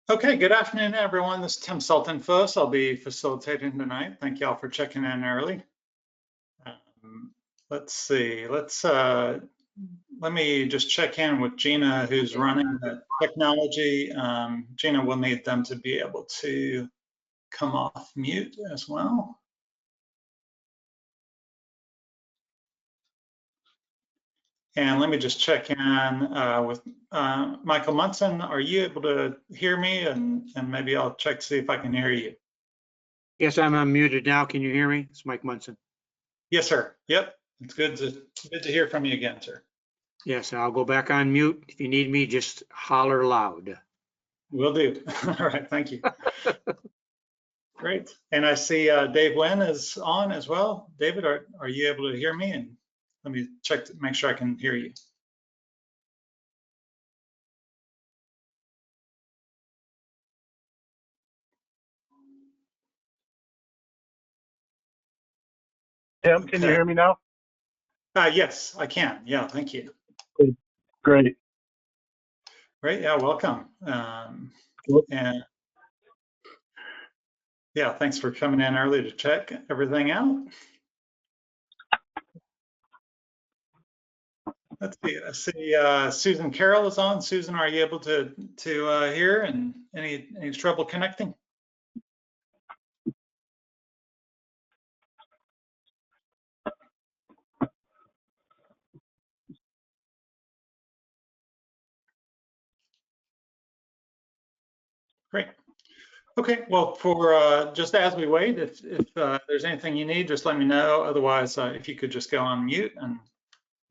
Okay, good afternoon, everyone. This is Tim Sultan first. I'll be facilitating tonight. Thank you all for checking in early. Let's see. Let me just check in with Gina, who's running the technology. Gina will need them to be able to come off mute as well. And let me just check in with Michael Munson. Are you able to hear me? And maybe I'll check to see if I can hear you. Yes, I'm unmuted now. Can you hear me? It's Mike Munson. Yes, sir. Yep. It's good to hear from you again, sir. Yes, I'll go back on mute. If you need me, just holler loud. Will do. All right. Thank you. Great. And I see Dave Wynn is on as well. David, are you able to hear me? And let me check to make sure I can hear you. Tim, can you hear me now? Yes, I can. Yeah, thank you. Great. Great. Yeah, welcome. And yeah, thanks for coming in early to check everything out. Let's see. I see Susan Carroll is on. Susan, are you able to hear? And any trouble connecting? Great. Okay, well, for just as we wait, if there's anything you need, just let me know. Otherwise, if you could just go on mute and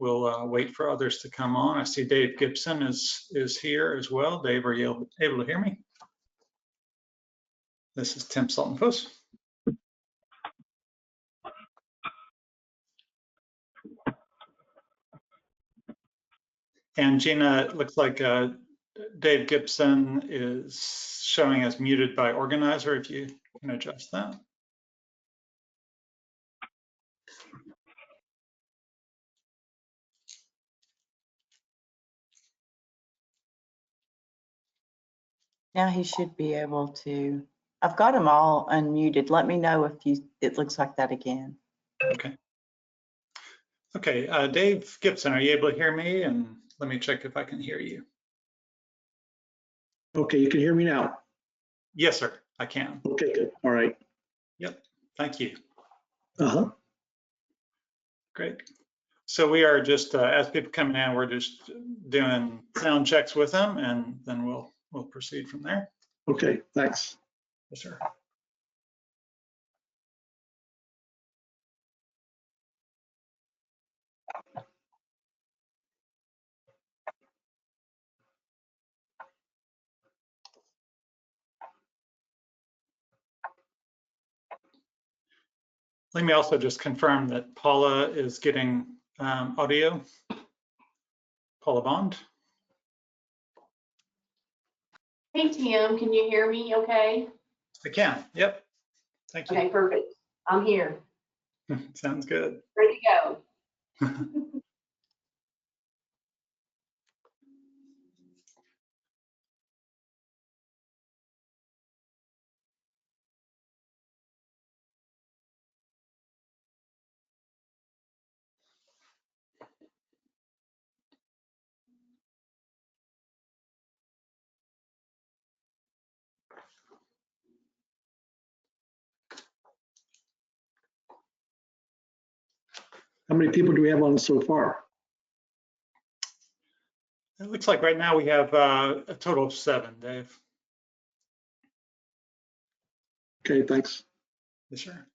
we'll wait for others to come on. I see Dave Gibson is here as well. Dave, are you able to hear me? This is Tim Sultan-Fuss. And Gina, it looks like Dave Gibson is showing as muted by organizer, if you can adjust that. Now he should be able to. I've got them all unmuted. Let me know if it looks like that again. Okay. Okay, Dave Gibson, are you able to hear me? And let me check if I can hear you. Okay, you can hear me now? Yes, sir, I can. Okay, good. All right. Yep, thank you. Uh-huh. Great. So we are just, as people coming in, we're just doing sound checks with them, and then we'll proceed from there. Okay, thanks. Yes, sir. Let me also just confirm that Paula is getting audio. Paula Bond. Hey, Tim, can you hear me okay? I can, yep. Thank you. Okay, perfect. I'm here. Sounds good. Ready to go. How many people do we have on so far? It looks like right now we have a total of 7, Dave. Okay, thanks. Yes, sir.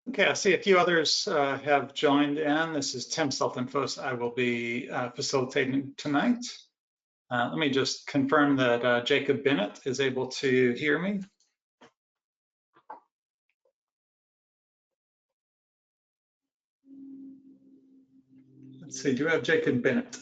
Okay, I see a few others have joined in. This is Tim Self-Infos. I will be facilitating tonight. Let me just confirm that Jacob Bennett is able to hear me. Let's see, do we have Jacob Bennett?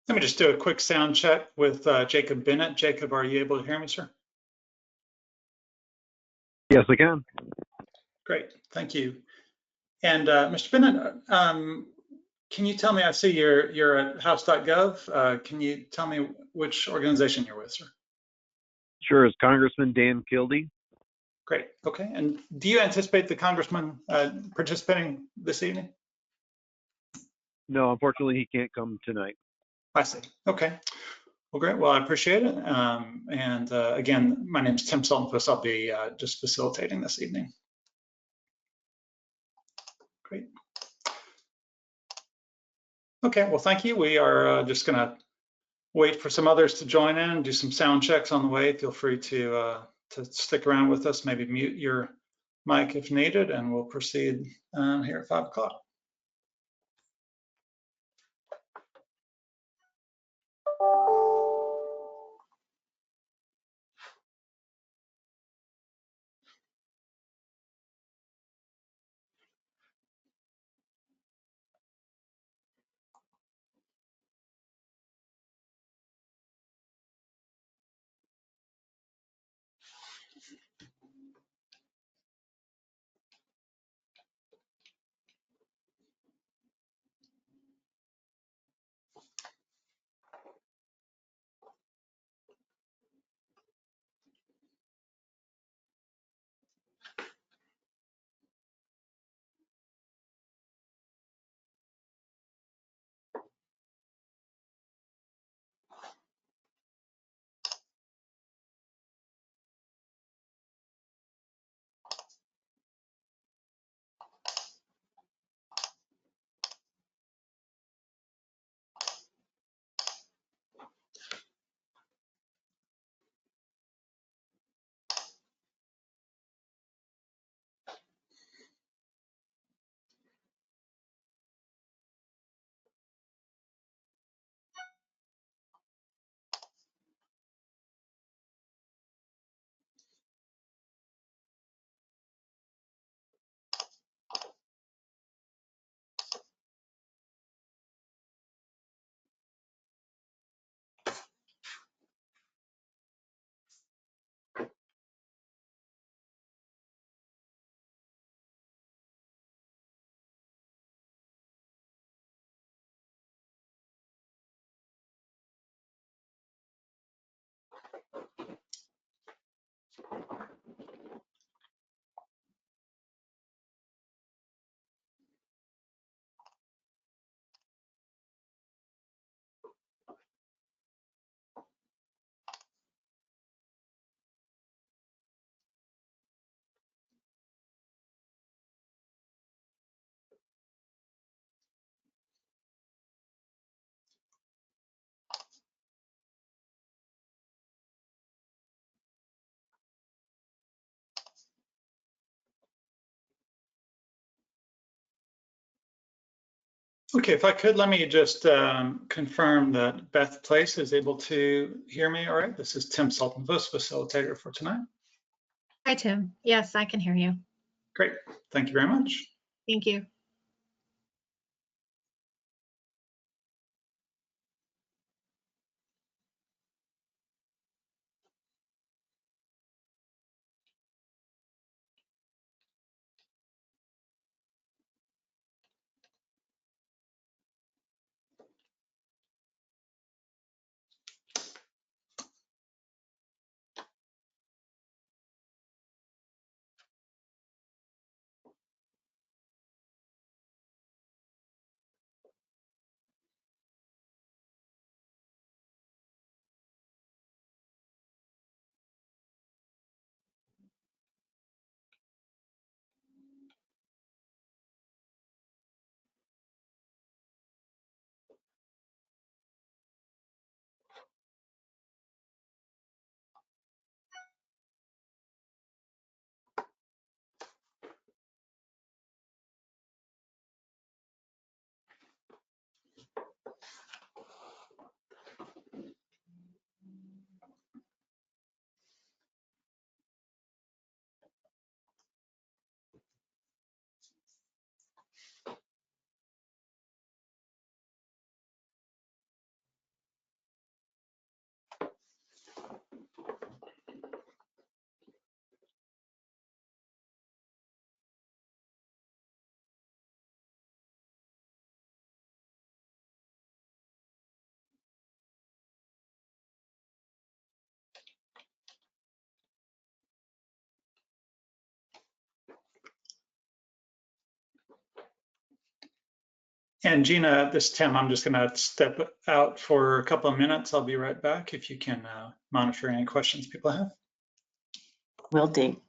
Let me just do a quick sound check with Jacob Bennett. Jacob, are you able to hear me, sir? Yes, I can. Great, thank you. And Mr. Bennett, can you tell me, I see you're at house.gov. Can you tell me which organization you're with, sir? Sure, it's Congressman Dan Kildee. Great, okay. And do you anticipate the congressman participating this evening? No, unfortunately, he can't come tonight. I see, okay. Well, great, well, I appreciate it. Again, my name is Tim Seltenfuss. I'll be just facilitating this evening. Great. Okay, well, thank you. We are just gonna wait for some others to join in, do some sound checks on the way. Feel free to stick around with us, maybe mute your mic if needed, and we'll proceed here at 5 o'clock. Okay, if I could, let me just confirm that Beth Place is able to hear me. All right, this is Tim Sultan-Buss, facilitator for tonight. Hi, Tim. Yes, I can hear you. Great, thank you very much. Thank you. And Gina, this is Tim. I'm just going to step out for a couple of minutes. I'll be right back if you can monitor any questions people have. Will do.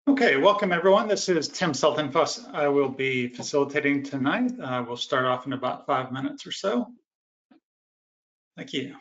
Okay, welcome everyone. This is Tim Sultanfuss. I will be facilitating tonight. We'll start off in about 5 minutes or so. Thank you.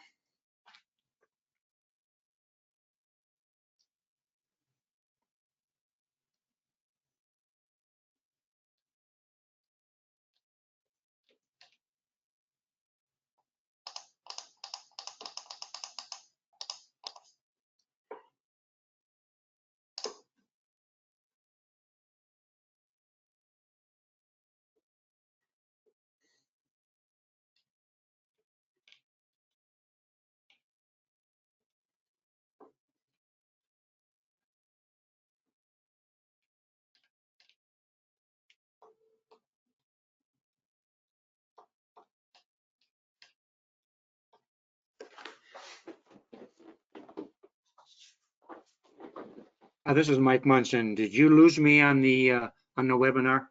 This is Mike Munson. Did you lose me on the webinar?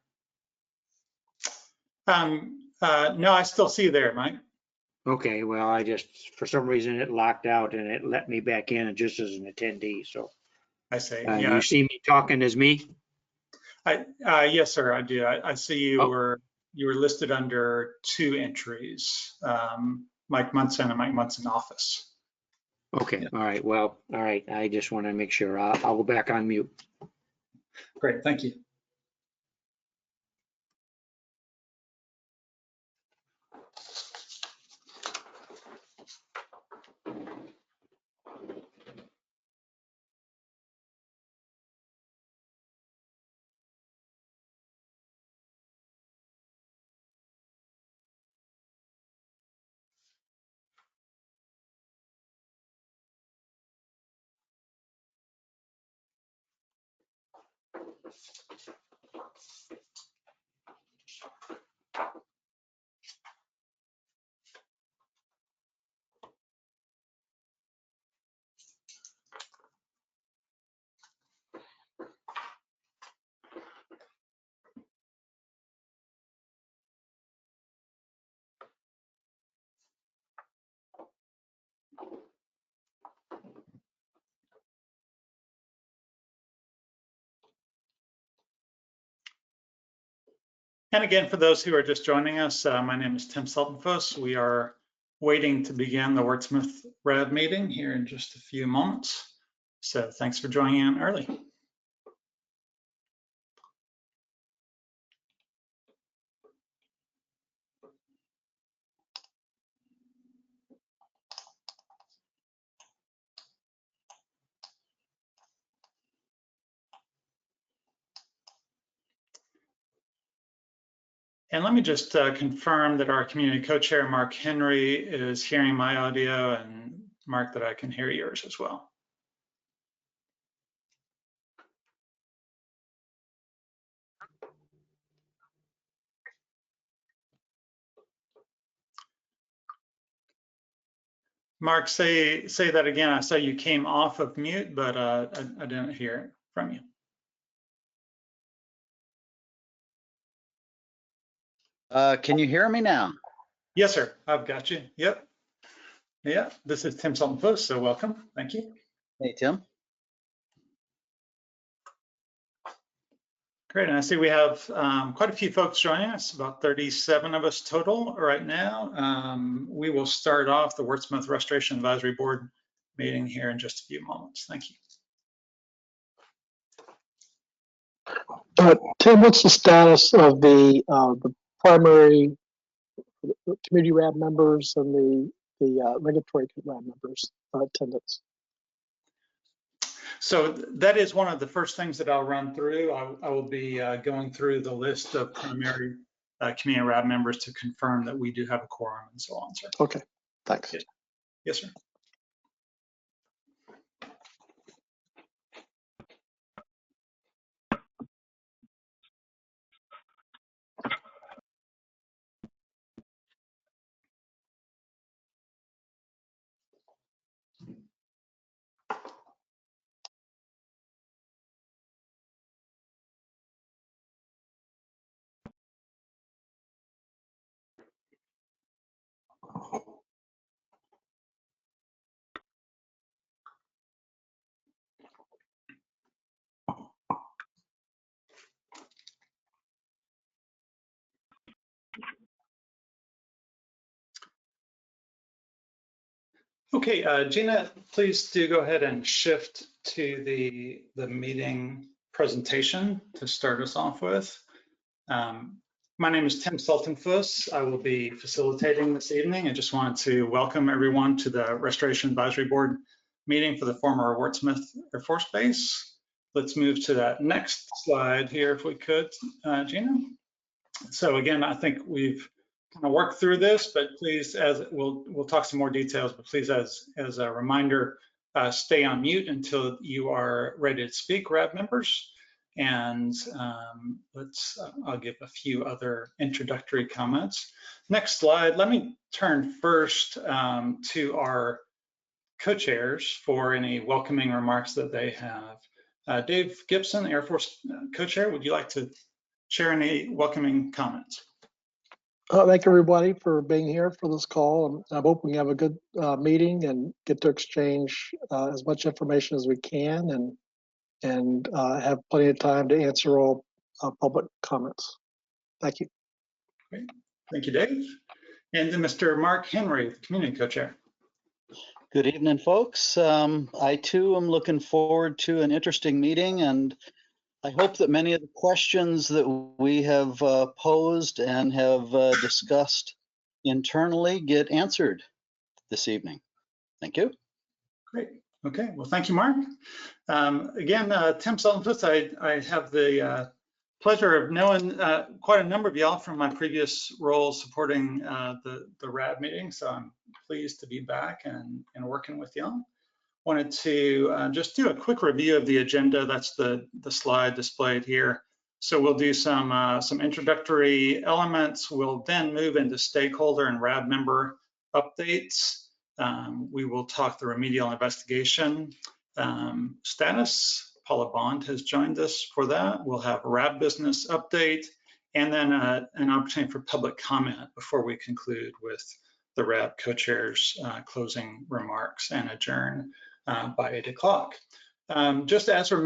No, I still see you there, Mike. Okay, well, I just, for some reason, it locked out and it let me back in just as an attendee. So I see. you see me talking as me? Yes, sir, I do. I see you Oh. were listed under 2 entries, Mike Munson and Mike Munson office. Okay, all right. Well, all right. I just want to make sure. I'll go back on mute. Great, thank you. And again, for those who are just joining us, my name is Tim Sultanfuss. We are waiting to begin the Wurtsmith RAB meeting here in just a few moments. So thanks for joining in early. And let me just confirm that our community co-chair, Mark Henry, is hearing my audio, and Mark, that I can hear yours as well. Mark, say that again. I saw you came off of mute, but I didn't hear it from you. Can you hear me now? Yes, sir. I've got you. Yep. Yeah, this is Tim Sultanfuss, so welcome. Thank you. Hey, Tim. Great, and I see we have quite a few folks joining us, about 37 of us total right now. We will start off the Wurtsmith Restoration Advisory Board meeting here in just a few moments. Thank you. Tim, what's the status of the primary community RAB members and the regulatory RAB members attendance? So that is one of the first things that I'll run through. I will be going through the list of primary community RAB members to confirm that we do have a quorum and so on, sir. Okay, thanks. Yes, yes, sir. Okay, Gina, please do go ahead and shift to the meeting presentation to start us off with. My name is Tim Sultanfuss. I will be facilitating this evening. I just wanted to welcome everyone to the Restoration Advisory Board meeting for the former Wurtsmith Air Force Base. Let's move to that next slide here if we could, Gina. So again, I think we've kind of worked through this, but please, as we'll talk some more details, but please, as a reminder, stay on mute until you are ready to speak, RAB members. And I'll give a few other introductory comments. Next slide, let me turn first to our co-chairs for any welcoming remarks that they have. Dave Gibson, Air Force co-chair, would you like to share any welcoming comments? Thank everybody for being here for this call. I'm hoping we have a good meeting and get to exchange as much information as we can and have plenty of time to answer all public comments. Thank you. Great. Thank you, Dave. And then Mr. Mark Henry, the community co-chair. Good evening, folks. I too am looking forward to an interesting meeting, and I hope that many of the questions that we have posed and have discussed internally get answered this evening. Thank you. Great. Okay. Well, thank you, Mark. Again, Tim Sultanfuss, I have the pleasure of knowing quite a number of y'all from my previous roles supporting the RAB meeting. So I'm pleased to be back and working with y'all. Wanted to just do a quick review of the agenda. That's the slide displayed here. So we'll do some introductory elements. We'll then move into stakeholder and RAB member updates. We will talk the remedial investigation status. Paula Bond has joined us for that. We'll have a RAB business update and then an opportunity for public comment before we conclude with the RAB co-chairs closing remarks and adjourn by 8 o'clock. Just as a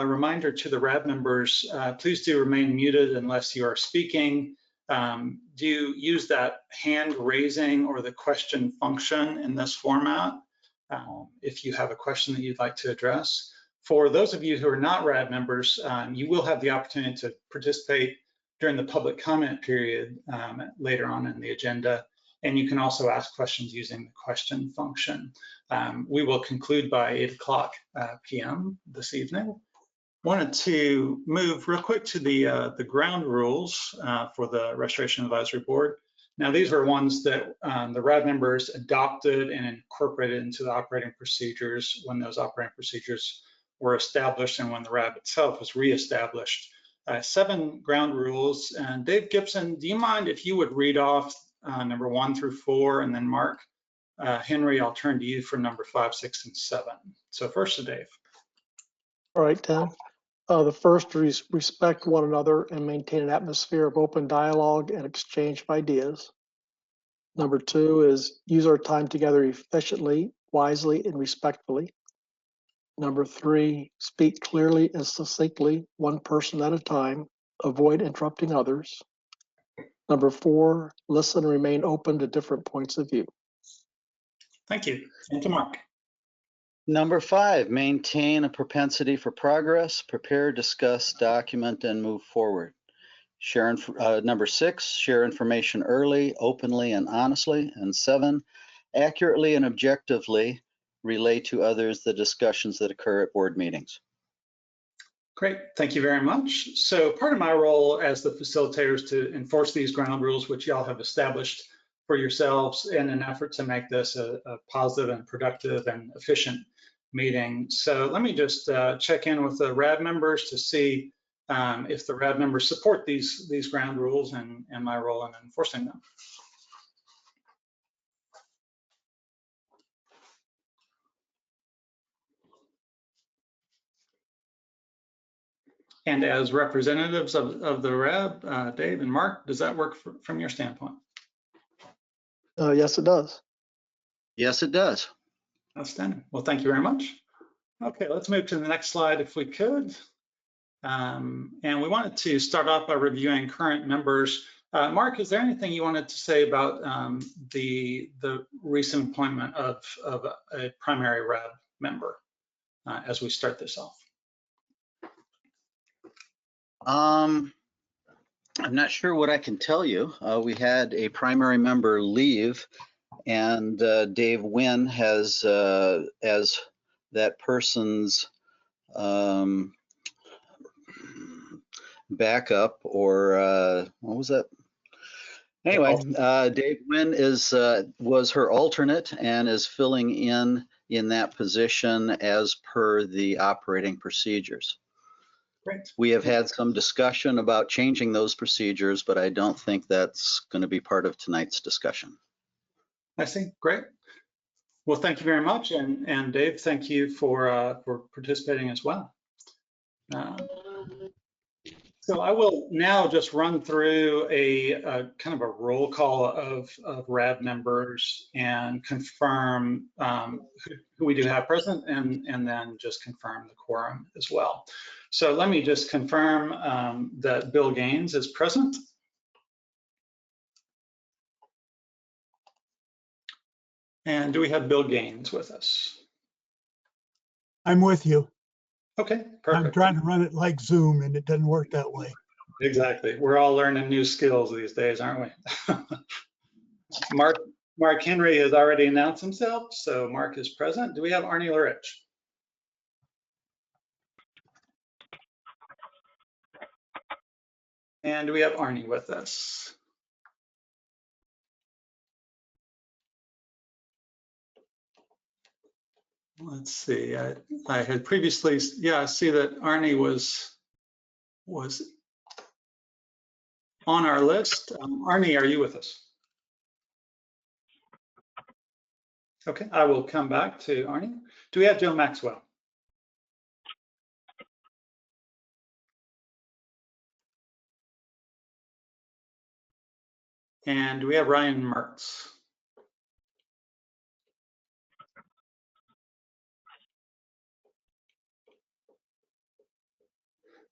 reminder to the RAB members, please do remain muted unless you are speaking. Do use that hand raising or the question function in this format if you have a question that you'd like to address. For those of you who are not RAB members, you will have the opportunity to participate during the public comment period later on in the agenda. And you can also ask questions using the question function. We will conclude by 8 o'clock p.m. this evening. Wanted to move real quick to the ground rules for the Restoration Advisory Board. Now, these were ones that the RAB members adopted and incorporated into the operating procedures when those operating procedures were established and when the RAB itself was reestablished. 7 ground rules. And Dave Gibson, do you mind if you would read off number 1 through 4, and then Mark Henry, I'll turn to you for number 5, 6, and 7. So first to Dave. All right, Tim. The first is respect one another and maintain an atmosphere of open dialogue and exchange of ideas. Number 2 is use our time together efficiently, wisely, and respectfully. Number 3, speak clearly and succinctly, one person at a time. Avoid interrupting others. Number 4, listen and remain open to different points of view. Thank you. And to Mark. Number 5, maintain a propensity for progress, prepare, discuss, document, and move forward. Number 6, share information early, openly, and honestly. And 7, accurately and objectively relay to others the discussions that occur at board meetings. Great, thank you very much. So part of my role as the facilitator is to enforce these ground rules, which y'all have established for yourselves in an effort to make this a positive and productive and efficient meeting. So let me just check in with the RAB members to see if the RAB members support these ground rules and my role in enforcing them. And as representatives of the RAB, Dave and Mark, does that work from your standpoint? Yes, it does. Yes, it does. Outstanding. Well, thank you very much. Okay, let's move to the next slide if we could. And we wanted to start off by reviewing current members. Mark, is there anything you wanted to say about the recent appointment of a primary RAB member as we start this off? I'm not sure what I can tell you. We had a primary member leave, and Dave Wynn has, as that person's backup, or what was that? Anyway, Dave Wynn was her alternate and is filling in that position as per the operating procedures. Great. We have had some discussion about changing those procedures, but I don't think that's going to be part of tonight's discussion. I see. Great. Well, thank you very much, and Dave, thank you for participating as well. So I will now just run through a kind of a roll call of RAB members and confirm who we do have present, and then just confirm the quorum as well. So let me just confirm that Bill Gaines is present. And do we have Bill Gaines with us? I'm with you. Okay, I'm perfect. trying to run it like Zoom and it doesn't work that way. Exactly. We're all learning new skills these days, aren't we? Mark Henry has already announced himself, so Mark is present. Do we have Arnie Lurich? And do we have Arnie with us? Let's see. I had previously, yeah, I see that Arnie was on our list. Arnie, are you with us? Okay, I will come back to Arnie. Do we have Joe Maxwell? And do we have Ryan Mertz?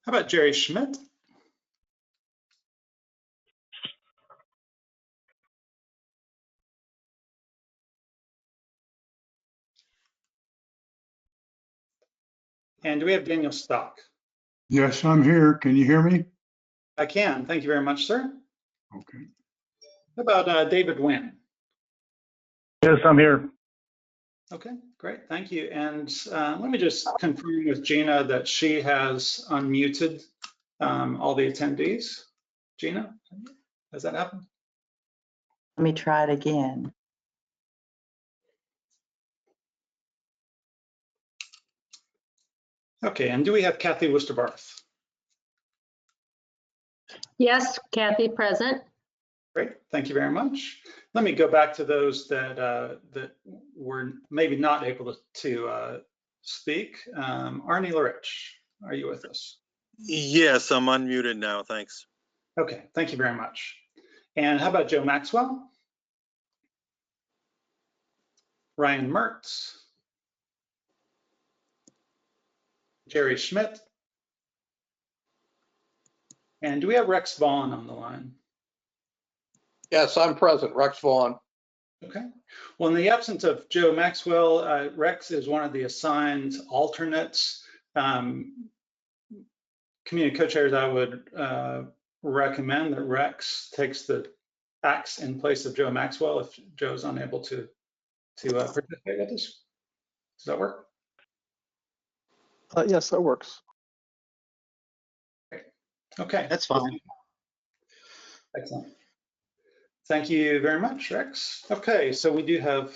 How about Jerry Schmidt? And do we have Daniel Stock? Yes, I'm here. Can you hear me? I can. Thank you very much, sir. Okay. How about David Wynn? Yes, I'm here. Okay, great. Thank you. And let me just confirm with Gina that she has unmuted all the attendees. Gina, has that happened? Let me try it again. Okay, and do we have Kathy Worcester-Barth? Yes, Kathy, present. Great, thank you very much. Let me go back to those that that were maybe not able to speak. Arnie Lurich, are you with us? Yes, I'm unmuted now, thanks. Okay, thank you very much. And how about Joe Maxwell? Ryan Mertz? Jerry Schmidt? And do we have Rex Vaughn on the line? Yes, I'm present, Rex Vaughn. Okay. Well, in the absence of Joe Maxwell, Rex is one of the assigned alternates. Community co-chairs, I would recommend that Rex acts in place of Joe Maxwell if Joe's unable to participate with us. Does that work? Yes, that works. Okay. That's fine. Excellent. Thank you very much, Rex. Okay, so we do have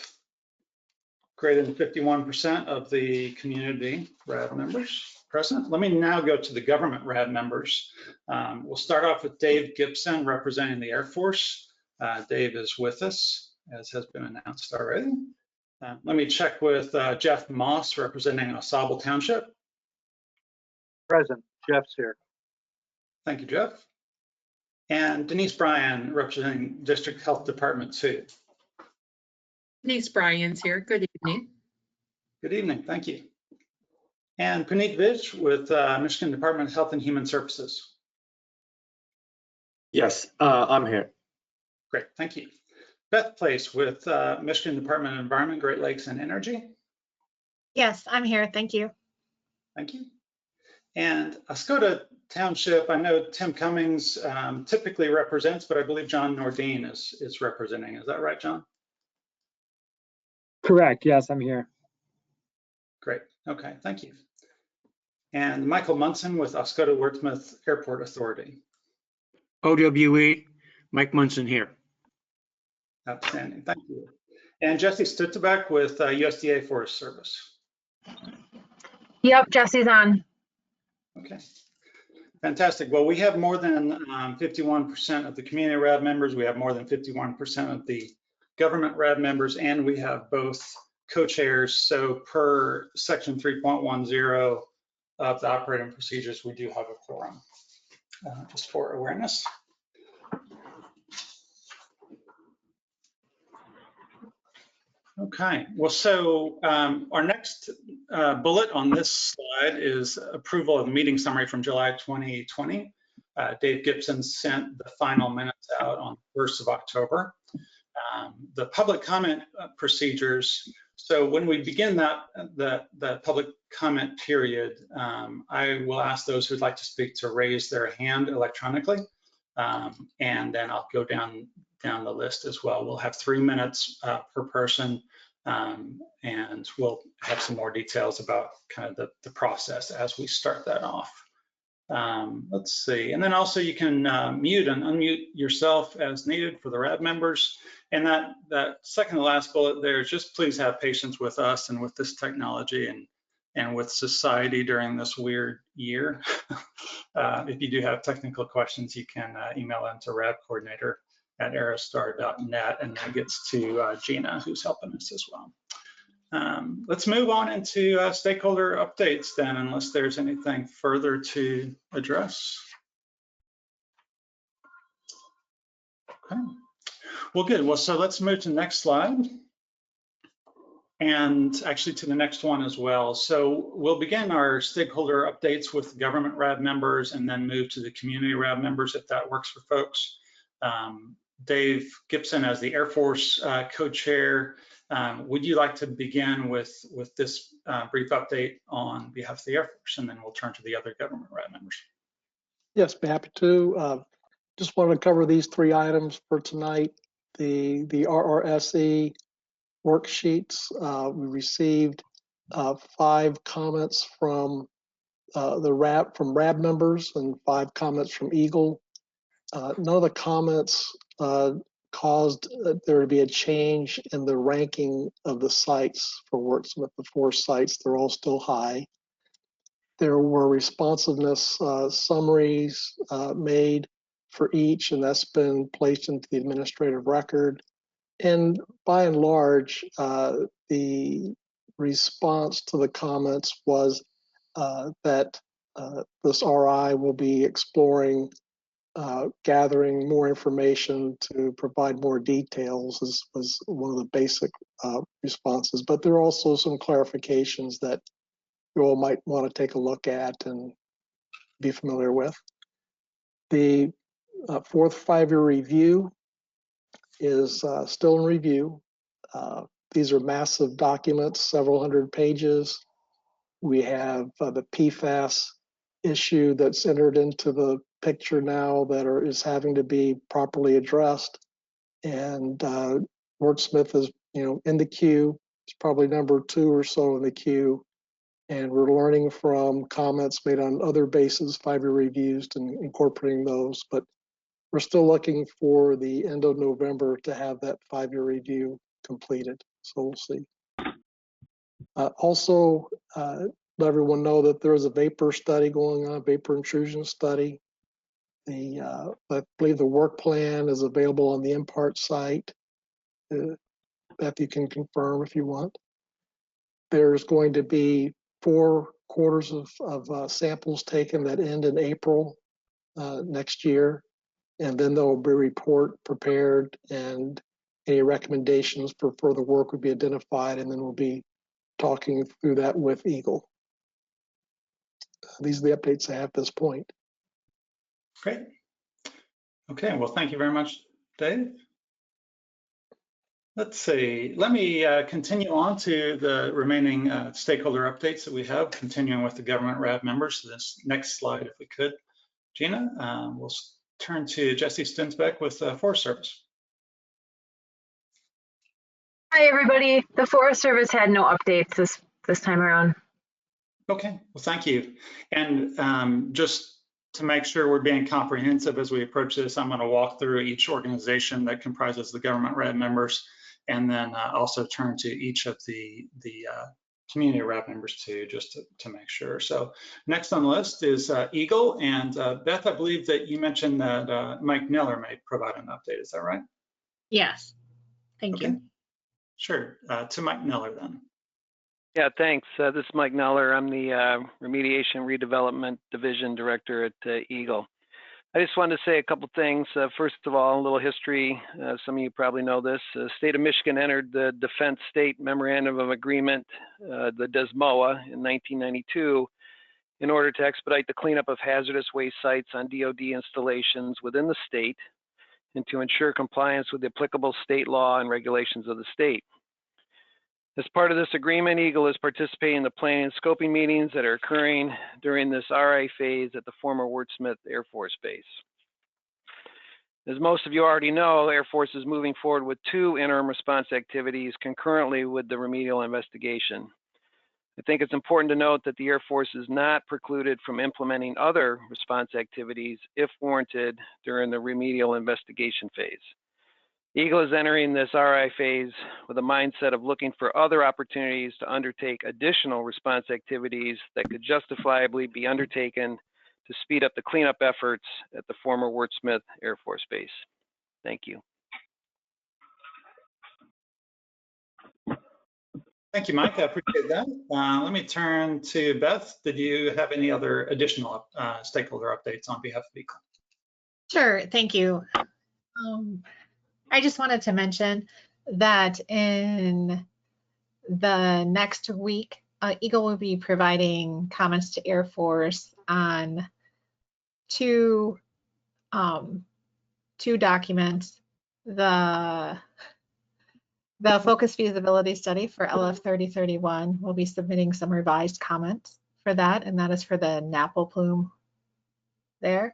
greater than 51% of the community RAB members present. Let me now go to the government RAB members. We'll start off with Dave Gibson representing the Air Force. Dave is with us, as has been announced already. Let me check with Jeff Moss representing Osable Township. Present, Jeff's here. Thank you, Jeff. And Denise Bryan representing District Health Department 2. Denise Bryan's here. Good evening. Good evening, thank you. And Puneet Vij with Michigan Department of Health and Human Services. Yes, I'm here. Great, thank you. Beth Place with Michigan Department of Environment, Great Lakes and Energy. Yes, I'm here. Thank you. Thank you. And Oscoda Township, I know Tim Cummings typically represents, but I believe John Nordine is representing. Is that right, John? Correct. Yes, I'm here. Great. Okay, thank you. And Michael Munson with Oscoda Wurtsmith Airport Authority. OWE, Mike Munson here. Outstanding, thank you. And Jesse Stuttebeck with USDA Forest Service. Yep, Jesse's on. Okay, fantastic. Well, we have more than 51% of the community RAB members. We have more than 51% of the government RAB members, and we have both co-chairs. So per section 3.10 of the operating procedures, we do have a quorum, just for awareness. Okay, well, so our next bullet on this slide is approval of meeting summary from July 2020. Dave Gibson sent the final minutes out on the 1st of October. The public comment procedures, so when we begin the public comment period, I will ask those who'd like to speak to raise their hand electronically, and then I'll go down the list as well. We'll have 3 minutes per person, and we'll have some more details about kind of the process as we start that off. Let's see, and then also you can mute and unmute yourself as needed for the RAB members. And that second to last bullet there is just please have patience with us and with this technology and with society during this weird year. If you do have technical questions, you can email them to rabcoordinator@arastar.net, and that gets to Gina, who's helping us as well. Let's move on into stakeholder updates then, unless there's anything further to address. Okay, well, good. Well, so let's move to the next slide, and actually to the next one as well. So we'll begin our stakeholder updates with government RAB members and then move to the community RAB members if that works for folks. Dave Gibson, as the Air Force co-chair, would you like to begin with this brief update on behalf of the Air Force, and then we'll turn to the other government RAB members? Yes, be happy to. Just wanted to cover these 3 items for tonight. The RRSE worksheets. We received 5 comments from RAB members and 5 comments from Eagle. None of the comments caused there to be a change in the ranking of the sites for Wurtsmith. The 4 sites, they're all still high. There were responsiveness summaries made for each, and that's been placed into the administrative record. And by and large, the response to the comments was that this RI will be exploring gathering more information to provide more details was one of the basic responses. But there are also some clarifications that you all might want to take a look at and be familiar with. The 4th 5-year review is still in review. These are massive documents, several hundred pages. We have the PFAS issue that's entered into the picture now that is having to be properly addressed. And Wurtsmith is, in the queue. It's probably number 2 or so in the queue. And we're learning from comments made on other bases, 5-year reviews, and incorporating those. But we're still looking for the end of November to have that 5-year review completed. So we'll see. Also, let everyone know that there is a vapor study going on, vapor intrusion study. I believe the work plan is available on the MPART site. That you can confirm if you want. There's going to be 4 quarters of samples taken that end in April next year. And then there will be a report prepared and any recommendations for further work would be identified, and then we'll be talking through that with Eagle. These are the updates I have at this point. Great. Okay, well, thank you very much, Dave. Let's see, let me continue on to the remaining stakeholder updates that we have, continuing with the government RAB members. So this next slide, if we could, Gina, we'll turn to Jesse Stinsbeck with Forest Service. Hi, everybody. The Forest Service had no updates this time around. Okay, well, thank you. And just to make sure we're being comprehensive as we approach this, I'm going to walk through each organization that comprises the government RAB members, and then also turn to each of the community RAB members too, just to make sure. So next on the list is Eagle, and Beth, I believe that you mentioned that Mike Miller may provide an update. Is that right? Yes, thank you. Sure, to Mike Miller then. Yeah, thanks. This is Mike Neller. I'm the Remediation Redevelopment Division Director at Eagle. I just wanted to say a couple things. First of all, a little history. Some of you probably know this. The state of Michigan entered the Defense State Memorandum of Agreement, the DESMOA, in 1992 in order to expedite the cleanup of hazardous waste sites on DoD installations within the state and to ensure compliance with the applicable state law and regulations of the state. As part of this agreement, Eagle is participating in the planning and scoping meetings that are occurring during this RA phase at the former Wurtsmith Air Force Base. As most of you already know, Air Force is moving forward with 2 interim response activities concurrently with the remedial investigation. I think it's important to note that the Air Force is not precluded from implementing other response activities if warranted during the remedial investigation phase. Eagle is entering this RI phase with a mindset of looking for other opportunities to undertake additional response activities that could justifiably be undertaken to speed up the cleanup efforts at the former Wurtsmith Air Force Base. Thank you. Thank you, Mike. I appreciate that. Let me turn to Beth. Did you have any other additional stakeholder updates on behalf of Eagle? Sure, thank you. I just wanted to mention that in the next week, Eagle will be providing comments to Air Force on two documents. The focus feasibility study for LF 3031 will be submitting some revised comments for that, and that is for the NAPL plume there.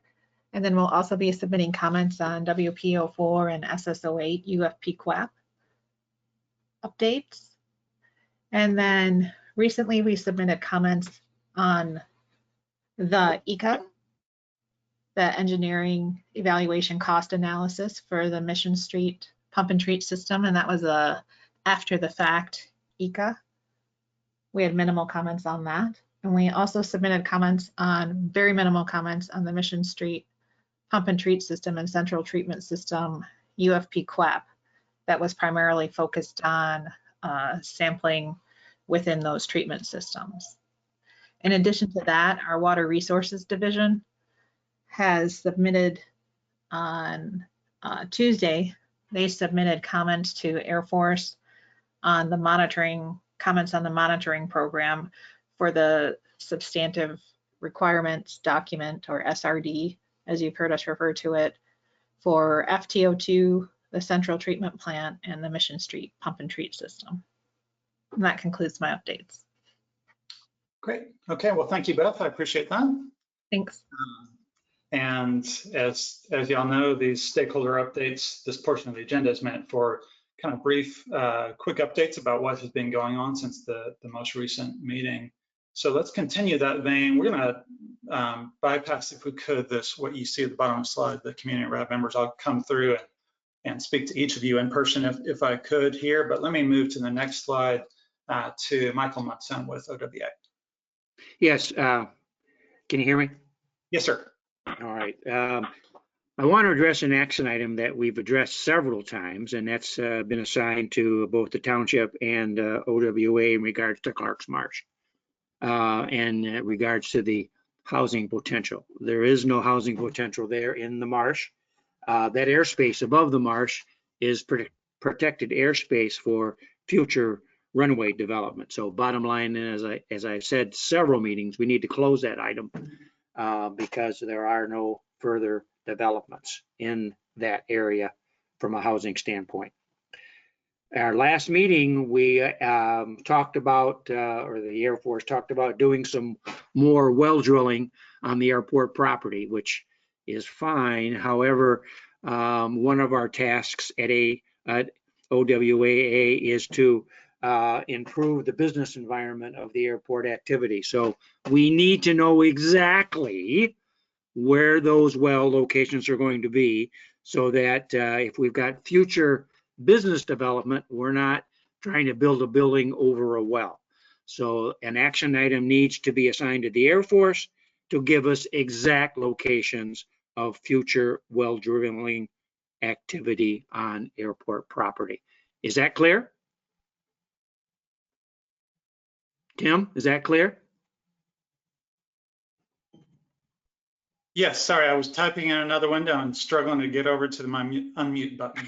And then we'll also be submitting comments on WP04 and SSO8 UFP QAP updates. And then recently we submitted comments on the ECA, the engineering evaluation cost analysis for the Mission Street pump and treat system, and that was a after the fact ECA. We had minimal comments on that. And we also submitted comments on, very minimal comments on the Mission Street pump and treat system and central treatment system UFP QAP that was primarily focused on sampling within those treatment systems. In addition to that, our Water Resources Division has submitted on Tuesday, they submitted comments to Air Force on the monitoring, comments on the monitoring program for the substantive requirements document, or SRD, as you've heard us refer to it, for FTO2, the central treatment plant, and the Mission Street pump and treat system. And that concludes my updates. Great. Okay. Well, thank you, Beth. I appreciate that. Thanks. And as y'all know, these stakeholder updates, this portion of the agenda is meant for kind of brief, quick updates about what has been going on since the most recent meeting. So let's continue that vein. We're going to bypass, if we could, what you see at the bottom of the slide, the community RAB members. I'll come through and speak to each of you in person if I could here, but let me move to the next slide to Michael Munson with OWA. Yes, can you hear me? Yes, sir. All right. I want to address an action item that we've addressed several times, and that's been assigned to both the township and OWA in regards to Clark's Marsh. And in regards to the housing potential. There is no housing potential there in the marsh. That airspace above the marsh is protected airspace for future runway development. So bottom line, as I've said several meetings, we need to close that item because there are no further developments in that area from a housing standpoint. Our last meeting, we talked about, or the Air Force talked about doing some more well drilling on the airport property, which is fine. However, one of our tasks at OWAA is to improve the business environment of the airport activity. So we need to know exactly where those well locations are going to be, so that if we've got future business development, we're not trying to build a building over a well. So an action item needs to be assigned to the Air Force to give us exact locations of future well drilling activity on airport property. Is that clear? Tim, is that clear? Yes, sorry, I was typing in another window and struggling to get over to my unmute button.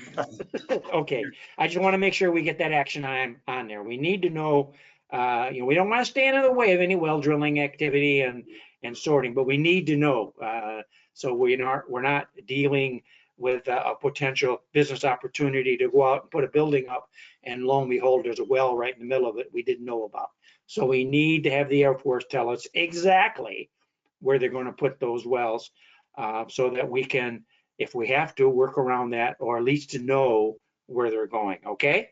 Okay, I just want to make sure we get that action on there. We need to know, we don't want to stand in the way of any well drilling activity and sorting, but we need to know. So we're not dealing with a potential business opportunity to go out and put a building up, and lo and behold, there's a well right in the middle of it we didn't know about. So we need to have the Air Force tell us exactly where they're going to put those wells, so that we can, if we have to, work around that, or at least to know where they're going. Okay.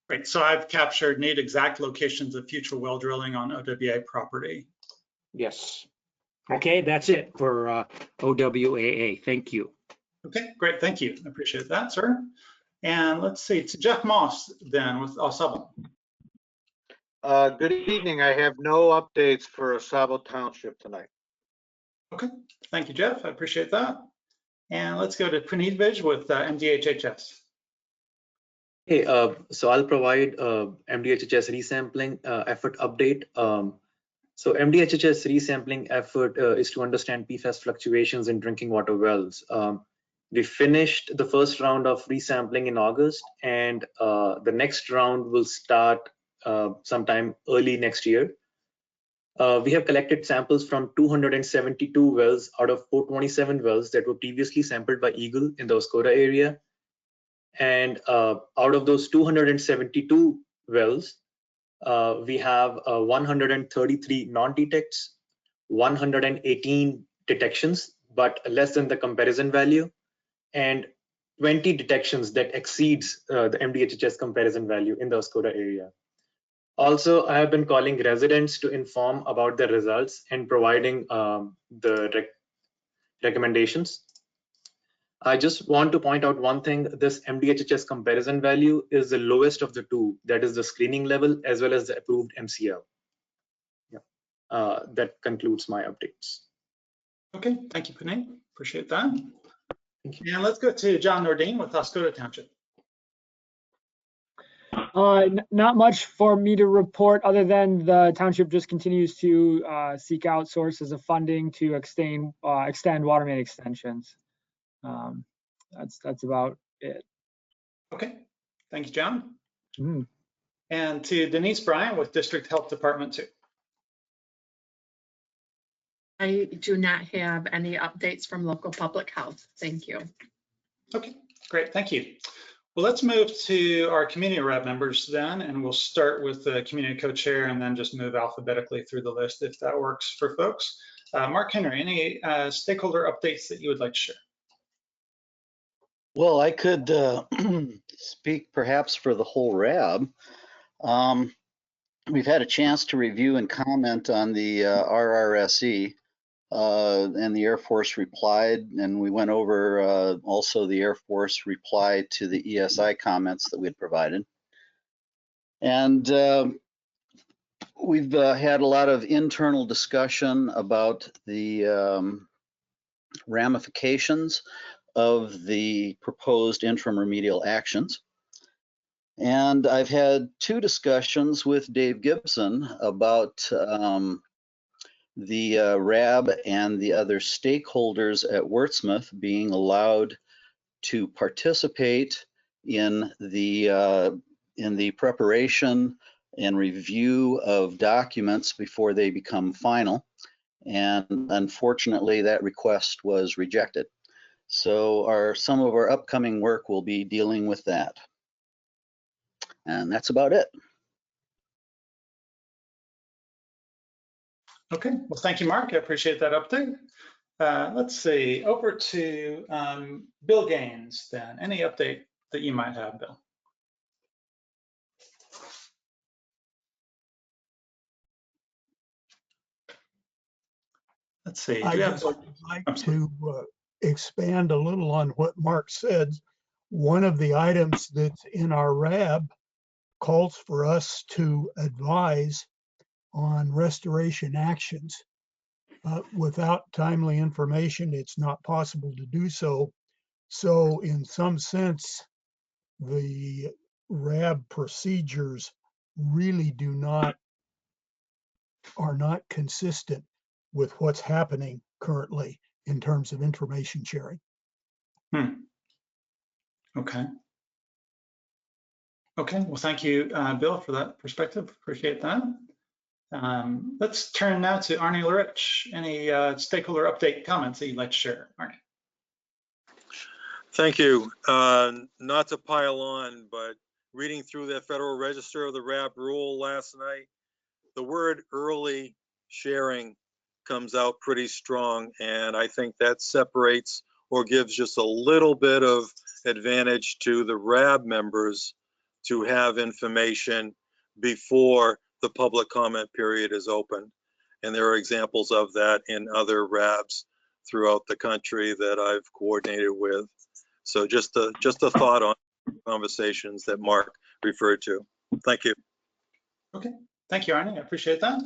Great. So I've captured need exact locations of future well drilling on OWA property. Yes. Okay, that's it for OWAA. Thank you. Okay, great. Thank you. I appreciate that, sir. And let's see, to Jeff Moss then with Osable. Good evening. I have no updates for Osable Township tonight. Okay, thank you, Jeff. I appreciate that. And let's go to Puneet with MDHHS. Hey, so I'll provide MDHHS resampling effort update. So MDHHS resampling effort is to understand PFAS fluctuations in drinking water wells. We finished the first round of resampling in August, and the next round will start sometime early next year. We have collected samples from 272 wells out of 427 wells that were previously sampled by Eagle in the Oscoda area. And out of those 272 wells, we have 133 non-detects, 118 detections, but less than the comparison value, and 20 detections that exceeds the MDHHS comparison value in the Oscoda area. Also, I have been calling residents to inform about the results and providing the recommendations. I just want to point out one thing. This MDHHS comparison value is the lowest of the two, that is the screening level as well as the approved MCL. Yeah. That concludes my updates. Okay, thank you, Puneet. Appreciate that. Thank you. And let's go to John Nordine with Oscoda Township. Not much for me to report, other than the township just continues to seek out sources of funding to extend water main extensions. That's about it. Okay, thank you, John. Mm. And to Denise Bryan with District Health Department 2. I do not have any updates from local public health. Thank you. Okay, great, thank you. Well, let's move to our community RAB members then, and we'll start with the community co-chair and then just move alphabetically through the list if that works for folks. Mark Henry, any stakeholder updates that you would like to share? Well, I could speak perhaps for the whole RAB. We've had a chance to review and comment on the RRSE, and the Air Force replied, and we went over also the Air Force reply to the ESI comments that we had provided. And we've had a lot of internal discussion about the ramifications of the proposed interim remedial actions. And I've had two discussions with Dave Gibson about the RAB and the other stakeholders at Wurtsmith being allowed to participate in the preparation and review of documents before they become final. And unfortunately, that request was rejected. So some of our upcoming work will be dealing with that. And that's about it. Okay, well, thank you, Mark. I appreciate that update. Let's see, over to Bill Gaines then. Any update that you might have, Bill? Let's see. I just would like to expand a little on what Mark said. One of the items that's in our RAB calls for us to advise on restoration actions. Without timely information, it's not possible to do so. So in some sense, the RAB procedures really are not consistent with what's happening currently in terms of information sharing. Okay. Okay, well, thank you, Bill, for that perspective. Appreciate that. Let's turn now to Arnie Lurich. Any stakeholder update comments that you'd like to share, Arnie? Thank you. Not to pile on, but reading through the Federal Register of the RAB rule last night, the word early sharing comes out pretty strong, and I think that separates or gives just a little bit of advantage to the RAB members to have information before the public comment period is open. And there are examples of that in other RABs throughout the country that I've coordinated with. So just a thought on conversations that Mark referred to. Thank you. Okay, thank you, Arnie. I appreciate that.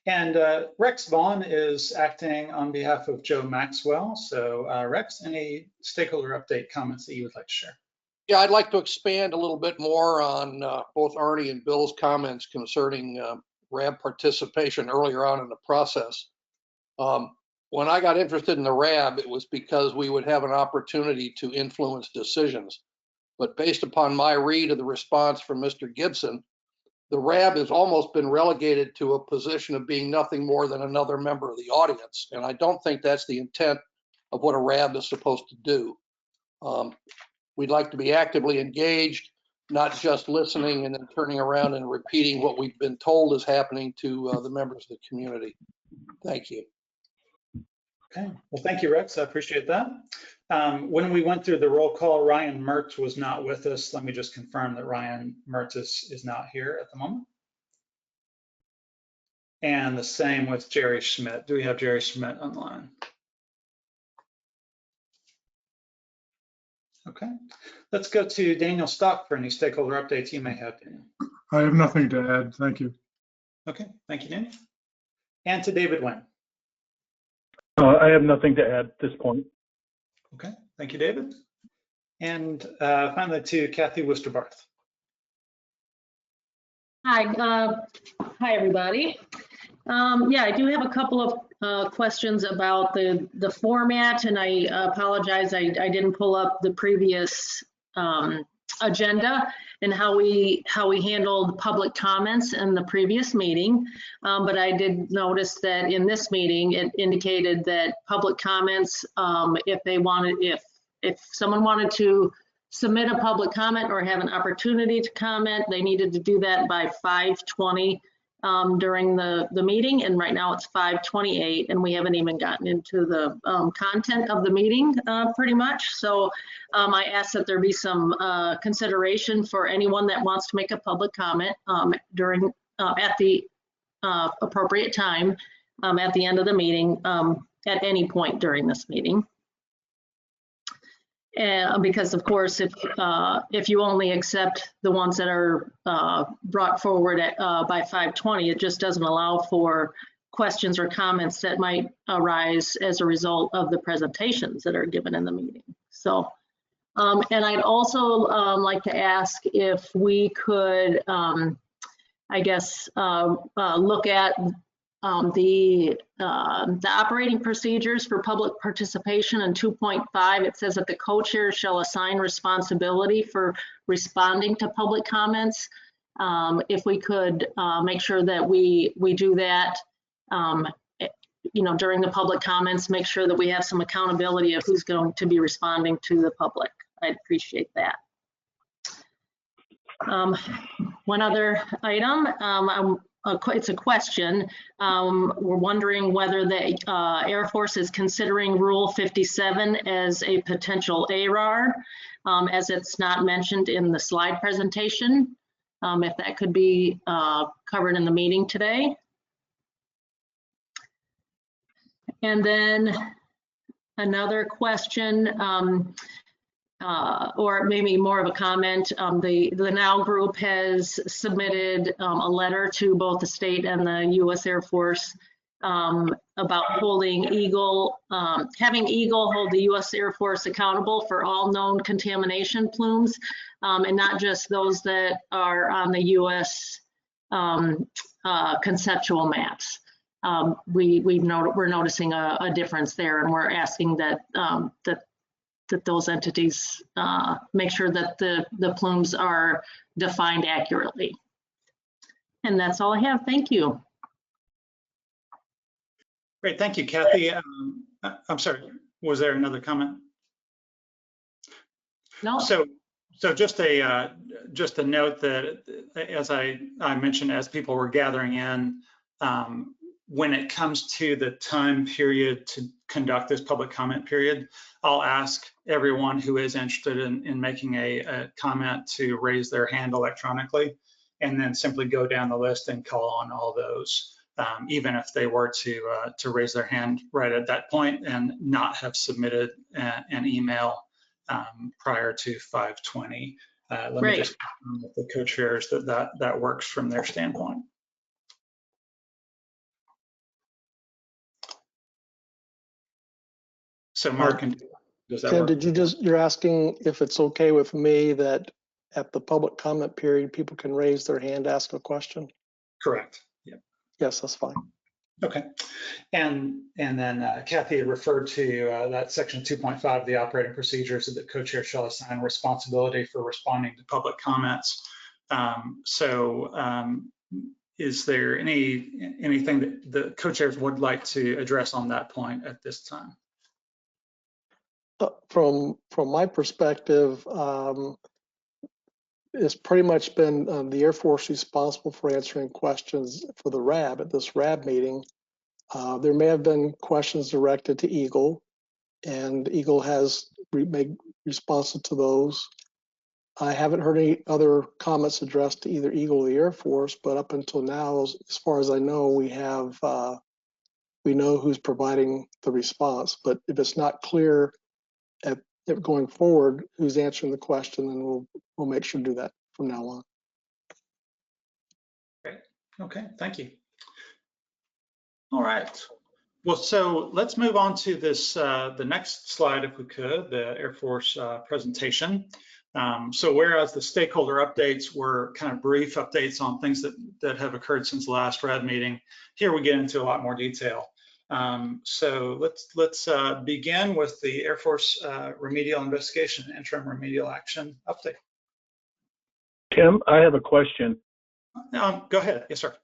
And Rex Vaughn is acting on behalf of Joe Maxwell. So Rex, any stakeholder update comments that you would like to share? Yeah, I'd like to expand a little bit more on both Arnie and Bill's comments concerning RAB participation earlier on in the process. When I got interested in the RAB, it was because we would have an opportunity to influence decisions. But based upon my read of the response from Mr. Gibson, the RAB has almost been relegated to a position of being nothing more than another member of the audience. And I don't think that's the intent of what a RAB is supposed to do. We'd like to be actively engaged, not just listening and then turning around and repeating what we've been told is happening to the members of the community. Thank you. Okay, well, thank you, Rex. I appreciate that. When we went through the roll call, Ryan Mertz was not with us. Let me just confirm that Ryan Mertz is not here at the moment. And the same with Jerry Schmidt. Do we have Jerry Schmidt online? Okay, let's go to Daniel Stock for any stakeholder updates you may have, Daniel. I have nothing to add. Thank you. Okay, thank you, Daniel. And to David Nguyen. I have nothing to add at this point. Okay, thank you, David. And finally to Kathy Worsterbarth. Hi, everybody. Yeah, I do have a couple of questions about the format, and I apologize, I didn't pull up the previous agenda and how we handled public comments in the previous meeting. But I did notice that in this meeting, it indicated that public comments, if someone wanted to submit a public comment or have an opportunity to comment, they needed to do that by 5:20 during the meeting, and right now it's 5:28, and we haven't even gotten into the content of the meeting pretty much. So I ask that there be some consideration for anyone that wants to make a public comment during at the appropriate time at the end of the meeting at any point during this meeting. Because of course, if you only accept the ones that are brought forward by 5:20, it just doesn't allow for questions or comments that might arise as a result of the presentations that are given in the meeting. So, and I'd also like to ask if we could, I guess, look at the operating procedures for public participation in 2.5. It says that the co-chair shall assign responsibility for responding to public comments. If we could make sure that we do that during the public comments, make sure that we have some accountability of who's going to be responding to the public. I'd appreciate that. One other item, it's a question. We're wondering whether the Air Force is considering Rule 57 as a potential ARAR, as it's not mentioned in the slide presentation. If that could be covered in the meeting today. And then another question, or maybe more of a comment, the NOW group has submitted a letter to both the state and the U.S. Air Force about holding Eagle, having Eagle hold the U.S. Air Force accountable for all known contamination plumes, and not just those that are on the U.S. Conceptual maps. We're noticing a difference there, and we're asking that that those entities make sure that the plumes are defined accurately. And that's all I have. Thank you. Great, thank you, Kathy. I'm sorry, was there another comment? No. So just a note that, as I mentioned, as people were gathering in, when it comes to the time period to conduct this public comment period, I'll ask everyone who is interested in making a comment to raise their hand electronically, and then simply go down the list and call on all those, even if they were to raise their hand right at that point and not have submitted an email prior to 5:20. Let me just confirm with the co-chairs that works from their standpoint. So Mark, does that Tim, work? you're asking if it's okay with me that at the public comment period, people can raise their hand, ask a question? Correct. Yep. Yes, that's fine. Okay. And then Kathy had referred to that section 2.5 of the operating procedures, that the co-chair shall assign responsibility for responding to public comments. Is there anything that the co-chairs would like to address on that point at this time? From my perspective, it's pretty much been the Air Force responsible for answering questions for the RAB at this RAB meeting. There may have been questions directed to Eagle, and Eagle has made responses to those. I haven't heard any other comments addressed to either Eagle or the Air Force, but up until now, as far as I know, we know who's providing the response. But if it's not clear going forward who's answering the question, then we'll make sure to do that from now on. Great. Okay, thank you. All right. Well, so let's move on to this, the next slide, if we could, the Air Force presentation. So whereas the stakeholder updates were kind of brief updates on things that have occurred since the last RAB meeting, here we get into a lot more detail. So let's begin with the Air Force remedial investigation, interim remedial action update. Tim, I have a question. Go ahead. Yes, sir.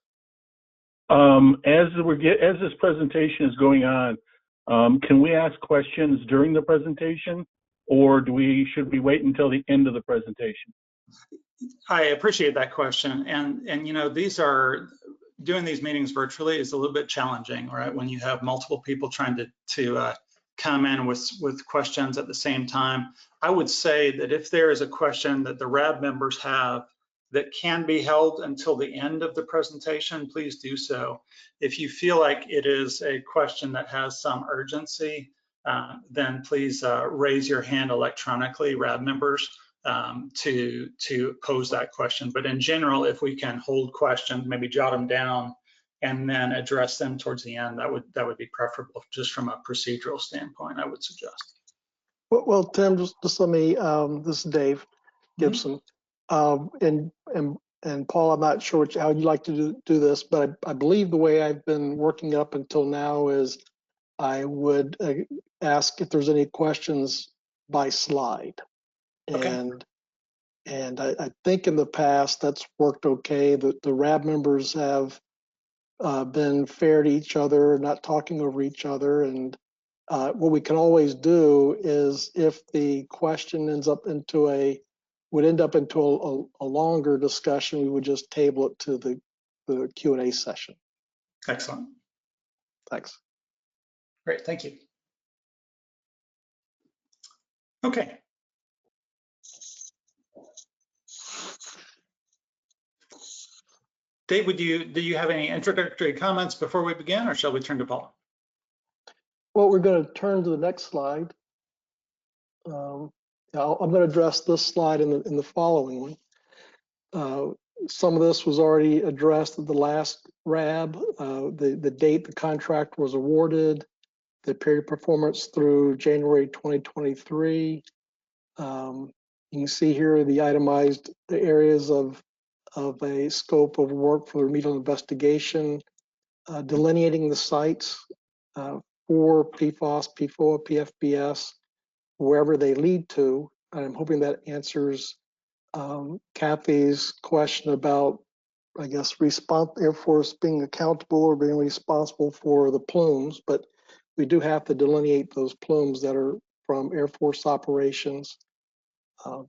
As this presentation is going on, can we ask questions during the presentation, or should we wait until the end of the presentation? I appreciate that question, and you know, doing these meetings virtually is a little bit challenging, right? When you have multiple people trying to come in with questions at the same time. I would say that if there is a question that the RAB members have that can be held until the end of the presentation, please do so. If you feel like it is a question that has some urgency, then please raise your hand electronically, RAB members, to pose that question. But in general, if we can hold questions, maybe jot them down and then address them towards the end, that would be preferable, just from a procedural standpoint, I would suggest. Well, Tim, just let me, this is Dave Gibson. And Paul, I'm not sure how you'd like to do this, but I believe the way I've been working up until now is I would ask if there's any questions by slide. Okay. And I think in the past that's worked okay. The RAB members have been fair to each other, not talking over each other. And what we can always do is, if the question would end up into a longer discussion, we would just table it to the Q&A session. Excellent. Thanks. Great, thank you. Okay. Dave, do you have any introductory comments before we begin, or shall we turn to Paul? Well, we're going to turn to the next slide. I'm going to address this slide in the following one. Some of this was already addressed at the last RAB. The date the contract was awarded, the period of performance through January 2023. You can see here the itemized areas of a scope of work for the remedial investigation, delineating the sites for PFOS, PFOA, PFBS, wherever they lead to. I'm hoping that answers Kathy's question about, I guess, Air Force being accountable or being responsible for the plumes, but we do have to delineate those plumes that are from Air Force operations.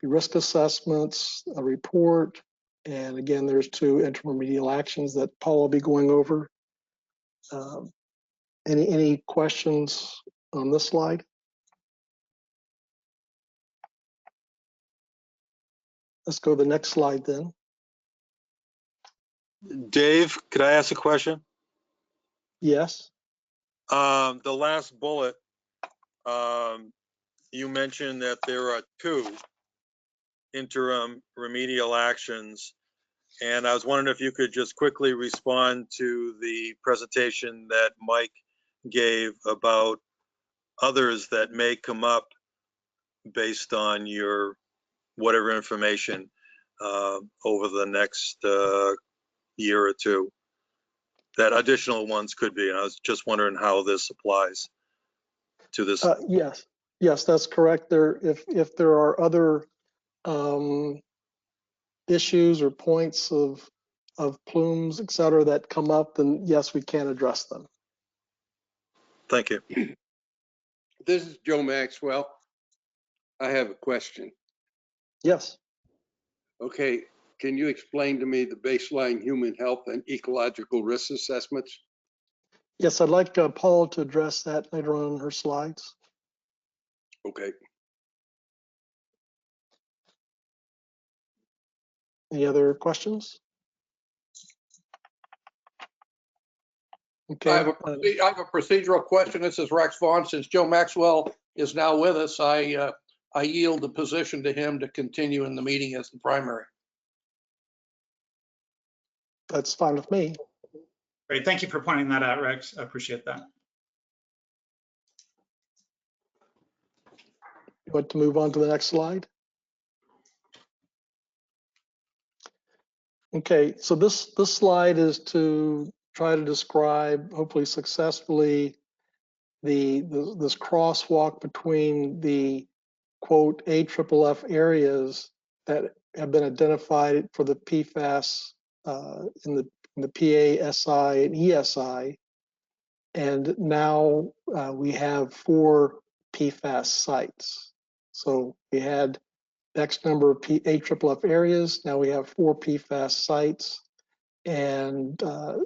Risk assessments, a report, and again, there's 2 interim remedial actions that Paul will be going over. Any questions on this slide? Let's go to the next slide then. Dave, could I ask a question? Yes. The last bullet, you mentioned that there are 2 interim remedial actions, and I was wondering if you could just quickly respond to the presentation that Mike gave about others that may come up based on your whatever information over the next year or 2. That additional ones could be, and I was just wondering how this applies to this. Yes, that's correct. If there are other issues or points of plumes, et cetera, that come up, then yes, we can address them. Thank you. This is Joe Maxwell. I have a question. Yes. Okay, can you explain to me the baseline human health and ecological risk assessments? Yes, I'd like Paul to address that later on in her slides. Okay. Any other questions? Okay. I have a procedural question. This is Rex Vaughn. Since Joe Maxwell is now with us, I yield the position to him to continue in the meeting as the primary. That's fine with me. Great, thank you for pointing that out, Rex. I appreciate that. You want to move on to the next slide? Okay, so this slide is to try to describe, hopefully successfully, this crosswalk between the quote AFFF areas that have been identified for the PFAS in the PA, SI, and ESI, and now we have 4 PFAS sites. So we had X number of AFFF areas. Now we have 4 PFAS sites, and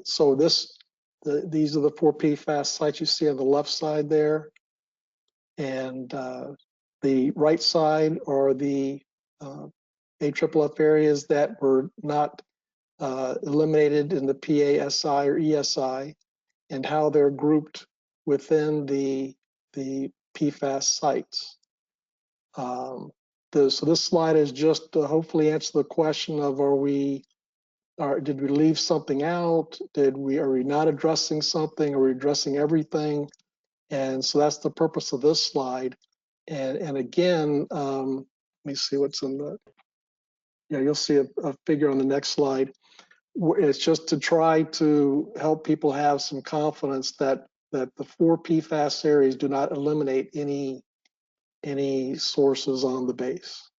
so these are the 4 PFAS sites you see on the left side there, and the right side are the AFFF areas that were not eliminated in the PA, SI, or ESI, and how they're grouped within the PFAS sites. So this slide is just to hopefully answer the question of did we leave something out? Are we not addressing something? Are we addressing everything? And so that's the purpose of this slide. And again, let me see what's in the, you'll see a figure on the next slide. It's just to try to help people have some confidence that the 4 PFAS areas do not eliminate any sources on the base.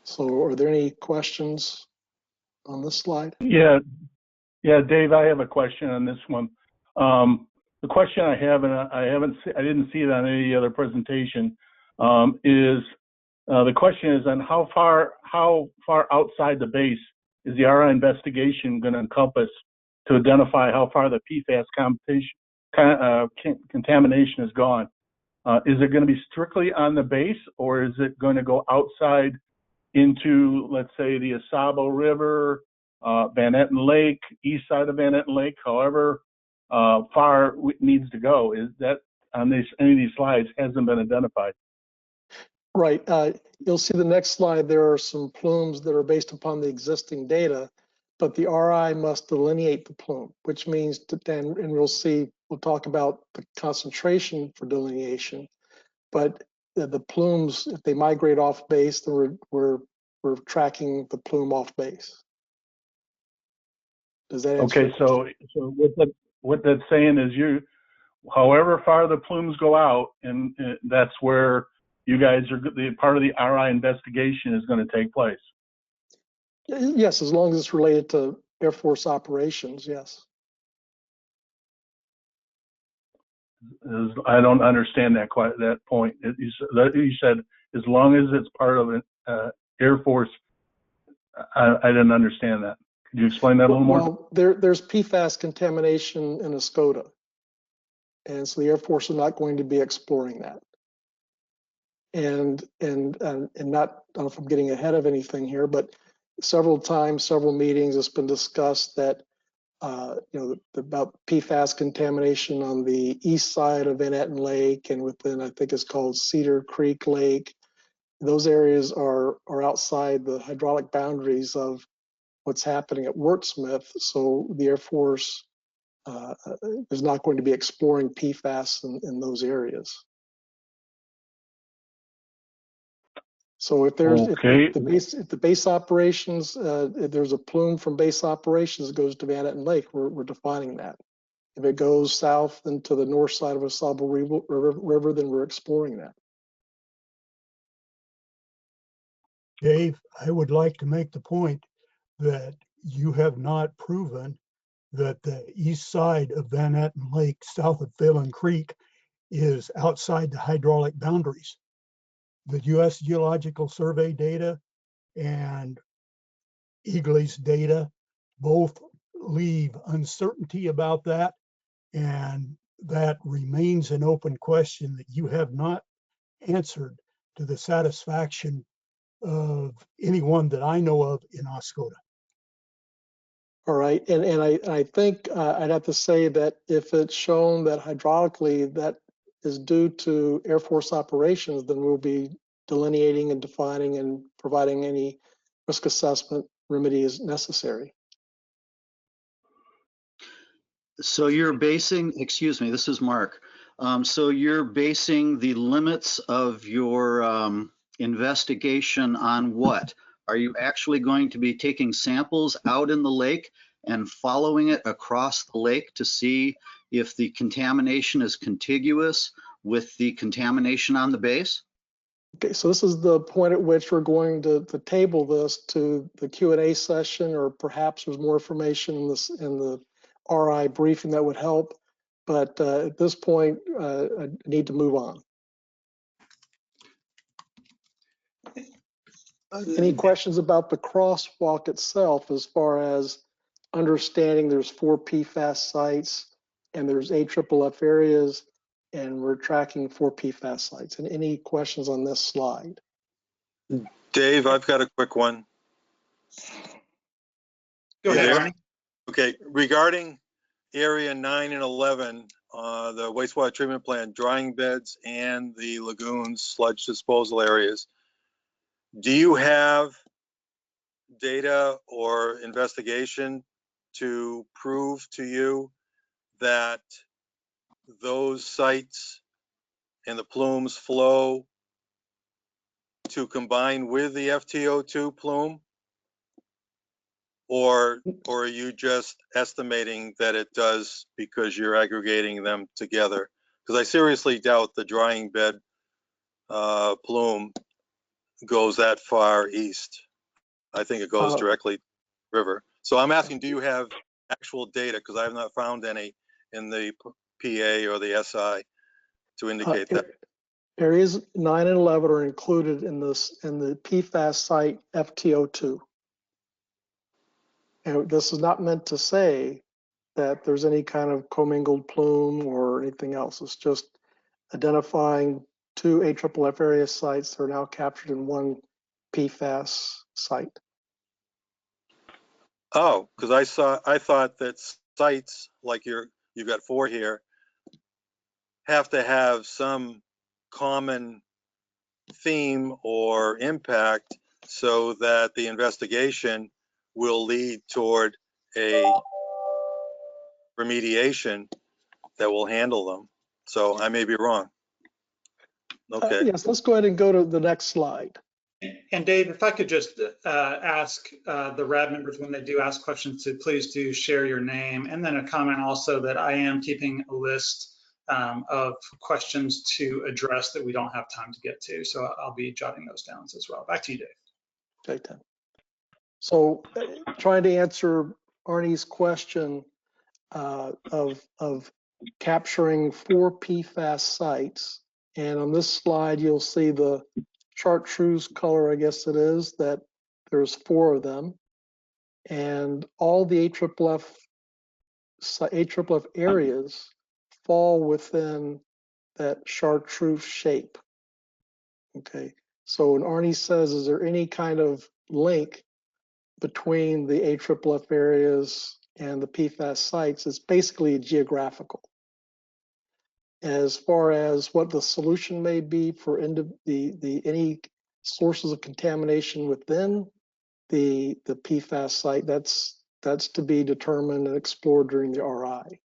So are there any questions on this slide? Yeah, Yeah, Dave, I have a question on this one. The question I have, and I didn't see it on any other presentation, is the question is on how far outside the base is the RI investigation going to encompass to identify how far the PFAS contamination has gone? Is it going to be strictly on the base, or is it going to go outside into, let's say, the Asabo River, Van Netten Lake, east side of Van Netten Lake, however far it needs to go? Is that on any of these slides hasn't been identified? Right. You'll see the next slide. There are some plumes that are based upon the existing data, but the RI must delineate the plume, which means and we'll talk about the concentration for delineation. But the plumes, if they migrate off base, then we're tracking the plume off base. Does that answer? Okay, so what that's saying is however far the plumes go out, and that's where you guys are, the part of the RI investigation is going to take place. Yes, as long as it's related to Air Force operations, yes. I don't understand that point. You said as long as it's part of an Air Force. I didn't understand that. Could you explain that a little more? Well, there's PFAS contamination in Escoda, and so the Air Force is not going to be exploring that. And not, I don't know if I'm getting ahead of anything here, but several times, several meetings, it's been discussed that about PFAS contamination on the east side of Van Netten Lake and within, I think it's called Cedar Creek Lake. Those areas are outside the hydraulic boundaries of what's happening at Wurtsmith. So the Air Force is not going to be exploring PFAS in those areas. So if there's if the base operations, if there's a plume from base operations that goes to Van Netten Lake, we're defining that. If it goes south into the north side of Asabo River, then we're exploring that. Dave, I would like to make the point that you have not proven that the east side of Van Netten Lake, south of Phelan Creek, is outside the hydraulic boundaries. The U.S. Geological Survey data and EGLE's data both leave uncertainty about that, and that remains an open question that you have not answered to the satisfaction of anyone that I know of in Oscoda. All right, and I think I'd have to say that if it's shown that hydraulically that is due to Air Force operations, then we'll be delineating and defining and providing any risk assessment remedy as necessary. So you're basing, excuse me, this is Mark. So you're basing the limits of your investigation on what? Are you actually going to be taking samples out in the lake and following it across the lake to see if the contamination is contiguous with the contamination on the base? Okay, so this is the point at which we're going to table this to the Q&A session, or perhaps there's more information in the RI briefing that would help. But at this point, I need to move on. Any questions about the crosswalk itself, as far as understanding there's 4 PFAS sites and there's AFFF areas, and we're tracking 4 PFAS sites? And any questions on this slide? Dave, I've got a quick one. Go ahead, Arnie. Okay, regarding area 9 and 11, the wastewater treatment plant, drying beds and the lagoons, sludge disposal areas, do you have data or investigation to prove to you that those sites and the plumes flow to combine with the FTO2 plume? Or are you just estimating that it does because you're aggregating them together? Because I seriously doubt the drying bed plume goes that far east. I think it goes directly river. So I'm asking, do you have actual data, because I have not found any in the PA or the SI to indicate that. Areas 9 and 11 are included in this in the PFAS site FTO2. And this is not meant to say that there's any kind of commingled plume or anything else. It's just identifying 2 AFFF area sites that are now captured in one PFAS site. Oh, because I thought that sites like you've got 4 here have to have some common theme or impact so that the investigation will lead toward a remediation that will handle them. So I may be wrong. Okay. Yes, let's go ahead and go to the next slide. And Dave, if I could just ask the RAB members when they do ask questions to please do share your name, and then a comment also that I am keeping a list of questions to address that we don't have time to get to. So I'll be jotting those down as well. Back to you, Dave. Okay, Tim. So trying to answer Arnie's question of capturing 4 PFAS sites. And on this slide, you'll see the chartreuse color, I guess it is, that there's 4 of them. And all the AFFF areas fall within that chartreuse shape. Okay, so when Arnie says, is there any kind of link between the AFFF areas and the PFAS sites, it's basically geographical. As far as what the solution may be for any sources of contamination within the PFAS site, that's to be determined and explored during the RI.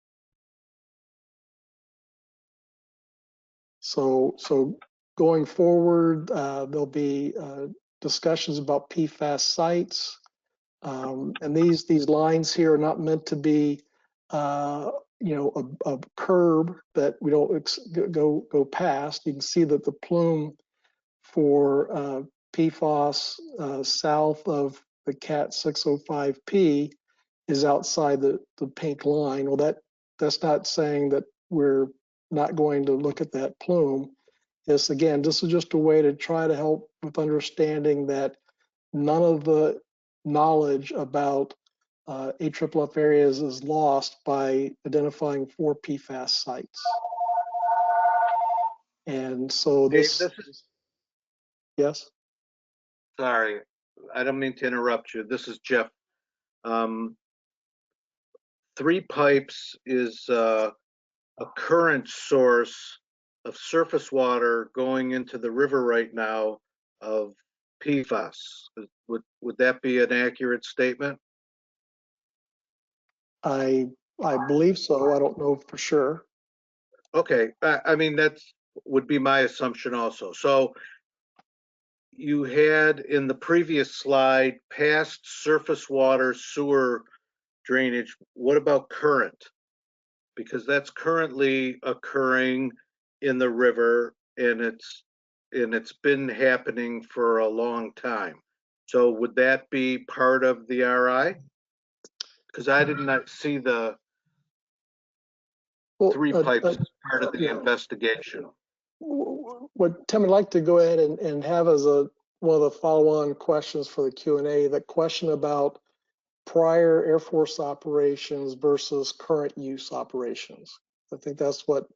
So going forward, there'll be discussions about PFAS sites. And these lines here are not meant to be, a curb that we don't go past. You can see that the plume for PFAS south of the CAT 605P is outside the pink line. Well, that's not saying that we're not going to look at that plume. Yes, again, this is just a way to try to help with understanding that none of the knowledge about AFFF areas is lost by identifying 4 PFAS sites. And so this is, yes? Sorry, I don't mean to interrupt you. This is Jeff. 3 pipes is a current source of surface water going into the river right now of PFAS. Would that be an accurate statement? I believe so. I don't know for sure. Okay, I mean, that would be my assumption also. So you had in the previous slide past surface water sewer drainage. What about current? Because that's currently occurring in the river, and it's been happening for a long time. So would that be part of the RI? Because I did not see the 3 pipes as part of the investigation. What Tim would like to go ahead and have as one of the follow-on questions for the Q&A, that question about prior Air Force operations versus current use operations. I think that's what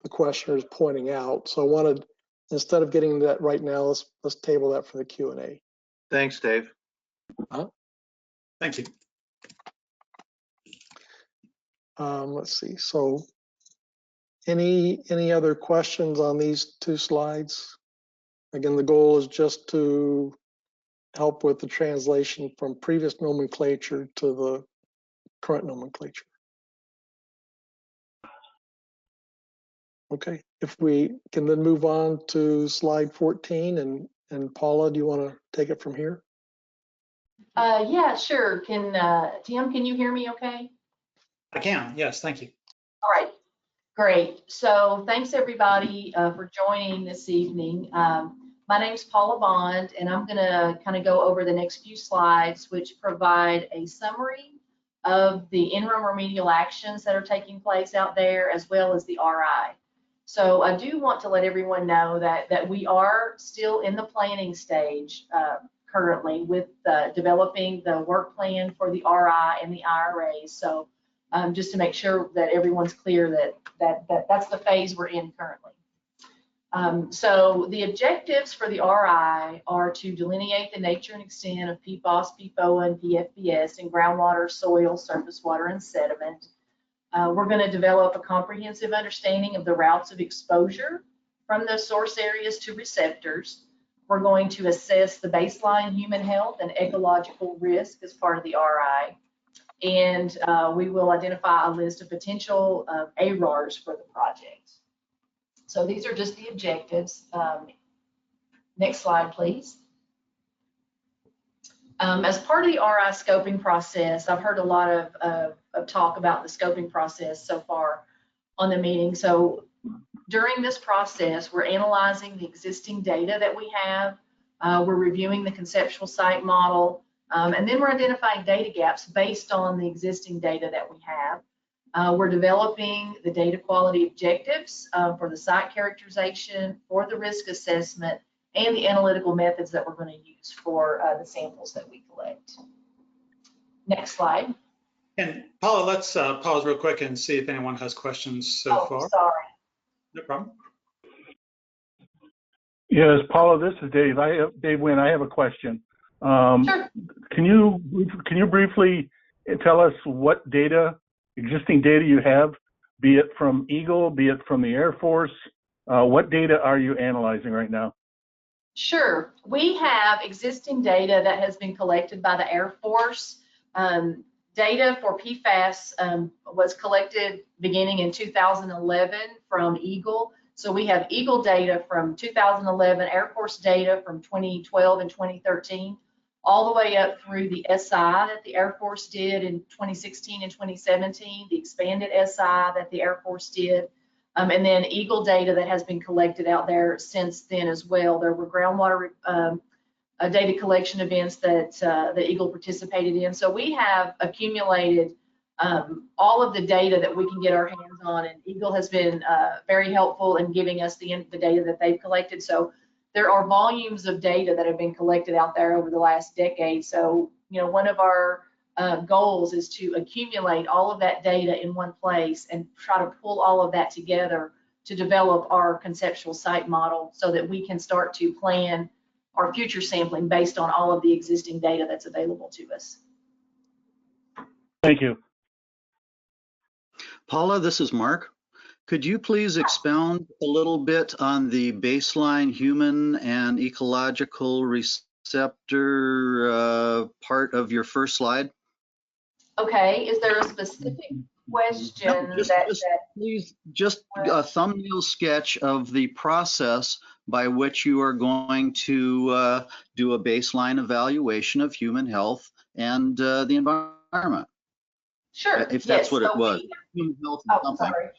the questioner is pointing out. So I wanted, instead of getting to that right now, let's table that for the Q&A. Thanks, Dave. Thank you. Let's see. So any other questions on these 2 slides? Again, the goal is just to help with the translation from previous nomenclature to the current nomenclature. Okay, if we can then move on to slide 14, and Paula, do you want to take it from here? Yeah, sure. Tim, can you hear me okay? I can, yes, thank you. All right, great. So thanks everybody for joining this evening. My name's Paula Bond, and I'm gonna kind of go over the next few slides, which provide a summary of the interim remedial actions that are taking place out there, as well as the RI. So I do want to let everyone know that we are still in the planning stage currently with developing the work plan for the RI and the IRAs. So just to make sure that everyone's clear that's the phase we're in currently. So the objectives for the RI are to delineate the nature and extent of PFOS, PFOA, and PFBS in groundwater, soil, surface water, and sediment. We're going to develop a comprehensive understanding of the routes of exposure from those source areas to receptors. We're going to assess the baseline human health and ecological risk as part of the RI. And we will identify a list of potential ARARs for the project. So these are just the objectives. Next slide, please. As part of the RI scoping process, I've heard a lot of talk about the scoping process so far on the meeting. So during this process, we're analyzing the existing data that we have. We're reviewing the conceptual site model, and then we're identifying data gaps based on the existing data that we have. We're developing the data quality objectives for the site characterization, for the risk assessment, and the analytical methods that we're going to use for the samples that we collect. Next slide. And Paula, let's pause real quick and see if anyone has questions so far. Sorry. No problem. Yes, Paula, this is Dave. Dave Wynn. I have a question. Sure. Can you briefly tell us what existing data you have, be it from Eagle, be it from the Air Force? What data are you analyzing right now? Sure. We have existing data that has been collected by the Air Force. Data for PFAS was collected beginning in 2011 from Eagle. So we have Eagle data from 2011, Air Force data from 2012 and 2013, all the way up through the SI that the Air Force did in 2016 and 2017, the expanded SI that the Air Force did, and then Eagle data that has been collected out there since then as well. There were groundwater data collection events that the Eagle participated in. So we have accumulated all of the data that we can get our hands on, and Eagle has been very helpful in giving us the data that they've collected. So there are volumes of data that have been collected out there over the last decade. So, you know, one of our goals is to accumulate all of that data in one place and try to pull all of that together to develop our conceptual site model so that we can start to plan our future sampling based on all of the existing data that's available to us. Thank you. Paula, this is Mark. Could you please expound a little bit on the baseline human and ecological receptor part of your first slide? Okay, is there a specific question please, just a thumbnail sketch of the process by which you are going to do a baseline evaluation of human health and the environment? Sure. If that's what it was. Human health and something. Sorry.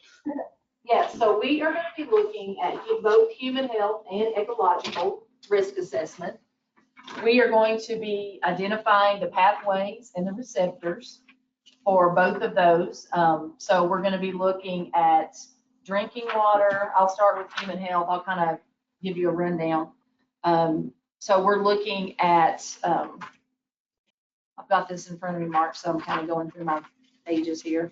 Yeah, so we are going to be looking at both human health and ecological risk assessment. We are going to be identifying the pathways and the receptors for both of those. So we're going to be looking at drinking water. I'll start with human health. I'll kind of give you a rundown. So we're looking at, I've got this in front of me, Mark, so I'm kind of going through my pages here.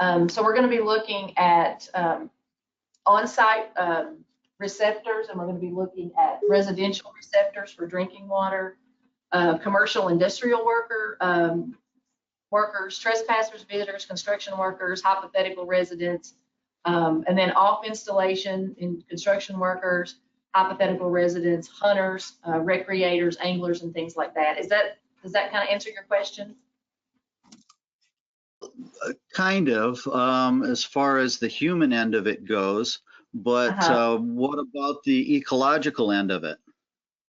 So we're going to be looking at on-site receptors, and we're going to be looking at residential receptors for drinking water, commercial industrial workers, trespassers, visitors, construction workers, hypothetical residents, and then off installation in construction workers, hypothetical residents, hunters, recreators, anglers, and things like that. Does that kind of answer your question? Kind of, as far as the human end of it goes, but what about the ecological end of it?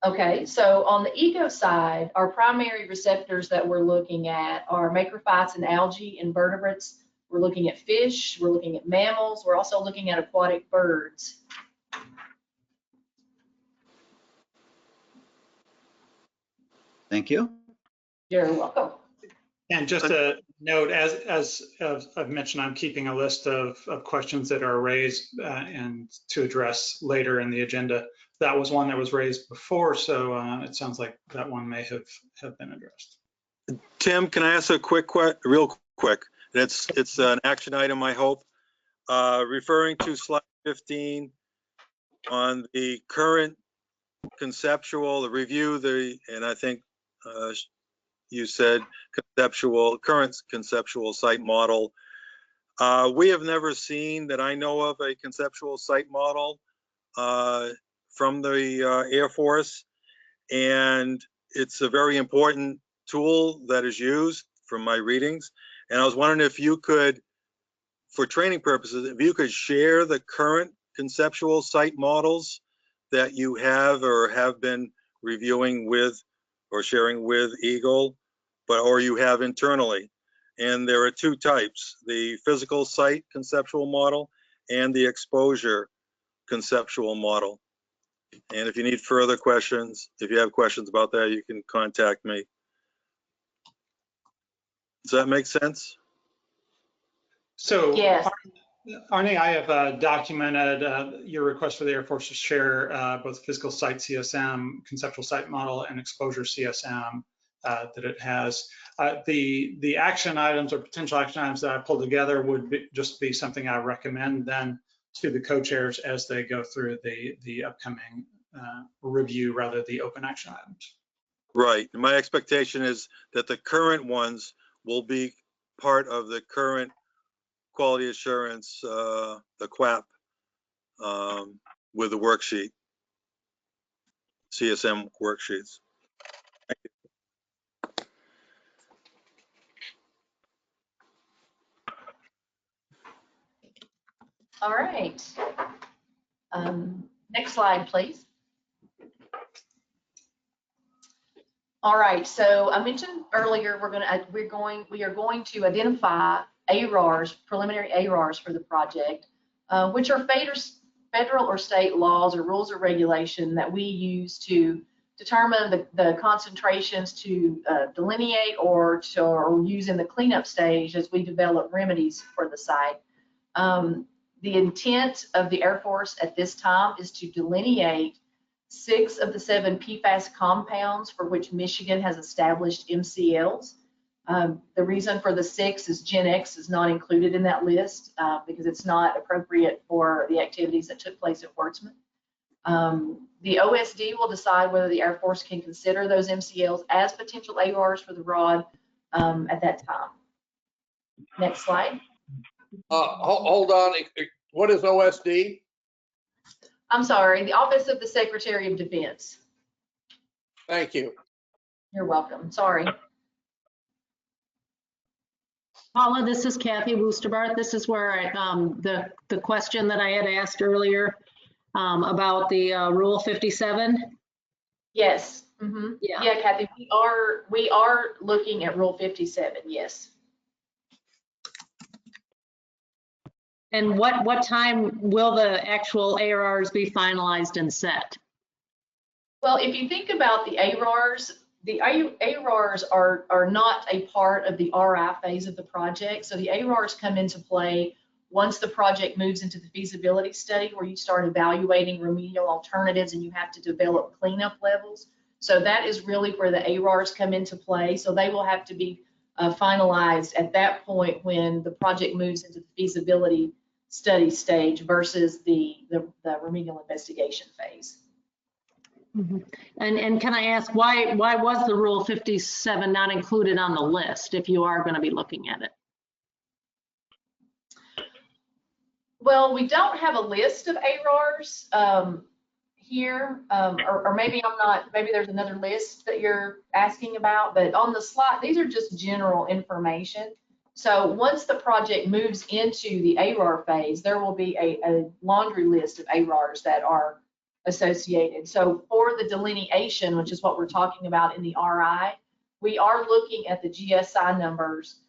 Okay, so on the eco side, our primary receptors that we're looking at are macrophytes and algae, invertebrates. We're looking at fish, we're looking at mammals, we're also looking at aquatic birds. Thank you. You're welcome. And just to note, as I've mentioned, I'm keeping a list of questions that are raised and to address later in the agenda. That was one that was raised before, so it sounds like that one may have been addressed. Tim, can I ask a real quick? It's an action item, I hope. Referring to slide 15 on the current conceptual, the review, and I think you said current conceptual site model. We have never seen that I know of a conceptual site model from the Air Force, and it's a very important tool that is used from my readings. And I was wondering if you could, for training purposes, if you could share the current conceptual site models that you have or have been reviewing with or sharing with Eagle, or you have internally. And there are two types, the physical site conceptual model and the exposure conceptual model. And if you need further questions, if you have questions about that, you can contact me. Does that make sense? So, Yes. Arnie, I have documented your request for the Air Force to share both physical site CSM, conceptual site model, and exposure CSM that it has. The action items or potential action items that I pulled together would just be something I recommend then to the co-chairs as they go through the upcoming review, rather the open action items. Right. My expectation is that the current ones will be part of the current quality assurance, the QAP, with the worksheet, CSM worksheets. Thank you. All right. Next slide, please. All right, so I mentioned earlier we are going to identify ARARs, preliminary ARARs for the project, which are federal or state laws or rules or regulation that we use to determine the concentrations to delineate or use in the cleanup stage as we develop remedies for the site. The intent of the Air Force at this time is to delineate 6 of the 7 PFAS compounds for which Michigan has established MCLs. The reason for the 6 is Gen X is not included in that list because it's not appropriate for the activities that took place at Wurtsmith. The OSD will decide whether the Air Force can consider those MCLs as potential ARs for the ROD at that time. Next slide. Hold on. What is OSD? I'm sorry, the Office of the Secretary of Defense. Thank you. You're welcome. Sorry. Paula, this is Kathy Woosterbarth. This is where the question that I had asked earlier about the Rule 57. Yes. Mm-hmm. Yeah, Kathy, we are looking at Rule 57. Yes. And what time will the actual ARRs be finalized and set? Well, if you think about the ARRs are not a part of the RI phase of the project. So the ARRs come into play once the project moves into the feasibility study, where you start evaluating remedial alternatives and you have to develop cleanup levels. So that is really where the ARRs come into play. So they will have to be finalized at that point when the project moves into the feasibility study stage versus the remedial investigation phase. Mm-hmm. And can I ask why was the Rule 57 not included on the list if you are going to be looking at it? Well, we don't have a list of ARRs here, or maybe maybe there's another list that you're asking about, but on the slide, these are just general information. So once the project moves into the ARR phase, there will be a laundry list of ARRs that are associated. So for the delineation, which is what we're talking about in the RI, we are looking at the GSI numbers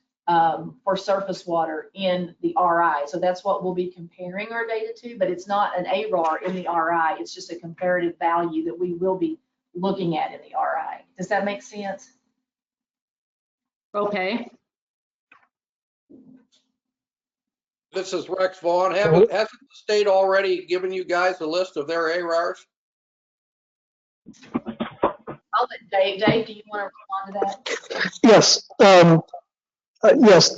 for surface water in the RI. So that's what we'll be comparing our data to, but it's not an ARR in the RI. It's just a comparative value that we will be looking at in the RI. Does that make sense? Okay. This is Rex Vaughn. Hasn't the state already given you guys a list of their ARARs? I'll let Dave, do you want to respond to that? Yes, yes,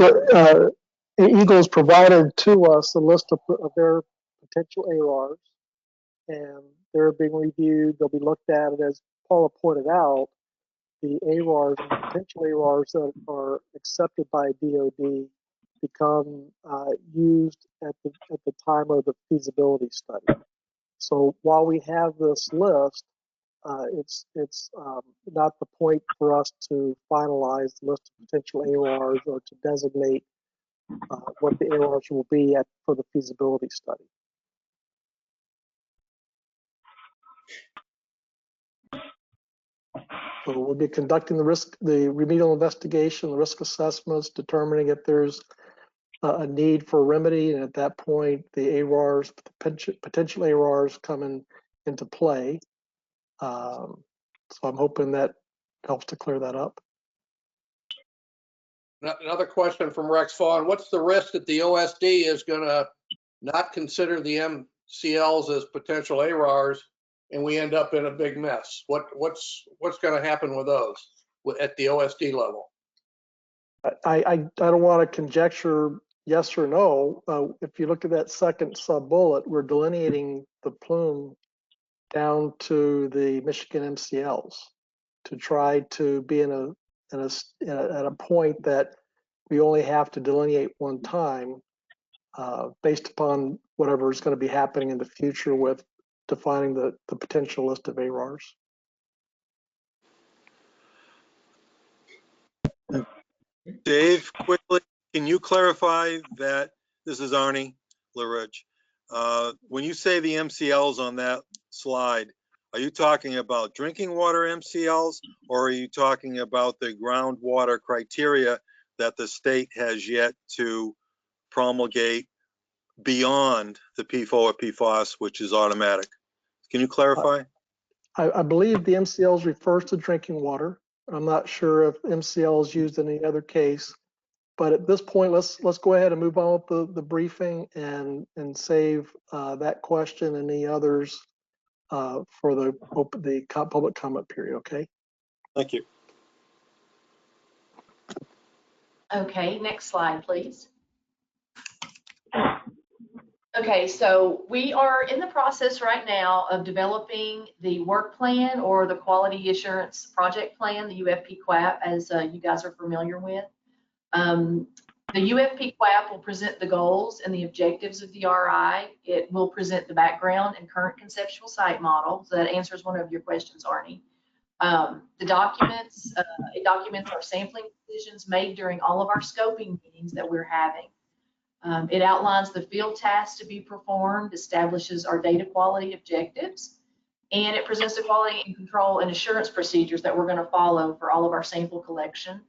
Eagle's provided to us a list of their potential ARs, and they're being reviewed. They'll be looked at, and as Paula pointed out, the ARs and potential ARs that are accepted by DoD become used at the time of the feasibility study. So while we have this list, it's not the point for us to finalize the list of potential ARs or to designate what the ARs will be for the feasibility study. So we'll be conducting the remedial investigation, the risk assessments, determining if there's a need for a remedy, and at that point, the ARs, potential ARs, come into play. So I'm hoping that helps to clear that up. Another question from Rex Vaughn. What's the risk that the OSD is going to not consider the MCLs as potential ARs and we end up in a big mess? What's going to happen with those at the OSD level? I don't want to conjecture yes or no. If you look at that second sub-bullet, we're delineating the plume down to the Michigan MCLs to try to be at a point that we only have to delineate one time based upon whatever is going to be happening in the future with defining the potential list of ARs. Dave, quickly, can you clarify that? This is Arnie LaRidge. When you say the MCLs on that slide, are you talking about drinking water MCLs, or are you talking about the groundwater criteria that the state has yet to promulgate beyond the PFOA or PFOS, which is automatic? Can you clarify? I believe the MCLs refers to drinking water. I'm not sure if MCL is used in any other case, but at this point, let's go ahead and move on with the briefing and save that question and any others for the public comment period. Okay. Thank you. Okay, next slide, please. Okay, so we are in the process right now of developing the work plan or the quality assurance project plan, the UFP-QAP, as you guys are familiar with. The UFP-QAP will present the goals and the objectives of the RI. It will present the background and current conceptual site model. So that answers one of your questions, Arnie. It documents our sampling decisions made during all of our scoping meetings that we're having. It outlines the field tasks to be performed, establishes our data quality objectives, and it presents the quality and control and assurance procedures that we're going to follow for all of our sample collection.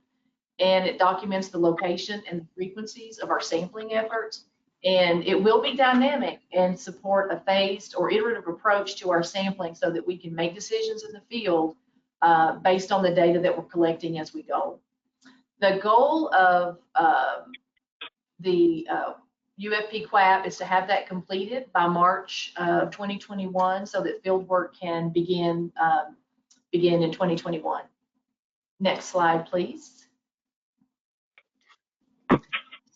And it documents the location and the frequencies of our sampling efforts. And it will be dynamic and support a phased or iterative approach to our sampling so that we can make decisions in the field based on the data that we're collecting as we go. The goal of the UFP-QAP is to have that completed by March of 2021 so that field work can begin in 2021. Next slide, please.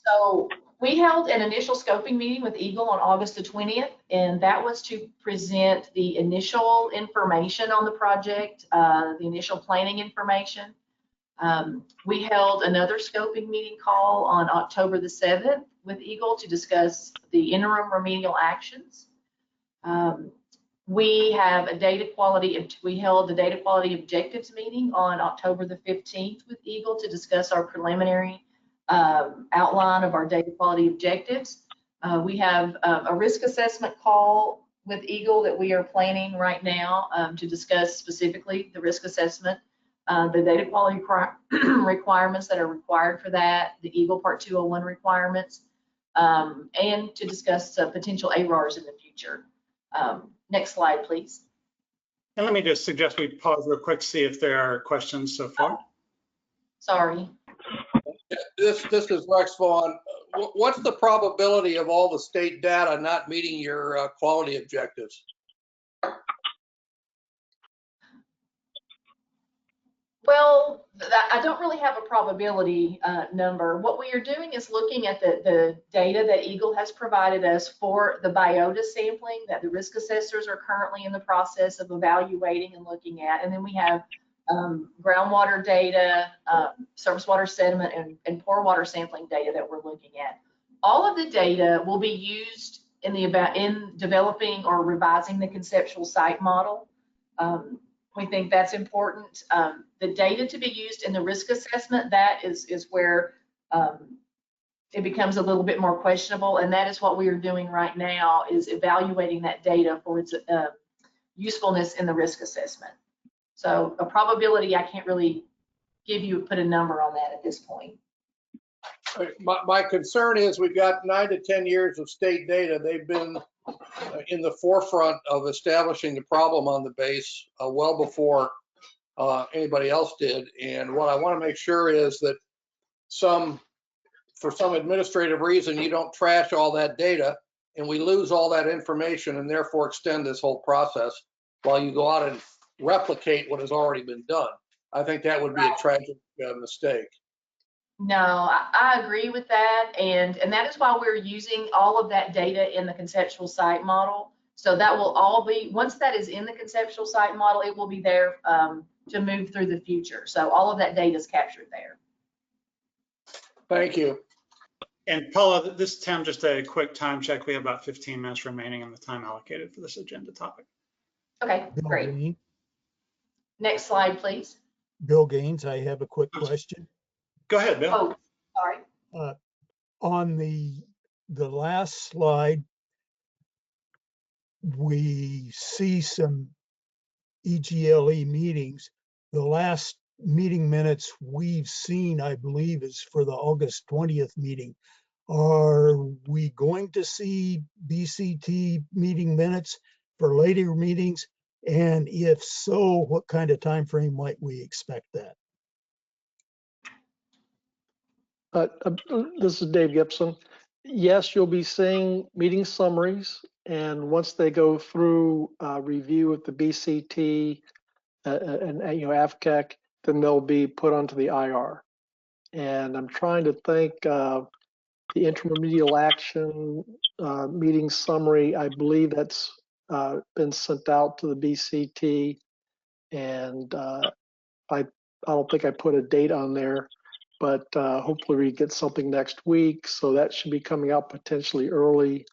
So we held an initial scoping meeting with Eagle on August the 20th, and that was to present the initial information on the project, the initial planning information. We held another scoping meeting call on October the 7th with Eagle to discuss the interim remedial actions. We held a data quality objectives meeting on October the 15th with Eagle to discuss our preliminary outline of our data quality objectives. We have a risk assessment call with Eagle that we are planning right now to discuss specifically the risk assessment, the data quality requirements that are required for that, the Eagle Part 201 requirements, and to discuss potential ARARs in the future. Next slide, please. And let me just suggest we pause real quick, see if there are questions so far. Sorry. This is Rex Vaughn. what's the probability of all the state data not meeting your quality objectives? Well, I don't really have a probability number. What we are doing is looking at the data that Eagle has provided us for the biota sampling that the risk assessors are currently in the process of evaluating and looking at. And then we have groundwater data, surface water sediment, and pore water sampling data that we're looking at. All of the data will be used in developing or revising the conceptual site model. We think that's important. The data to be used in the risk assessment, that is where it becomes a little bit more questionable, and that is what we are doing right now, is evaluating that data for its usefulness in the risk assessment. So a probability, I can't really put a number on that at this point. My concern is we've got 9 to 10 years of state data. They've been in the forefront of establishing the problem on the base well before anybody else did. And what I want to make sure is that for some administrative reason, you don't trash all that data and we lose all that information and therefore extend this whole process while you go out and replicate what has already been done. I think that would be a tragic mistake. No, I agree with that, and that is why we're using all of that data in the conceptual site model. So that will all be, once that is in the conceptual site model, it will be there to move through the future. So all of that data is captured there. Thank you. And Paula, this is Tim, just a quick time check. We have about 15 minutes remaining in the time allocated for this agenda topic. Okay, great. Gaines. Next slide, please. Bill Gaines, I have a quick question. Go ahead, Bill. Oh, sorry. On the last slide, we see some EGLE meetings. The last meeting minutes we've seen, I believe, is for the August 20th meeting. Are we going to see BCT meeting minutes for later meetings? And if so, what kind of time frame might we expect that? This is Dave Gibson. Yes, you'll be seeing meeting summaries, and once they go through review with the BCT and AFCEC, then they'll be put onto the IR. And I'm trying to think, the interim remedial action meeting summary, I believe that's been sent out to the BCT, and I don't think I put a date on there. But hopefully we get something next week. So that should be coming out potentially early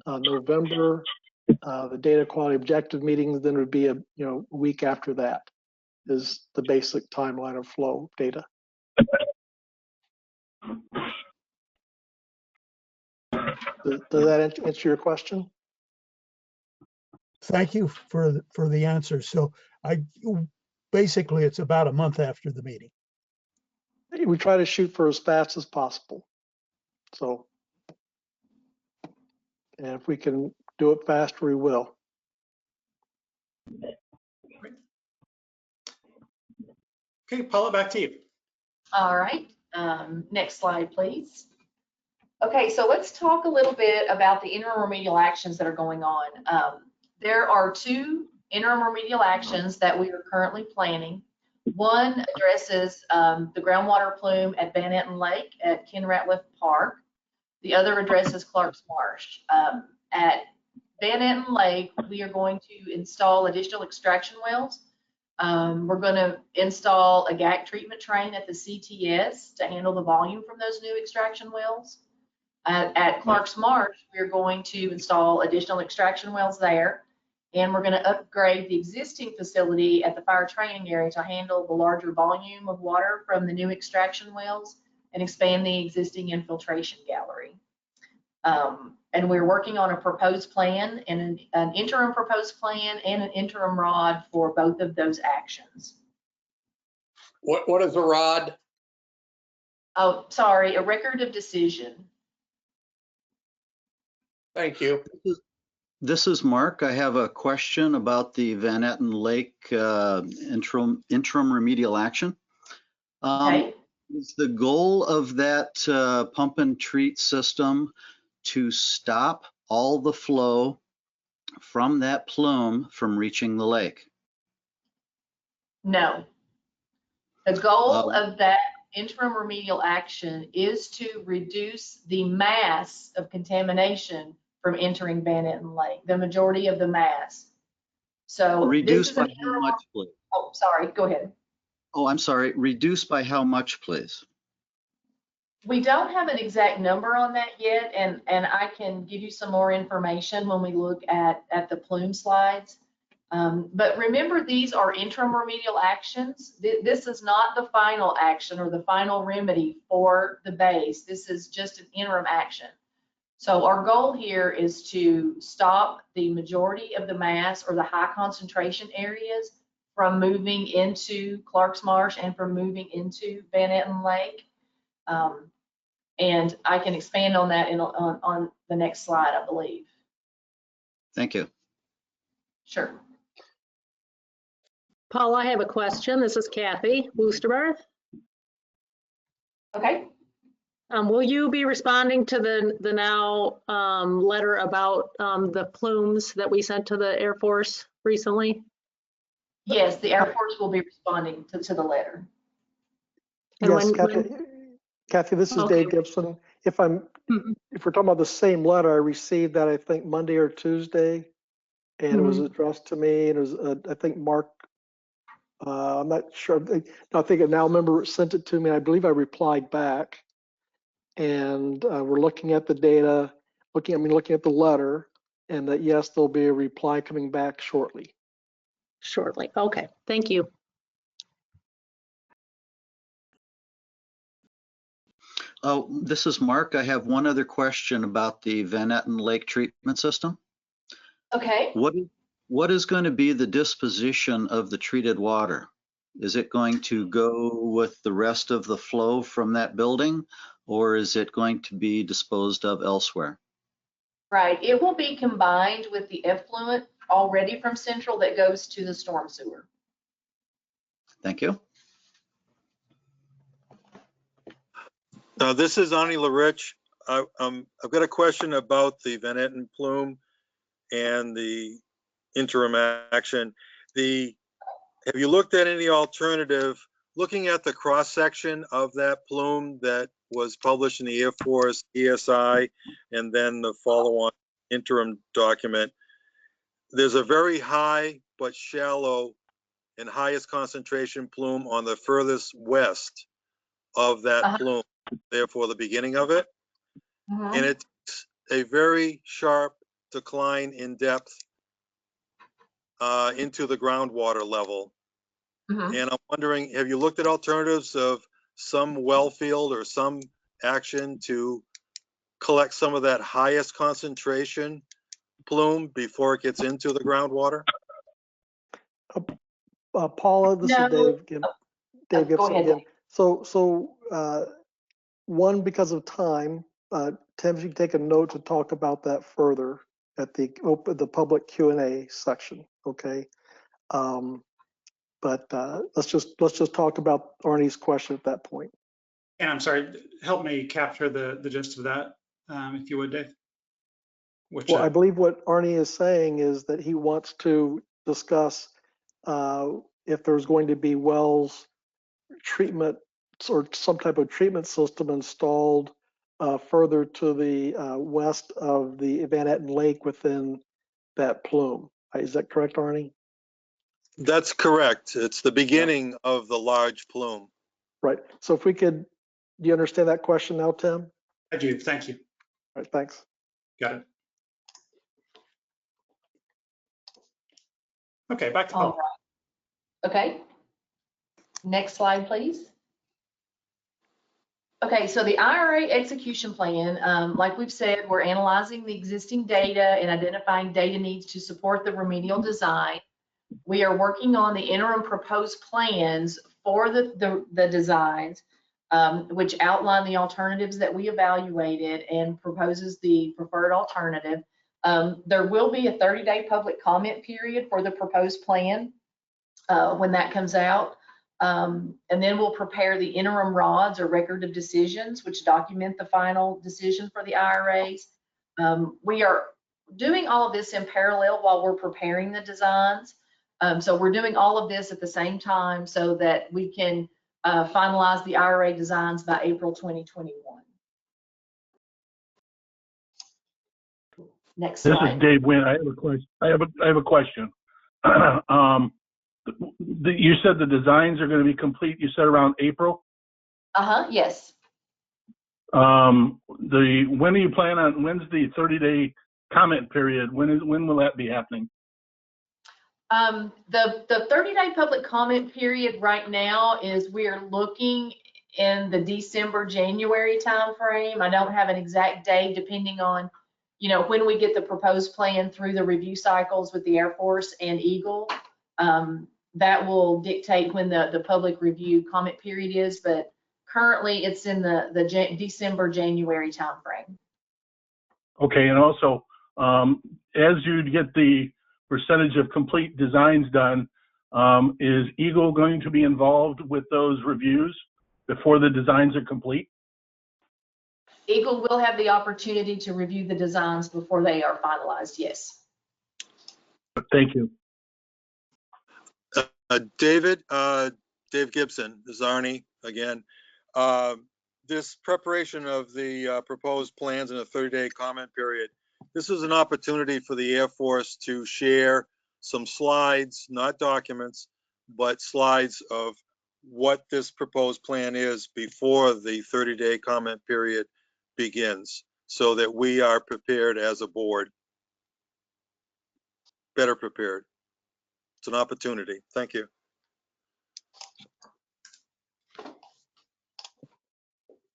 November. The data quality objective meetings then would be a week after that is the basic timeline of flow data. Does that answer your question? Thank you for the answer. So basically it's about a month after the meeting. We try to shoot for as fast as possible. So, and if we can do it faster, we will. Okay, Paula, back to you. All right, next slide, please. Okay, so let's talk a little bit about the interim remedial actions that are going on. There are 2 interim remedial actions that we are currently planning. One addresses the groundwater plume at Van Etten Lake at Ken Ratliff Park. The other addresses Clark's Marsh. At Van Etten Lake, we are going to install additional extraction wells. We're going to install a GAC treatment train at the CTS to handle the volume from those new extraction wells. At Clark's Marsh, we're going to install additional extraction wells there. And we're going to upgrade the existing facility at the fire training area to handle the larger volume of water from the new extraction wells and expand the existing infiltration gallery. And we're working on a proposed plan and an interim proposed plan and an interim ROD for both of those actions. What is a ROD? Oh, sorry, a record of decision. Thank you. This is Mark. I have a question about the Van Etten Lake interim remedial action. Okay. Is the goal of that pump and treat system to stop all the flow from that plume from reaching the lake? No. The goal of that interim remedial action is to reduce the mass of contamination from entering Van Etten Lake, the majority of the mass. So Reduce this is by an how much, please? Oh, sorry, go ahead. Oh, I'm sorry. Reduce by how much, please? We don't have an exact number on that yet, and I can give you some more information when we look at the plume slides. But remember, these are interim remedial actions. This is not the final action or the final remedy for the base. This is just an interim action. So our goal here is to stop the majority of the mass or the high concentration areas from moving into Clark's Marsh and from moving into Van Etten Lake. And I can expand on that on the next slide, I believe. Thank you. Sure. Paul, I have a question. This is Kathy Woosterbarth. Okay. Will you be responding to the now letter about the plumes that we sent to the Air Force recently? Yes, the Air Force will be responding to the letter. And yes, Kathy, this is Dave Gibson. If we're talking about the same letter, I received that I think Monday or Tuesday, and it was addressed to me. And it was I think Mark. I'm not sure. I think I now remember sent it to me. I believe I replied back, and we're looking at the data, looking at the letter, and that yes, there'll be a reply coming back shortly. Shortly. Okay. Thank you. Oh, this is Mark. I have one other question about the Van Etten Lake treatment system. Okay. What is going to be the disposition of the treated water? Is it going to go with the rest of the flow from that building, or is it going to be disposed of elsewhere? Right. It will be combined with the effluent already from Central that goes to the storm sewer. Thank you. This is Ani LaRich. I've got a question about the Van Etten plume and the interim action. Have you looked at any alternative, looking at the cross section of that plume that was published in the Air Force ESI and then the follow-on interim document? There's a very high but shallow and highest concentration plume on the furthest west of that plume, therefore the beginning of it. And it's a very sharp decline in depth into the groundwater level. And I'm wondering, have you looked at alternatives of some well field or some action to collect some of that highest concentration plume before it gets into the groundwater? Paula, this is Dave Gibson again. So one, because of time, Tim, you can take a note to talk about that further at the public Q&A section, okay? But let's just talk about Arnie's question at that point. And I'm sorry, help me capture the gist of that, if you would, Dave. Well, I believe what Arnie is saying is that he wants to discuss if there's going to be wells treatment or some type of treatment system installed further to the west of the Van Etten Lake within that plume. Is that correct, Arnie? That's correct. It's the beginning of the large plume. Right. So if we could, do you understand that question now, Tim? I do. Thank you. All right. Thanks. Got it. Okay, back to Paul. All right. Okay. Next slide, please. Okay, so the IRA execution plan, like we've said, we're analyzing the existing data and identifying data needs to support the remedial design. We are working on the interim proposed plans for the designs, which outline the alternatives that we evaluated and proposes the preferred alternative. There will be a 30-day public comment period for the proposed plan when that comes out. And then we'll prepare the interim rods or record of decisions, which document the final decision for the IRAs. We are doing all of this in parallel while we're preparing the designs. So we're doing all of this at the same time so that we can finalize the IRA designs by April 2021. Next This slide. is Dave Wynn. I have a question. I have a question. You said the designs are going to be complete. You said around April. Yes. When do you plan on? When's the 30-day comment period? When will that be happening? The 30-day public comment period right now is we're looking in the December-January timeframe. I don't have an exact date depending on, you know, when we get the proposed plan through the review cycles with the Air Force and Eagle. That will dictate when the public review comment period is, but currently it's in the December-January timeframe. Okay, and also, as you get the percentage of complete designs done, is Eagle going to be involved with those reviews before the designs are complete? Eagle will have the opportunity to review the designs before they are finalized, yes. Thank you. Dave Gibson, this is Arnie again. This preparation of the proposed plans in a 30-day comment period, this is an opportunity for the Air Force to share some slides, not documents, but slides of what this proposed plan is before the 30-day comment period begins, so that we are prepared as a board, better prepared. It's an opportunity. Thank you.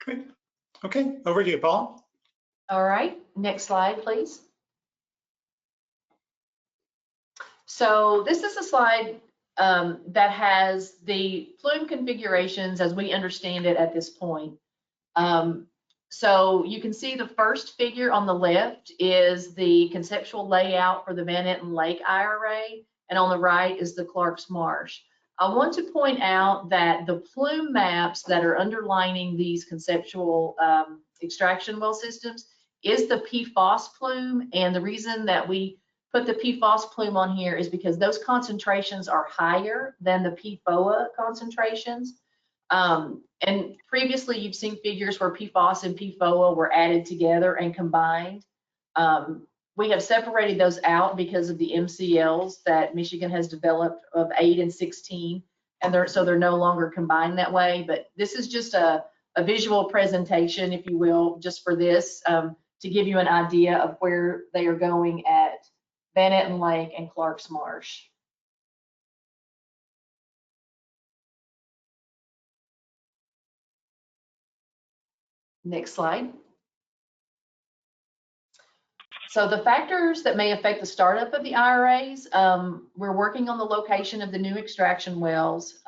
Great. Okay, over to you, Paul. All right, next slide, please. So this is a slide that has the Plume configurations as we understand it at this point. So you can see the first figure on the left is the conceptual layout for the Van Netten Lake IRA, and on the right is the Clark's Marsh. I want to point out that the plume maps that are underlining these conceptual extraction well systems is the PFAS plume, and the reason that we put the PFAS plume on here is because those concentrations are higher than the PFOA concentrations. And previously you've seen figures where PFAS and PFOA were added together and combined. We have separated those out because of the MCLs that Michigan has developed of 8 and 16, and so they're no longer combined that way. But this is just a visual presentation, if you will, just for this, to give you an idea of where they are going at Van Netten Lake and Clark's Marsh. Next slide. So the factors that may affect the startup of the IRAs, we're working on the location of the new extraction wells,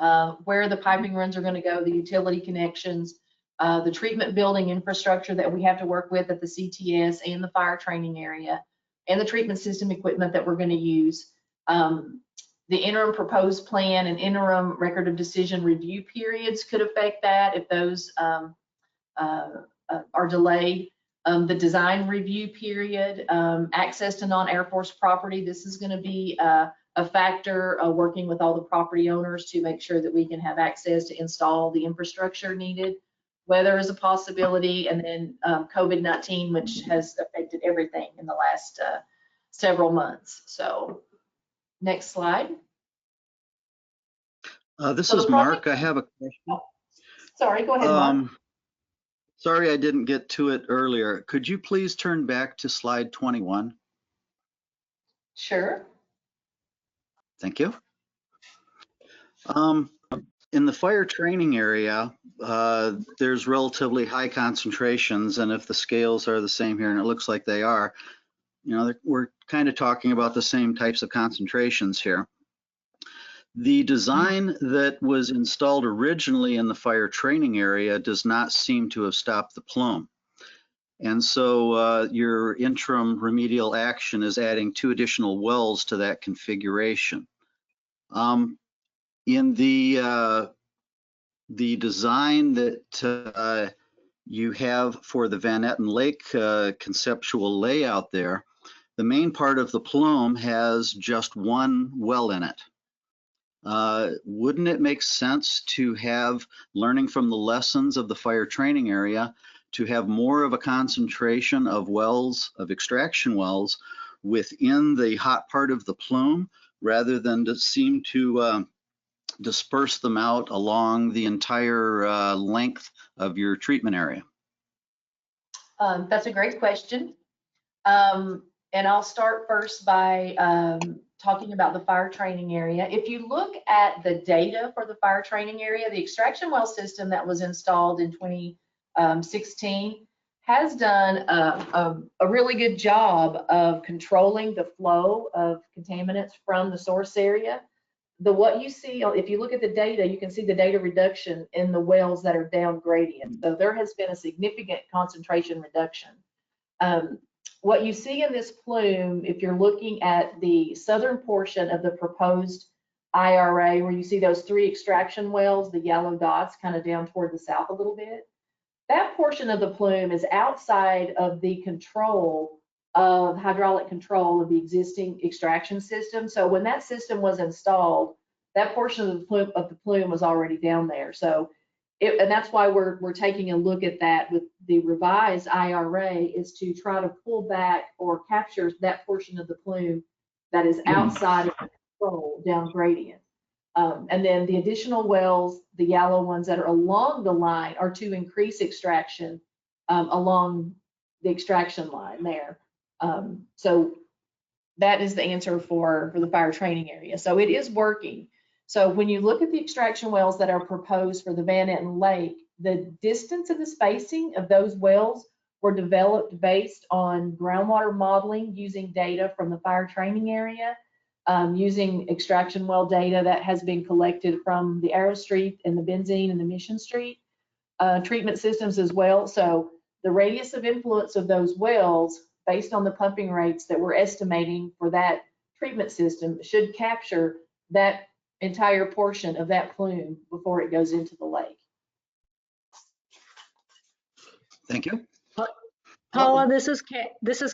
where the piping runs are going to go, the utility connections, the treatment building infrastructure that we have to work with at the CTS and the fire training area, and the treatment system equipment that we're going to use. The interim proposed plan and interim record of decision review periods could affect that if those are delayed. The design review period, access to non-Air Force property, this is going to be a factor, working with all the property owners to make sure that we can have access to install the infrastructure needed. Weather is a possibility, and then COVID-19, which has affected everything in the last several months. So next slide. This is Mark. I have a question. Sorry, go ahead, Mark. Sorry I didn't get to it earlier. Could you please turn back to slide 21? Sure. Thank you. In the fire training area, there's relatively high concentrations, and if the scales are the same here, and it looks like they are, you know, we're kind of talking about the same types of concentrations here. The design that was installed originally in the fire training area does not seem to have stopped the plume. And so your interim remedial action is adding 2 additional wells to that configuration. In the the design that you have for the Van Netten Lake conceptual layout there, the main part of the plume has just one well in it. Wouldn't it make sense to have, learning from the lessons of the fire training area, to have more of a concentration of wells, of extraction wells, within the hot part of the plume, rather than to seem to disperse them out along the entire length of your treatment area? That's a great question. And I'll start first by talking about the fire training area. If you look at the data for the fire training area, the extraction well system that was installed in 2016 has done a really good job of controlling the flow of contaminants from the source area. What you see, if you look at the data, you can see the data reduction in the wells that are down gradient. So there has been a significant concentration reduction. What you see in this plume, if you're looking at the southern portion of the proposed IRA, where you see those 3 extraction wells, the yellow dots kind of down toward the south a little bit, that portion of the plume is outside of the control of hydraulic control of the existing extraction system. So when that system was installed, that portion of the plume was already down there. So and that's why we're taking a look at that with the revised IRA, is to try to pull back or capture that portion of the plume that is outside of control down gradient. And then the additional wells, the yellow ones that are along the line, are to increase extraction along the extraction line there. So that is the answer for the fire training area. So it is working. So when you look at the extraction wells that are proposed for the Van Netten Lake, the distance and the spacing of those wells were developed based on groundwater modeling using data from the fire training area, using extraction well data that has been collected from the Iras Street and the Benzene and the Mission Street treatment systems as well. So the radius of influence of those wells, based on the pumping rates that we're estimating for that treatment system, should capture that entire portion of that plume before it goes into the lake. Thank you. Paula, this is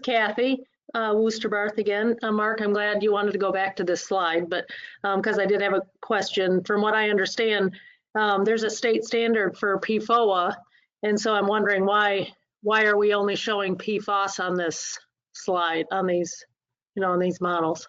Kathy Woosterbarth again. Mark, I'm glad you wanted to go back to this slide, but because I did have a question. From what I understand, there's a state standard for PFOA, and so I'm wondering why are we only showing PFOS on this slide, on these, on these models?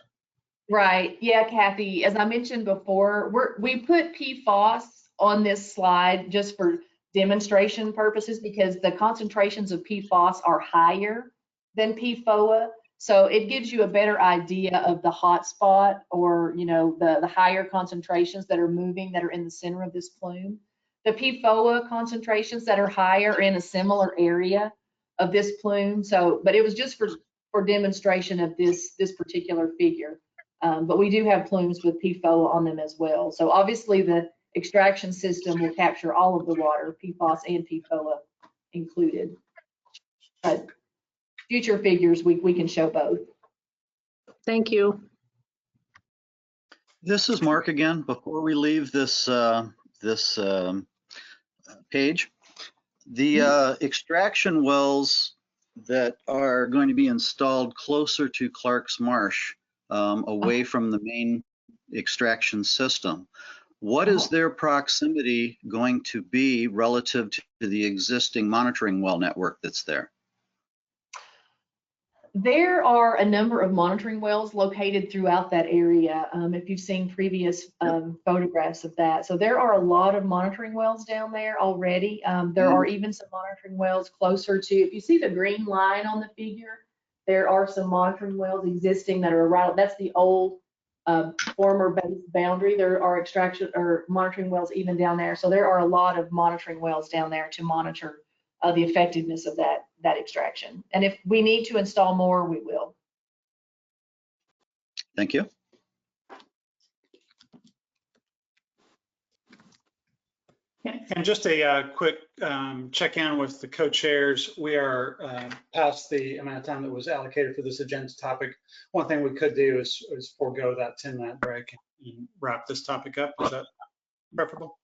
Right. Yeah, Kathy, as I mentioned before, we put PFOS on this slide just for demonstration purposes because the concentrations of PFOS are higher than PFOA. So it gives you a better idea of the hot spot, or, the higher concentrations that are moving, that are in the center of this plume. The PFOA concentrations that are higher are in a similar area of this plume. So, but it was just for demonstration of this particular figure. But we do have plumes with PFOA on them as well. So obviously the extraction system will capture all of the water, PFOS and PFOA included. But future figures, we can show both. Thank you. This is Mark again. Before we leave this page, the extraction wells that are going to be installed closer to Clark's Marsh, away from the main extraction system, what is their proximity going to be relative to the existing monitoring well network that's there? There are a number of monitoring wells located throughout that area, if you've seen previous photographs of that. So there are a lot of monitoring wells down there already. There are even some monitoring wells closer to, if you see the green line on the figure, there are some monitoring wells existing that are right, that's the old former base boundary. There are extraction or monitoring wells even down there. So there are a lot of monitoring wells down there to monitor the effectiveness of that extraction. And if we need to install more, we will. Thank you. And just a quick check-in with the co-chairs. We are past the amount of time that was allocated for this agenda topic. One thing we could do is forego that 10-minute break and wrap this topic up. Is that preferable?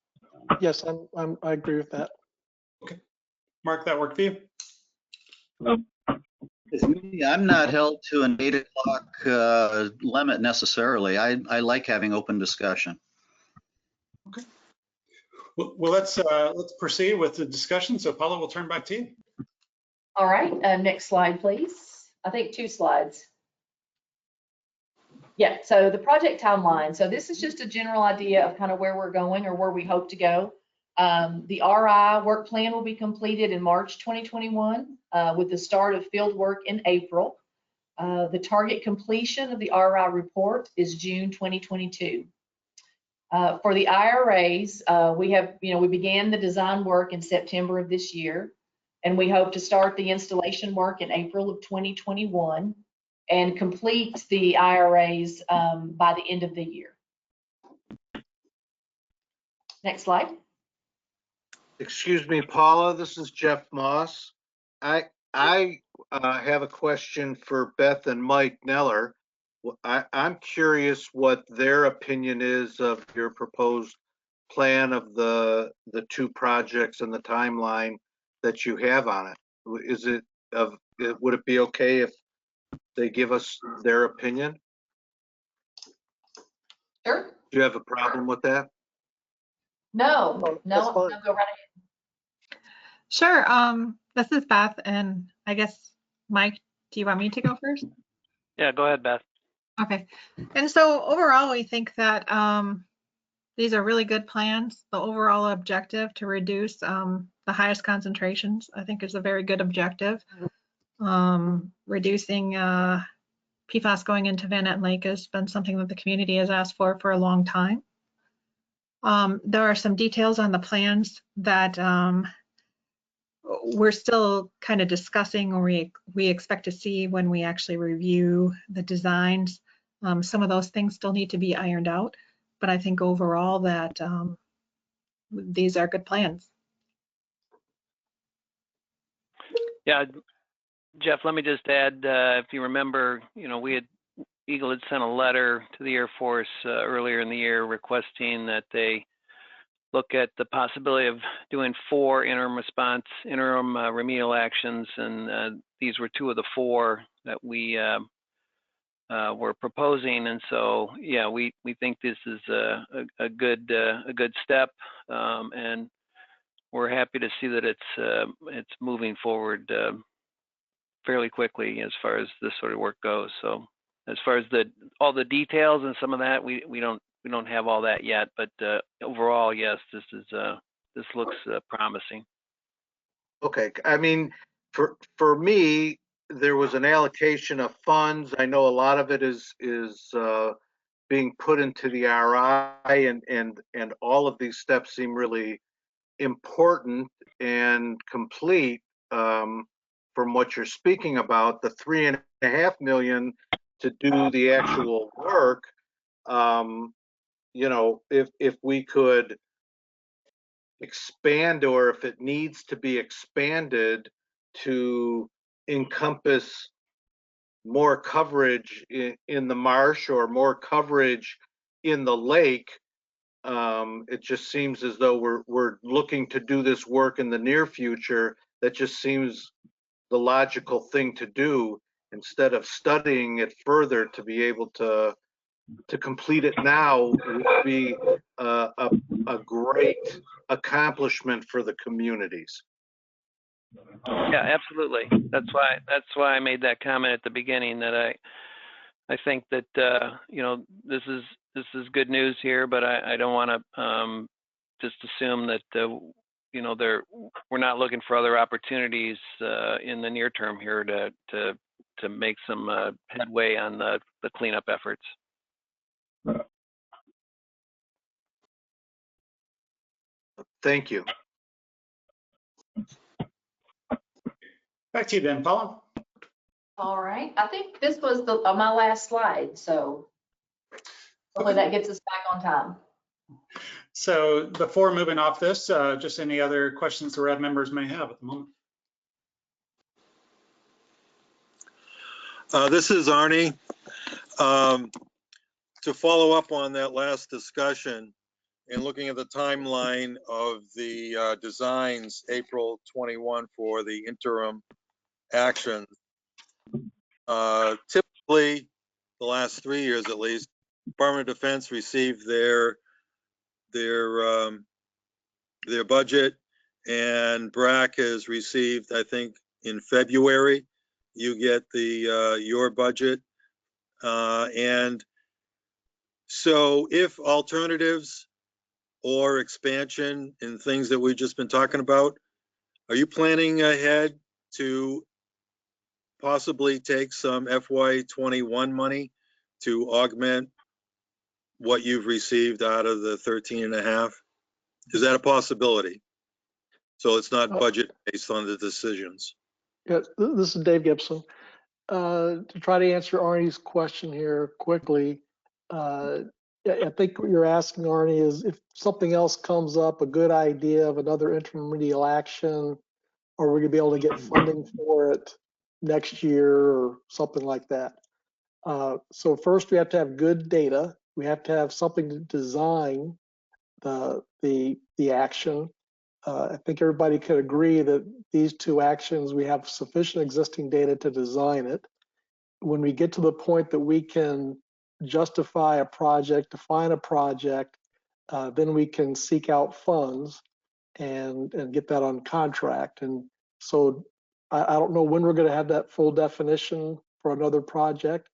Yes, I agree with that. Mark, that work for you? I'm not held to an 8 o'clock limit necessarily. I like having open discussion. Well, let's proceed with the discussion. So Paula, we'll turn back to you. All right, next slide, please. I think 2 slides. Yeah, so the project timeline. So this is just a general idea of kind of where we're going or where we hope to go. The RI work plan will be completed in March 2021 with the start of field work in April. The target completion of the RI report is June 2022. For the IRAs, we began the design work in September of this year, and we hope to start the installation work in April of 2021 and complete the IRAs by the end of the year. Next slide. Excuse me, Paula, this is Jeff Moss. I have a question for Beth and Mike Neller. I'm curious what their opinion is of your proposed plan of the 2 projects and the timeline that you have on it. Would it be okay if they give us their opinion? Sure. Do you have a problem with that? No, go right ahead. Sure. This is Beth, and I guess, Mike, do you want me to go first? Yeah, go ahead, Beth. Okay. And so overall, we think that these are really good plans. The overall objective to reduce the highest concentrations, I think, is a very good objective. Reducing PFAS going into Van Netten Lake has been something that the community has asked for a long time. There are some details on the plans that we're still kind of discussing, or we expect to see when we actually review the designs. Some of those things still need to be ironed out, but I think overall that these are good plans. Yeah, Jeff, let me just add, if you remember, Eagle had sent a letter to the Air Force earlier in the year requesting that they look at the possibility of doing 4 interim remedial actions, and these were 2 of the 4 that we were proposing. And so, yeah, we think this is a good step, and we're happy to see that it's moving forward fairly quickly as far as this sort of work goes. So as far as all the details and some of that, we don't have all that yet, but overall, yes, this looks promising. Okay, I mean, for me, there was an allocation of funds. I know a lot of it is being put into the RI, and all of these steps seem really important and complete. From what you're speaking about, the $3.5 million to do the actual work, if we could expand, or if it needs to be expanded to encompass more coverage in the marsh or more coverage in the lake, it just seems as though we're looking to do this work in the near future. That just seems the logical thing to do, instead of studying it further to be able to complete it now would be a great accomplishment for the communities. Yeah, absolutely. That's why I made that comment at the beginning, that I think that this is good news here, but I don't want to just assume that we're not looking for other opportunities in the near term here to make some headway on the cleanup efforts. Thank you. Back to you then, Paula. All right, I think this was my last slide, so hopefully that gets us back on time. So before moving off this, just any other questions the RAB members may have at the moment? This is Arnie. To follow up on that last discussion, and looking at the timeline of the designs, April 21 for the interim action, typically the last 3 years at least, Department of Defense received their budget, and BRAC has received, I think, in February. You get the your budget, and so if alternatives or expansion in things that we've just been talking about, are you planning ahead to possibly take some FY21 money to augment what you've received out of the 13.5? Is that a possibility? So it's not budget based on the decisions. Yeah, this is Dave Gibson. To try to answer Arnie's question here quickly, I think what you're asking, Arnie, is if something else comes up, a good idea of another interim remedial action, are we gonna be able to get funding for it next year or something like that? So first we have to have good data. We have to have something to design the action. I think everybody could agree that these two actions, we have sufficient existing data to design it. When we get to the point that we can justify a project, define a project, then we can seek out funds and get that on contract. And so I don't know when we're going to have that full definition for another project.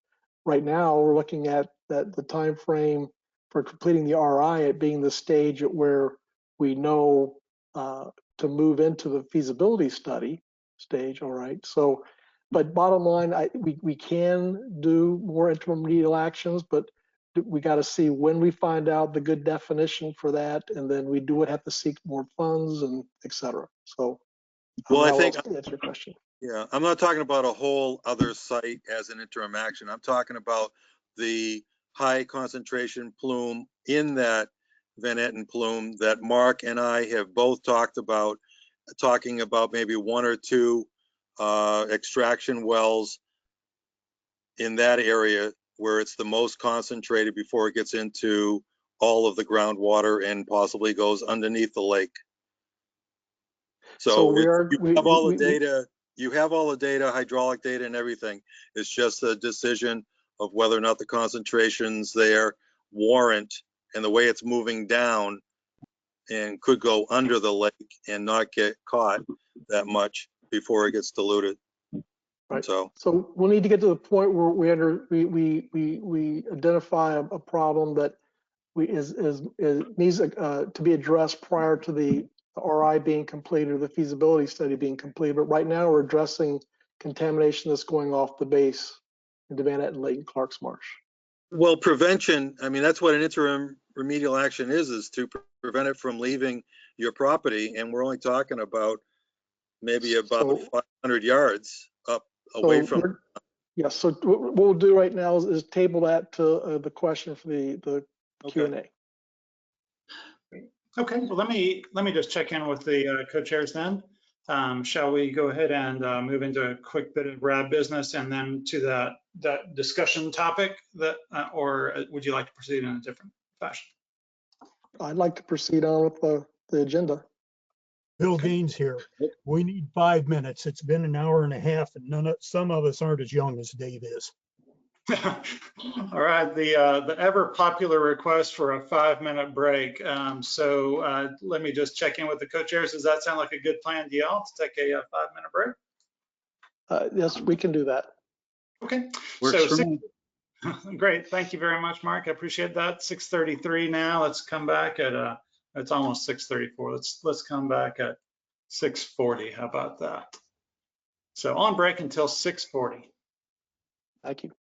Right now, we're looking at the time frame for completing the RI at being the stage at where we know to move into the feasibility study stage. All right. So, but bottom line, we can do more interim remedial actions, but we got to see when we find out the good definition for that, and then we would have to seek more funds and et cetera. So, well, I think that's your question. Yeah, I'm not talking about a whole other site as an interim action. I'm talking about the high concentration plume in that Van Etten plume that Mark and I have both talked about, talking about maybe 1 or 2 extraction wells in that area where it's the most concentrated before it gets into all of the groundwater and possibly goes underneath the lake. So you have all the data. You have all the data, hydraulic data and everything. It's just a decision of whether or not the concentrations there warrant, and the way it's moving down and could go under the lake and not get caught that much before it gets diluted. Right. So we'll need to get to the point where we identify a problem that needs to be addressed prior to the RI being completed or the feasibility study being completed. But right now we're addressing contamination that's going off the base into Van Etten Lake and Clark's Marsh. well, prevention, I mean, that's what an interim remedial action is to prevent it from leaving your property. And we're only talking about maybe about 500 yards up away from. Yes, so what we'll do right now is table that to the question for the Q&A. Okay, well, let me just check in with the co-chairs then. Shall we go ahead and move into a quick bit of RAB business and then to that discussion topic that, or would you like to proceed in a different fashion? I'd like to proceed on with the agenda. Bill Gaines here. We need 5 minutes. It's been an hour and a half, and some of us aren't as young as Dave is. All right, the ever popular request for a 5-minute break. So let me just check in with the co-chairs. Does that sound like a good plan to y'all to take a 5-minute break? Yes, we can do that. Okay. Works for me. Great. Thank you very much, Mark. I appreciate that. 6:33 now. Let's come back at it's almost 6:34. Let's come back at 6:40. How about that? So on break until 6:40. Thank you.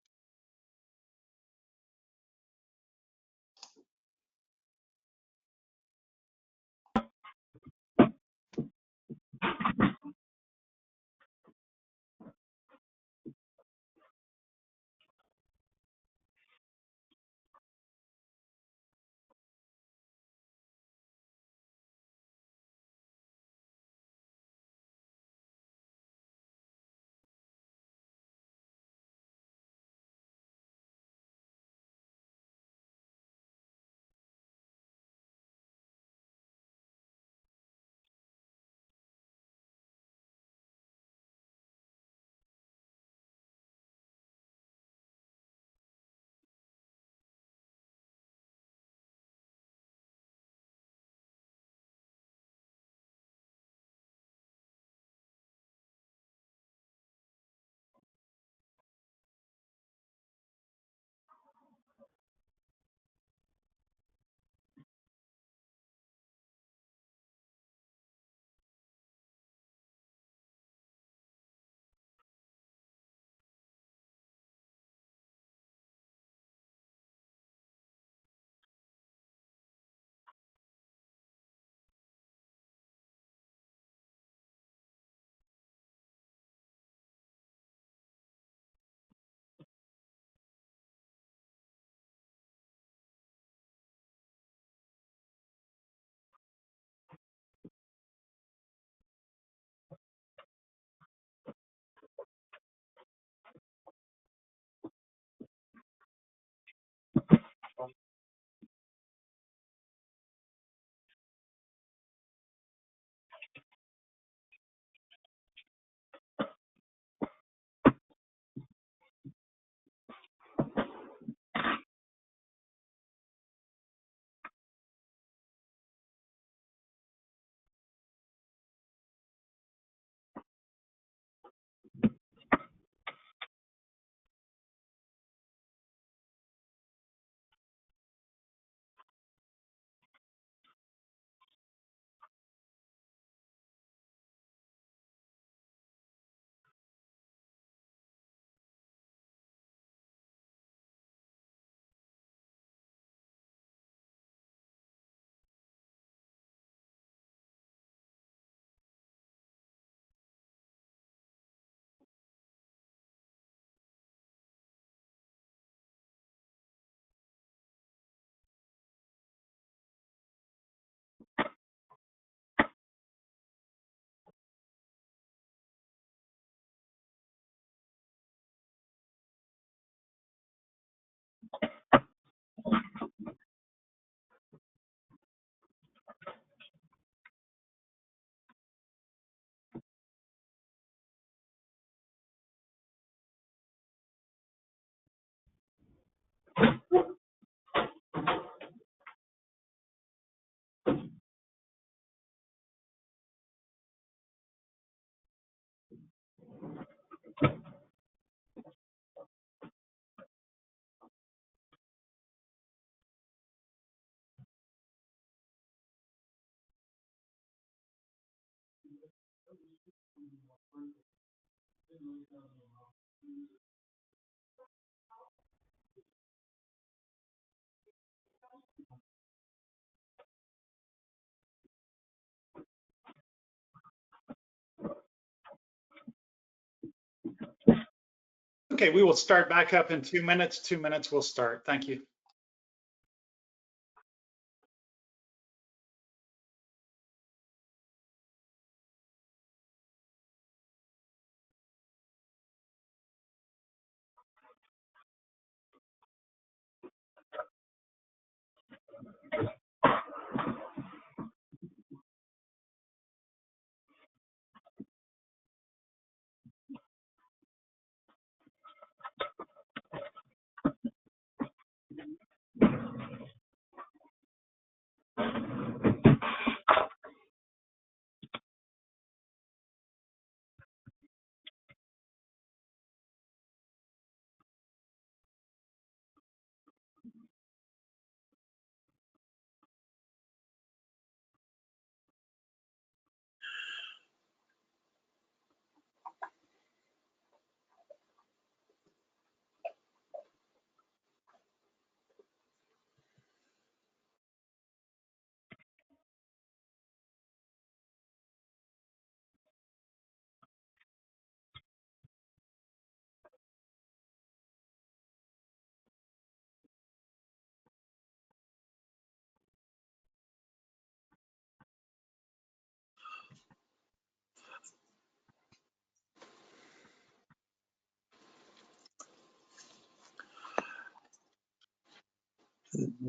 Okay, we will start back up in 2 minutes. 2 minutes, we'll start. Thank you.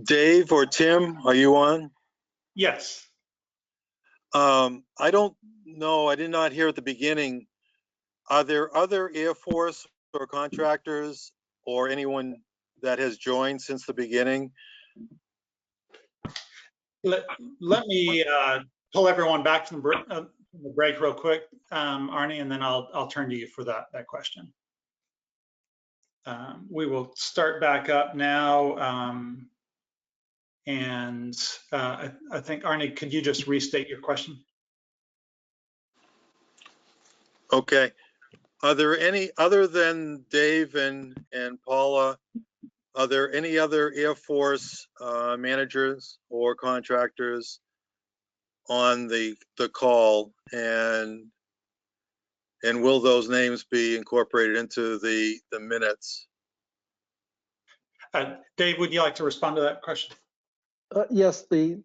Dave or Tim, are you on? Yes. I don't know, I did not hear at the beginning. Are there other Air Force or contractors or anyone that has joined since the beginning? Let me pull everyone back from the break real quick, Arnie, and then I'll turn to you for that question. We will start back up now. And I think, Arnie, could you just restate your question? Okay. Are there any, other than Dave and Paula, are there any other Air Force managers or contractors on the call, and will those names be incorporated into the minutes? Dave, would you like to respond to that question? Yes, the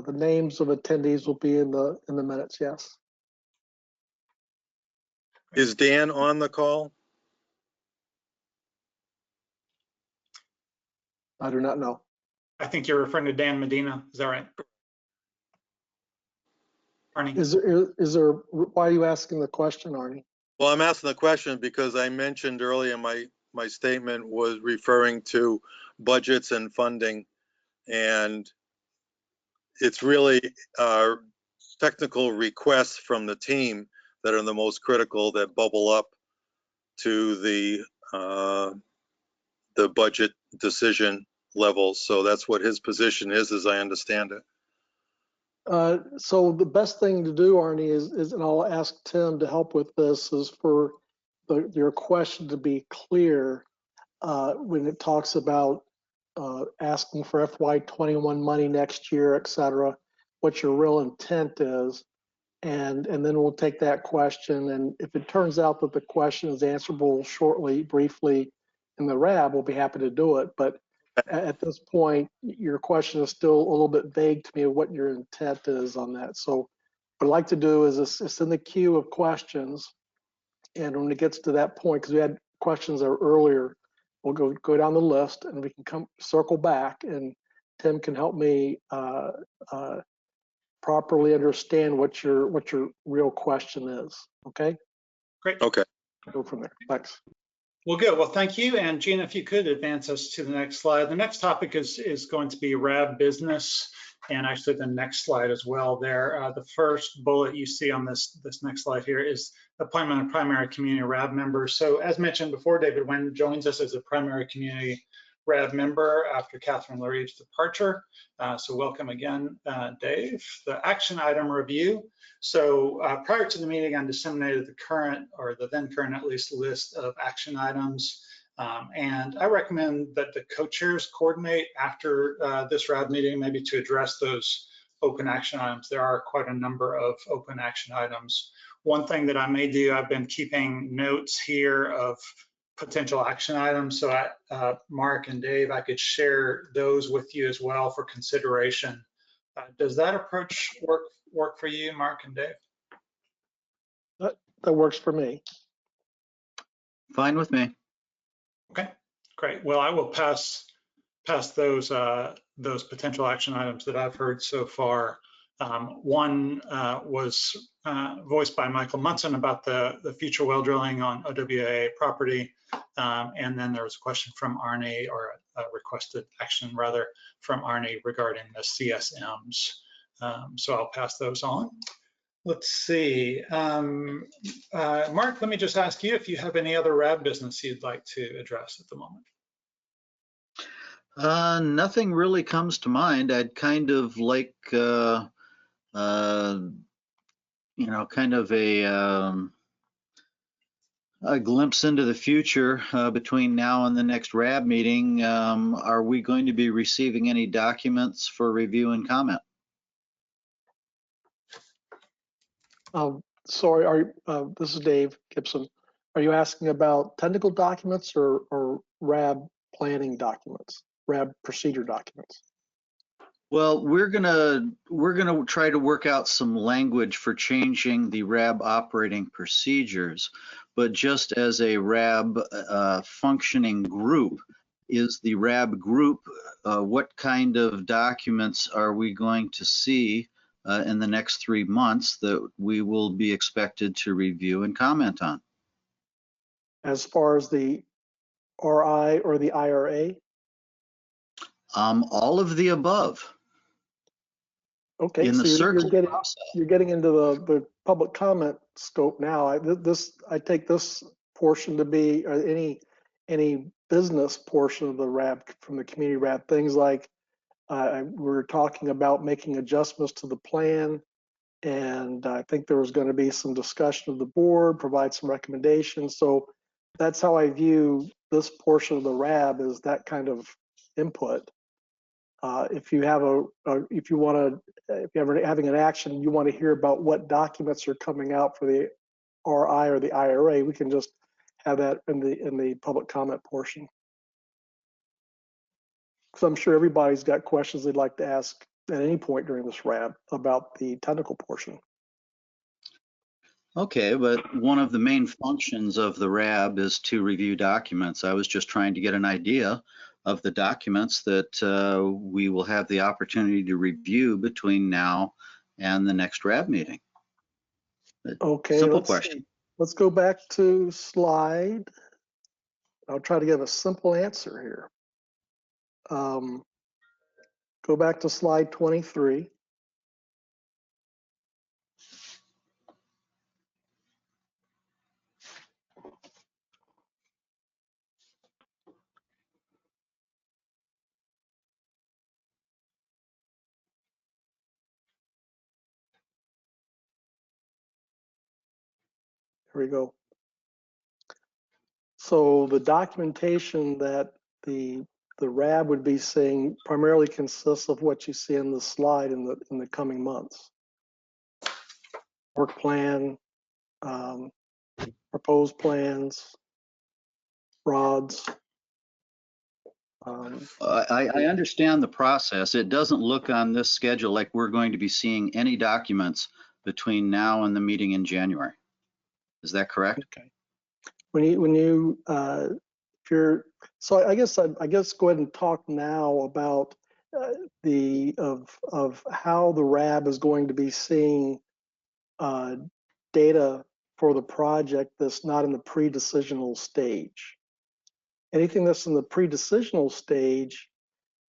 names of attendees will be in the minutes. Yes. Is Dan on the call? I do not know. I think you're referring to Dan Medina. Is that right? Arnie? Is there, why are you asking the question, Arnie? Well, I'm asking the question because I mentioned earlier my statement was referring to budgets and funding, and it's really technical requests from the team that are the most critical that bubble up to the budget decision level. So that's what his position is, as I understand it. So the best thing to do, Arnie, is, and I'll ask Tim to help with this, is for your question to be clear when it talks about asking for FY21 money next year, et cetera, what your real intent is. And then we'll take that question. And if it turns out that the question is answerable shortly, briefly in the RAB, we'll be happy to do it. But at this point, your question is still a little bit vague to me of what your intent is on that. So what I'd like to do is it's in the queue of questions. And when it gets to that point, because we had questions earlier, we'll go down the list and we can circle back, and Tim can help me properly understand what your real question is. Okay? Great. Okay. Go from there. Thanks. Well, good. Well, thank you. And Gina, if you could advance us to the next slide. The next topic is going to be RAB business, and actually the next slide as well there. The first bullet you see on this next slide here is appointment of primary community RAB members. So as mentioned before, David Nguyen joins us as a primary community RAB member after Catherine Larive's departure. So welcome again, Dave. The action item review. So prior to the meeting, I disseminated the current, or the then current at least, list of action items. And I recommend that the co-chairs coordinate after this RAB meeting, maybe to address those open action items. There are quite a number of open action items. One thing that I may do, I've been keeping notes here of potential action items. So Mark and Dave, I could share those with you as well for consideration. Does that approach work for you, Mark and Dave? That works for me. Fine with me. Okay, great. Well, I will pass those potential action items that I've heard so far. One was voiced by Michael Munson about the future well drilling on OWA property. And then there was a question from Arnie, or a requested action rather, from Arnie regarding the CSMs. So I'll pass those on. Let's see. Mark, let me just ask you if you have any other RAB business you'd like to address at the moment. Nothing really comes to mind. I'd kind of like, you know, kind of a glimpse into the future between now and the next RAB meeting. Are we going to be receiving any documents for review and comment? Sorry, this is Dave Gibson. Are you asking about technical documents or RAB planning documents, RAB procedure documents? Well, we're gonna try to work out some language for changing the RAB operating procedures, but just as a RAB functioning group, is the RAB group, what kind of documents are we going to see in the next 3 months that we will be expected to review and comment on? As far as the RI or the IRA? All of the above. Okay, in so the circle you're getting into the public comment scope now. I take this portion to be, or any business portion of the RAB, from the community RAB, things like we're talking about making adjustments to the plan, and I think there was going to be some discussion of the board, provide some recommendations. So that's how I view this portion of the RAB, is that kind of input. If you have if you're having an action, you want to hear about what documents are coming out for the RI or the IRA, we can just have that in the public comment portion. So I'm sure everybody's got questions they'd like to ask at any point during this RAB about the technical portion. Okay, but one of the main functions of the RAB is to review documents. I was just trying to get an idea of the documents that we will have the opportunity to review between now and the next RAB meeting. Okay, simple question. Let's go back to slide. I'll try to give a simple answer here. Go back to slide 23. Here we go. So the documentation that the RAB would be seeing primarily consists of what you see in the slide in the coming months. Work plan, proposed plans, rods. I understand the process. It doesn't look on this schedule like we're going to be seeing any documents between now and the meeting in January. Is that correct? Okay. So I guess go ahead and talk now about of how the RAB is going to be seeing data for the project that's not in the pre-decisional stage. Anything that's in the pre-decisional stage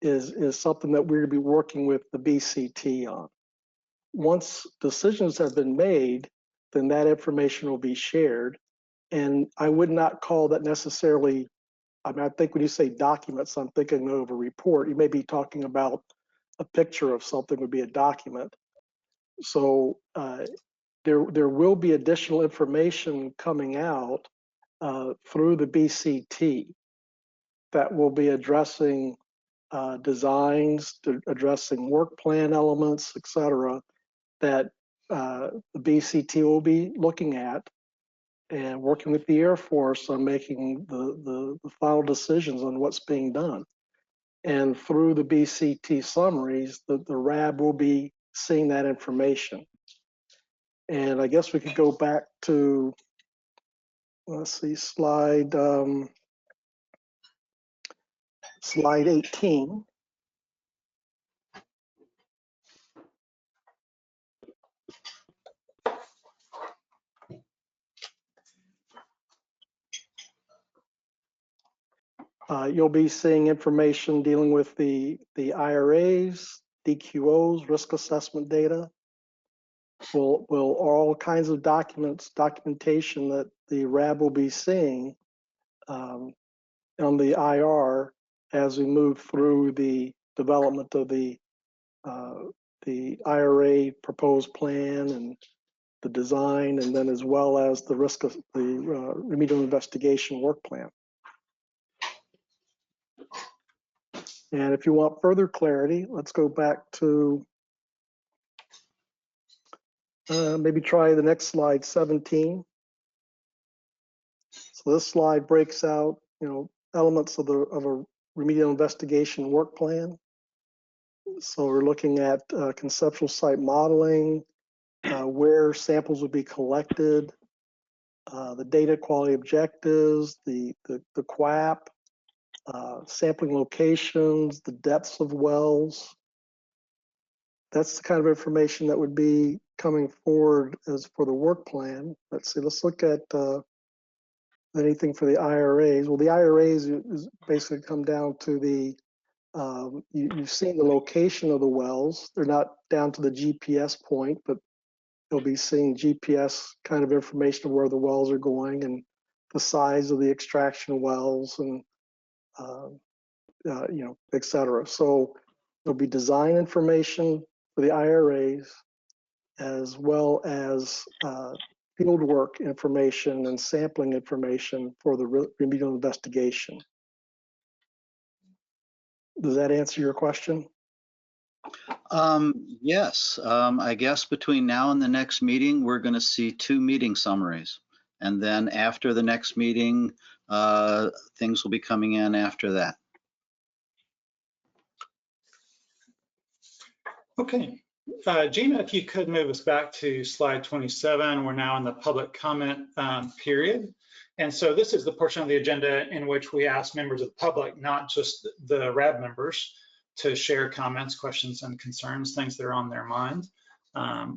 is something that we're going to be working with the BCT on. Once decisions have been made, then that information will be shared. And I would not call that necessarily, I mean, I think when you say documents, I'm thinking of a report. You may be talking about a picture of something would be a document. So there will be additional information coming out through the BCT that will be addressing designs, addressing work plan elements, et cetera, that the BCT will be looking at and working with the Air Force on making the final decisions on what's being done. And through the BCT summaries, the RAB will be seeing that information. And I guess we could go back to, let's see, slide 18. You'll be seeing information dealing with the IRAs, DQOs, risk assessment data. Will all kinds of documentation that the RAB will be seeing on the IR as we move through the development of the IRA proposed plan and the design, and then as well as the remedial investigation work plan. And if you want further clarity, let's go back to maybe try the next slide, 17. So this slide breaks out, elements of a remedial investigation work plan. So we're looking at conceptual site modeling, where samples would be collected, the data quality objectives, the QAP, sampling locations, the depths of wells. That's the kind of information that would be coming forward as for the work plan. Let's see, let's look at anything for the IRAs. Well, the IRAs is basically come down to the, you've seen the location of the wells. They're not down to the GPS point, but you'll be seeing GPS kind of information of where the wells are going and the size of the extraction wells and, et cetera. So there'll be design information for the IRAs as well as field work information and sampling information for the remedial investigation. Does that answer your question? Yes, I guess between now and the next meeting, we're going to see 2 meeting summaries. And then after the next meeting, things will be coming in after that. Okay. Gina, if you could move us back to slide 27. We're now in the public comment period. And so this is the portion of the agenda in which we ask members of the public, not just the RAB members, to share comments, questions, and concerns, things that are on their mind.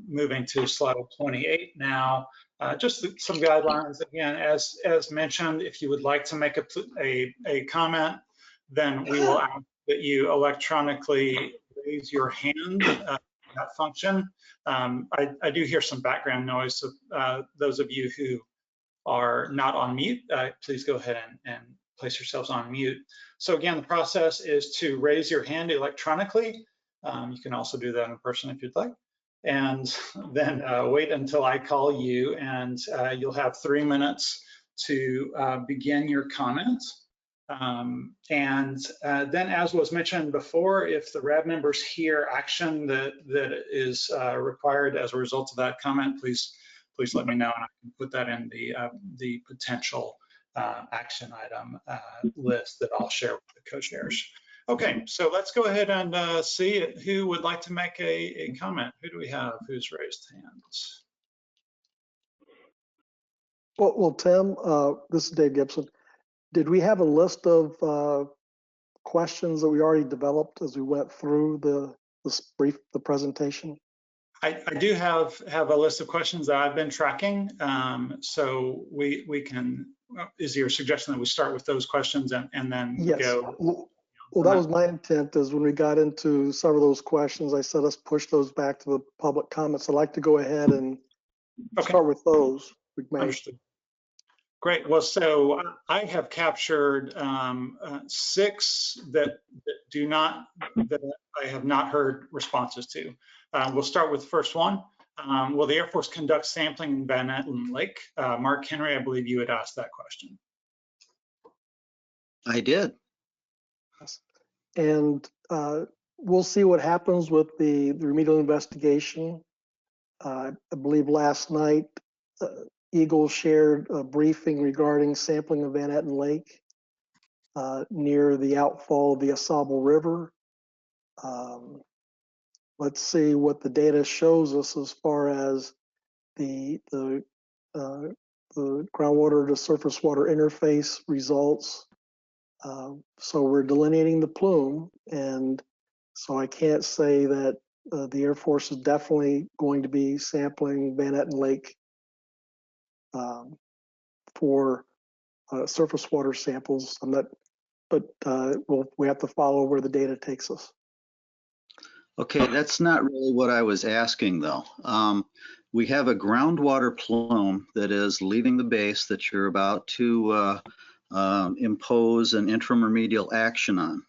Moving to slide 28 now, just some guidelines. Again, as mentioned, if you would like to make a comment, then we will ask that you electronically raise your hand, that function. I do hear some background noise, so those of you who are not on mute, please go ahead and place yourselves on mute. So again, the process is to raise your hand electronically. You can also do that in person if you'd like. And then wait until I call you, and you'll have 3 minutes to begin your comments. And then, as was mentioned before, if the RAB members hear action that is required as a result of that comment, please let me know, and I can put that in the potential action item list that I'll share with the co-chairs. Okay, so let's go ahead and see who would like to make a comment. Who do we have who's raised hands? Well, Tim, this is Dave Gibson. Did we have a list of questions that we already developed as we went through the presentation? I do have a list of questions that I've been tracking, so we can is your suggestion that we start with those questions and then Yes. go? Well, that was my intent, is when we got into several of those questions, I said, let's push those back to the public comments. I'd like to go ahead and start with those. We may. Understood. Great. Well, so I have captured 6 that I have not heard responses to. We'll start with the first one. Will the Air Force conduct sampling in Van Netten Lake? Mark Henry, I believe you had asked that question. I did. And we'll see what happens with the remedial investigation. I believe last night, Eagle shared a briefing regarding sampling of Van Netten Lake near the outfall of the Asable River. Let's see what the data shows us as far as the groundwater to surface water interface results. So we're delineating the plume, and so I can't say that the Air Force is definitely going to be sampling Van Netten Lake for surface water samples. I'm not, but we have to follow where the data takes us. Okay, that's not really what I was asking though. We have a groundwater plume that is leaving the base that you're about to impose an interim remedial action on.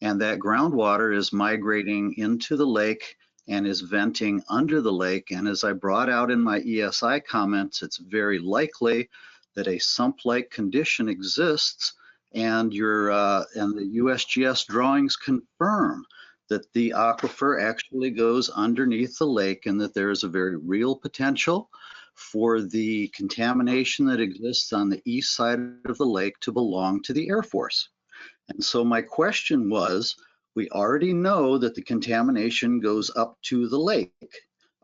And that groundwater is migrating into the lake and is venting under the lake. And as I brought out in my ESI comments, it's very likely that a sump-like condition exists, and the USGS drawings confirm that the aquifer actually goes underneath the lake, and that there is a very real potential for the contamination that exists on the east side of the lake to belong to the Air Force. And so my question was, we already know that the contamination goes up to the lake.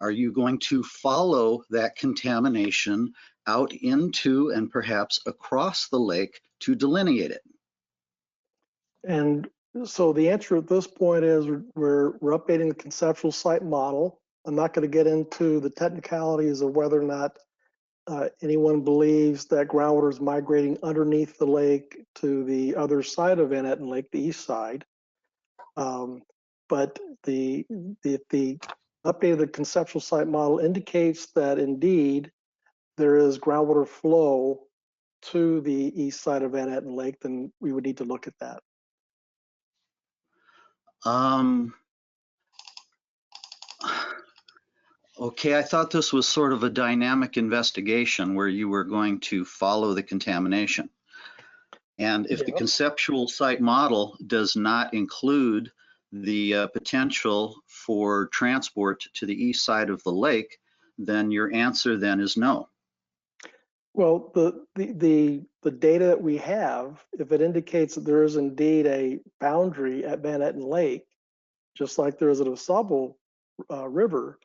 Are you going to follow that contamination out into and perhaps across the lake to delineate it? And so the answer at this point is we're updating the conceptual site model. I'm not going to get into the technicalities of whether or not anyone believes that groundwater is migrating underneath the lake to the other side of Van Netten Lake, the east side. But the update of the conceptual site model indicates that indeed there is groundwater flow to the east side of Van Netten Lake. Then we would need to look at that. Okay, I thought this was sort of a dynamic investigation where you were going to follow the contamination. And if the conceptual site model does not include the potential for transport to the east side of the lake, then your answer then is no. Well, the data that we have, if it indicates that there is indeed a boundary at Van Netten Lake, just like there is at Asable River,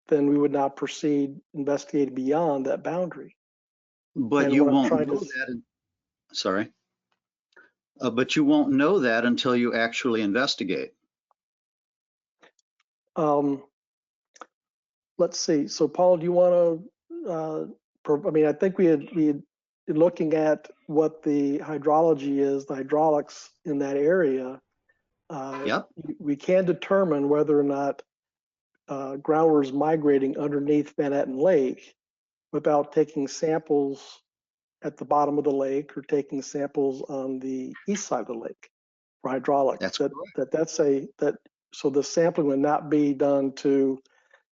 then we would not proceed investigating beyond that boundary. But and you won't know that. Sorry. But you won't know that until you actually investigate. Let's see. So, Paul, do you want to? I mean, I think we had looking at what the hydrology is, the hydraulics in that area. Yep. We can determine whether or not groundwater is migrating underneath Van Netten Lake without taking samples at the bottom of the lake or taking samples on the east side of the lake for hydraulics. So the sampling would not be done to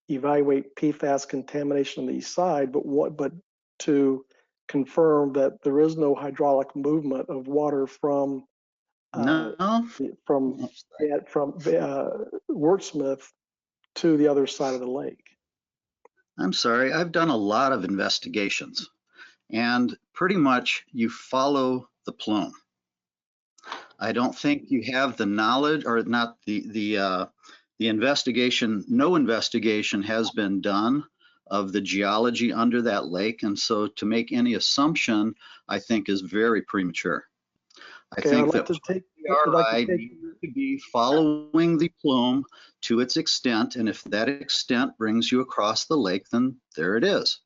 evaluate PFAS contamination on the east side, but to confirm that there is no hydraulic movement of water from Wurtsmith to the other side of the lake. I'm sorry, I've done a lot of investigations, and pretty much you follow the plume. I don't think you have the knowledge, or not the investigation. No investigation has been done of the geology under that lake, and so to make any assumption, I think, is very premature. I think that PRI needs to be following the plume to its extent, and if that extent brings you across the lake, then there it is.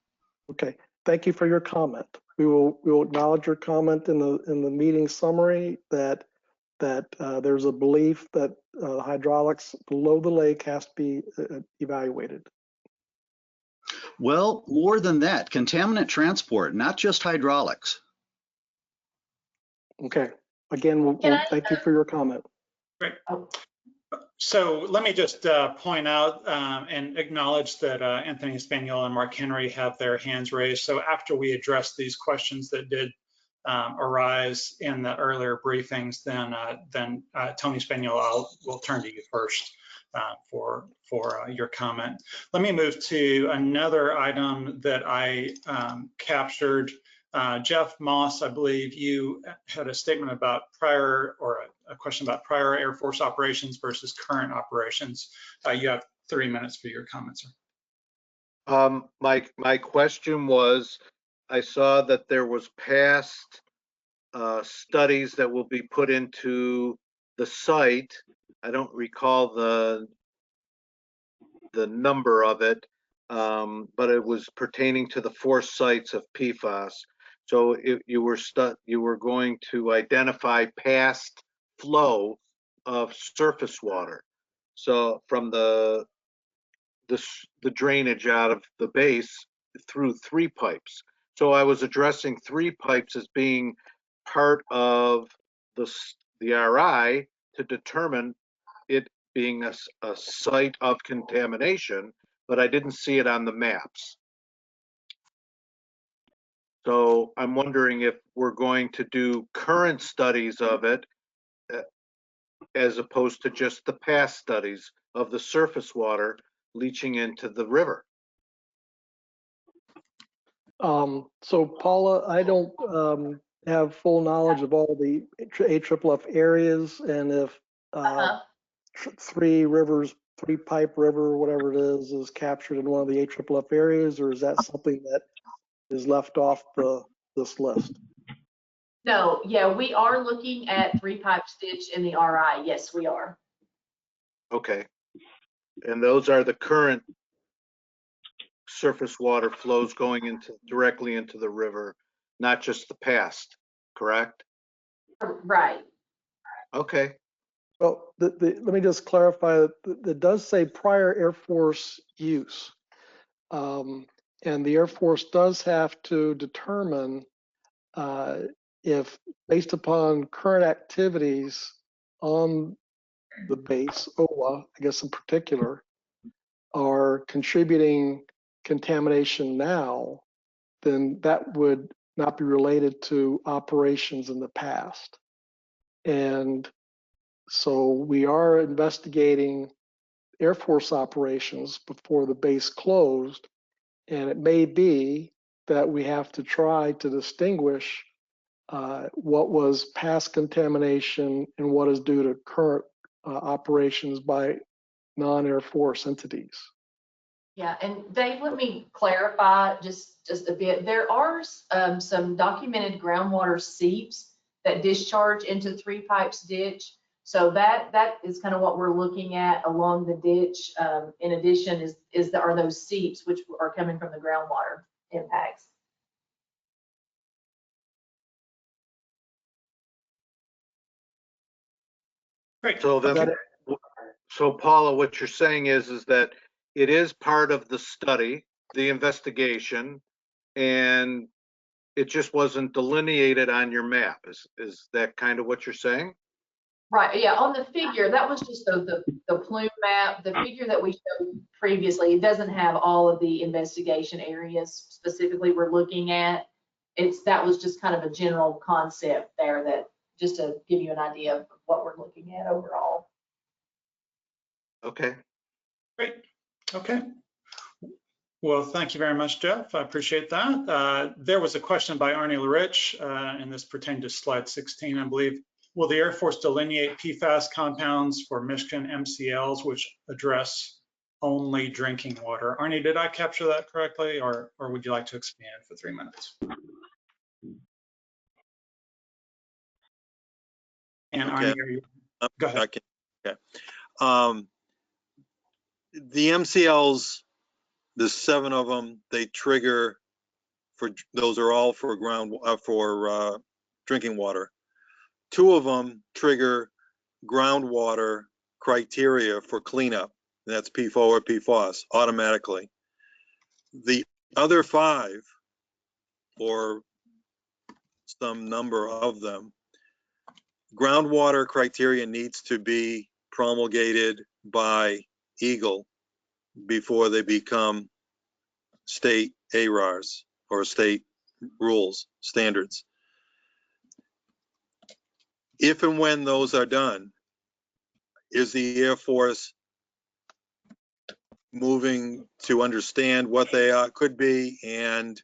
Okay, thank you for your comment. we will acknowledge your comment in the meeting summary that there's a belief that hydraulics below the lake has to be evaluated. Well, more than that, contaminant transport, not just hydraulics. Okay. Again, thank you for your comment. Great. So let me just point out and acknowledge that Anthony Spaniel and Mark Henry have their hands raised. So after we address these questions that did arise in the earlier briefings, then Tony Spaniel, we'll turn to you first for your comment. Let me move to another item that I captured. Jeff Moss, I believe you had a statement about prior, or a question about prior Air Force operations versus current operations. You have 3 minutes for your comments, sir. My question was, I saw that there was past studies that will be put into the site. I don't recall the number of it, but it was pertaining to the 4 sites of PFAS. So you were going to identify past flow of surface water. So from the drainage out of the base through 3 pipes. So I was addressing 3 pipes as being part of the RI to determine it being a site of contamination, but I didn't see it on the maps. So I'm wondering if we're going to do current studies of it as opposed to just the past studies of the surface water leaching into the river. So Paula, I don't have full knowledge of all the AFFF areas, and if 3 rivers, 3 pipe river, whatever it is captured in one of the AFFF areas, or is that something that is left off this list? No, yeah, we are looking at 3 pipe stitch in the RI. Yes, we are. Okay. And those are the current surface water flows going directly into the river, not just the past, correct? Right. Okay. Well, let me just clarify that it does say prior Air Force use. And the Air Force does have to determine if, based upon current activities on the base, OWA, I guess in particular, are contributing contamination now, then that would not be related to operations in the past. And so we are investigating Air Force operations before the base closed, and it may be that we have to try to distinguish what was past contamination and what is due to current operations by non-Air Force entities. Yeah, and Dave, let me clarify just a bit. There are some documented groundwater seeps that discharge into 3 pipes ditch. So that is kind of what we're looking at along the ditch. In addition, are those seeps which are coming from the groundwater impacts. Great. So Paula, what you're saying is that it is part of the study, the investigation, and it just wasn't delineated on your map. Is that kind of what you're saying? Right, yeah, on the figure, that was just the Plume map. The figure that we showed previously, it doesn't have all of the investigation areas specifically we're looking at. That was just kind of a general concept there, that just to give you an idea of what we're looking at overall. Okay. Great. Okay. Well, thank you very much, Jeff. I appreciate that. There was a question by Arnie Larich, and this pertained to slide 16, I believe. Will the Air Force delineate PFAS compounds for Michigan MCLs, which address only drinking water? Arnie, did I capture that correctly, or would you like to expand for 3 minutes? And okay. Arnie, go ahead. Okay. The MCLs, there's 7 of them. They trigger those are all for drinking water. 2 of them trigger groundwater criteria for cleanup. That's PFOA or PFOS automatically. The other 5, or some number of them, groundwater criteria needs to be promulgated by Eagle before they become state ARARs or state rules, standards. If and when those are done, is the Air Force moving to understand what they are, could be, and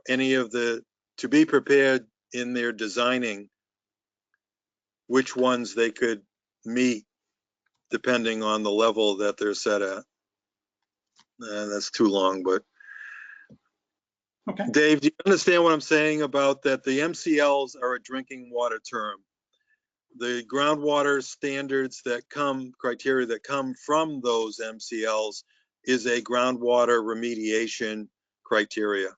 any of the, to be prepared in their designing which ones they could meet depending on the level that they're set at? That's too long, but okay. Dave, do you understand what I'm saying about that? The MCLs are a drinking water term. The groundwater standards that come, criteria that come from those MCLs is a groundwater remediation criteria.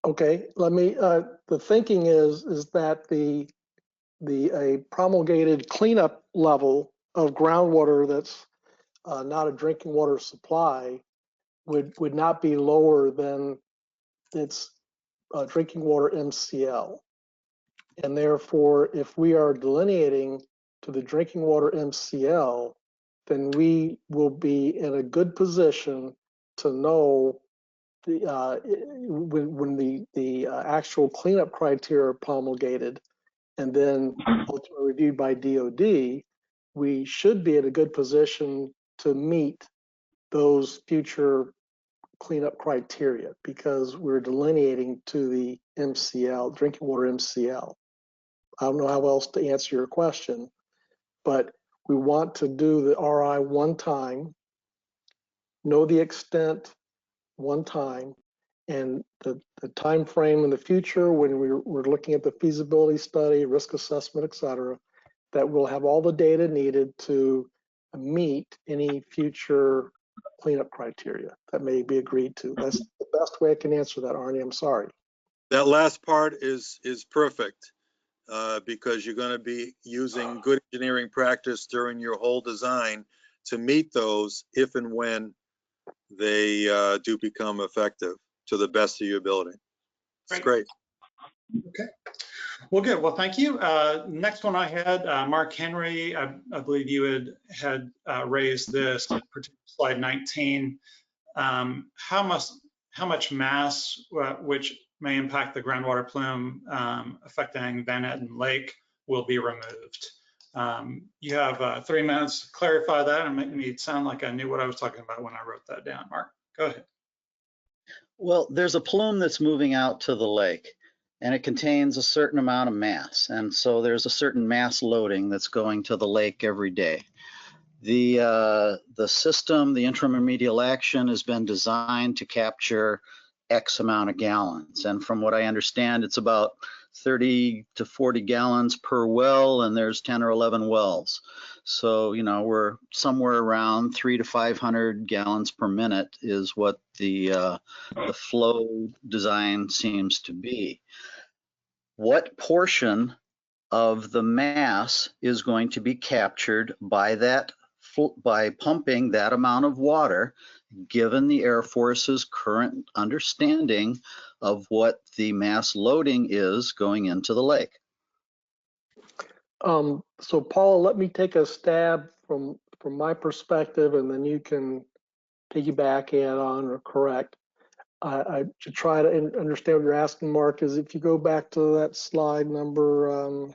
Okay, let me, the thinking is that a promulgated cleanup level of groundwater that's not a drinking water supply would not be lower than its drinking water MCL. And therefore, if we are delineating to the drinking water MCL, then we will be in a good position to know when the actual cleanup criteria are promulgated and then ultimately reviewed by DOD, we should be in a good position to meet those future cleanup criteria because we're delineating to the MCL, drinking water MCL. I don't know how else to answer your question, but we want to do the RI one time, know the extent one time, and the time frame in the future when we're looking at the feasibility study, risk assessment, et cetera, that we'll have all the data needed to meet any future cleanup criteria that may be agreed to. That's the best way I can answer that, Arnie. I'm sorry. That last part is perfect because you're going to be using good engineering practice during your whole design to meet those if and when they do become effective to the best of your ability. It's great. Okay. Well, good. Well, thank you. Next one I had, Mark Henry, I believe you had raised this, slide 19. How much mass, which may impact the groundwater plume affecting Van Netten Lake, will be removed? You have 3 minutes to clarify that and make me sound like I knew what I was talking about when I wrote that down. Mark, go ahead. Well, there's a plume that's moving out to the lake, and it contains a certain amount of mass. And so there's a certain mass loading that's going to the lake every day. The system, the interim remedial action, has been designed to capture X amount of gallons. And from what I understand, it's about 30 to 40 gallons per well, and there's 10 or 11 wells. So, you know, we're somewhere around 300 to 500 gallons per minute is what the flow design seems to be. What portion of the mass is going to be captured by that, by pumping that amount of water, given the Air Force's current understanding of what the mass loading is going into the lake? So Paula, let me take a stab from my perspective, and then you can piggyback, add on, or correct. I should try to understand what you're asking, Mark, is if you go back to that slide number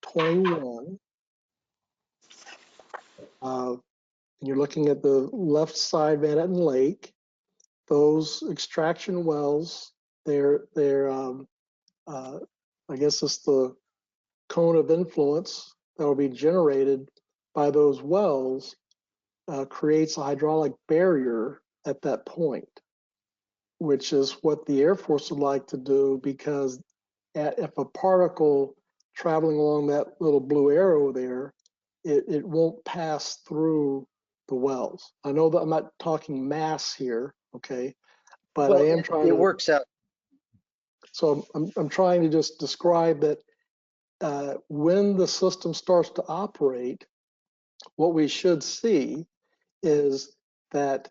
21, and you're looking at the left side Van Netten Lake, those extraction wells, they're I guess it's the cone of influence that will be generated by those wells creates a hydraulic barrier at that point, which is what the Air Force would like to do, because if a particle traveling along that little blue arrow there, it won't pass through the wells. I know that I'm not talking mass here, okay? But Well, I am trying it to. works out. So I'm trying to just describe that when the system starts to operate, what we should see is that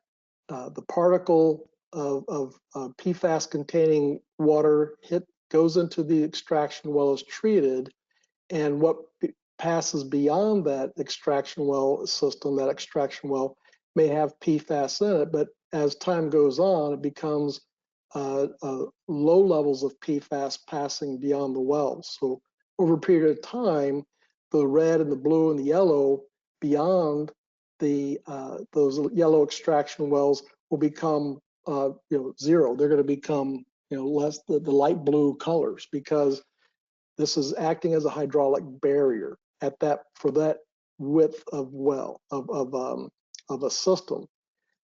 the particle of PFAS containing water goes into the extraction well, is treated, and what passes beyond that extraction well system, that extraction well may have PFAS in it, but as time goes on, it becomes low levels of PFAS passing beyond the wells. So over a period of time, the red and the blue and the yellow beyond those yellow extraction wells will become zero. They're going to become less the light blue colors, because this is acting as a hydraulic barrier for that width of well of a system.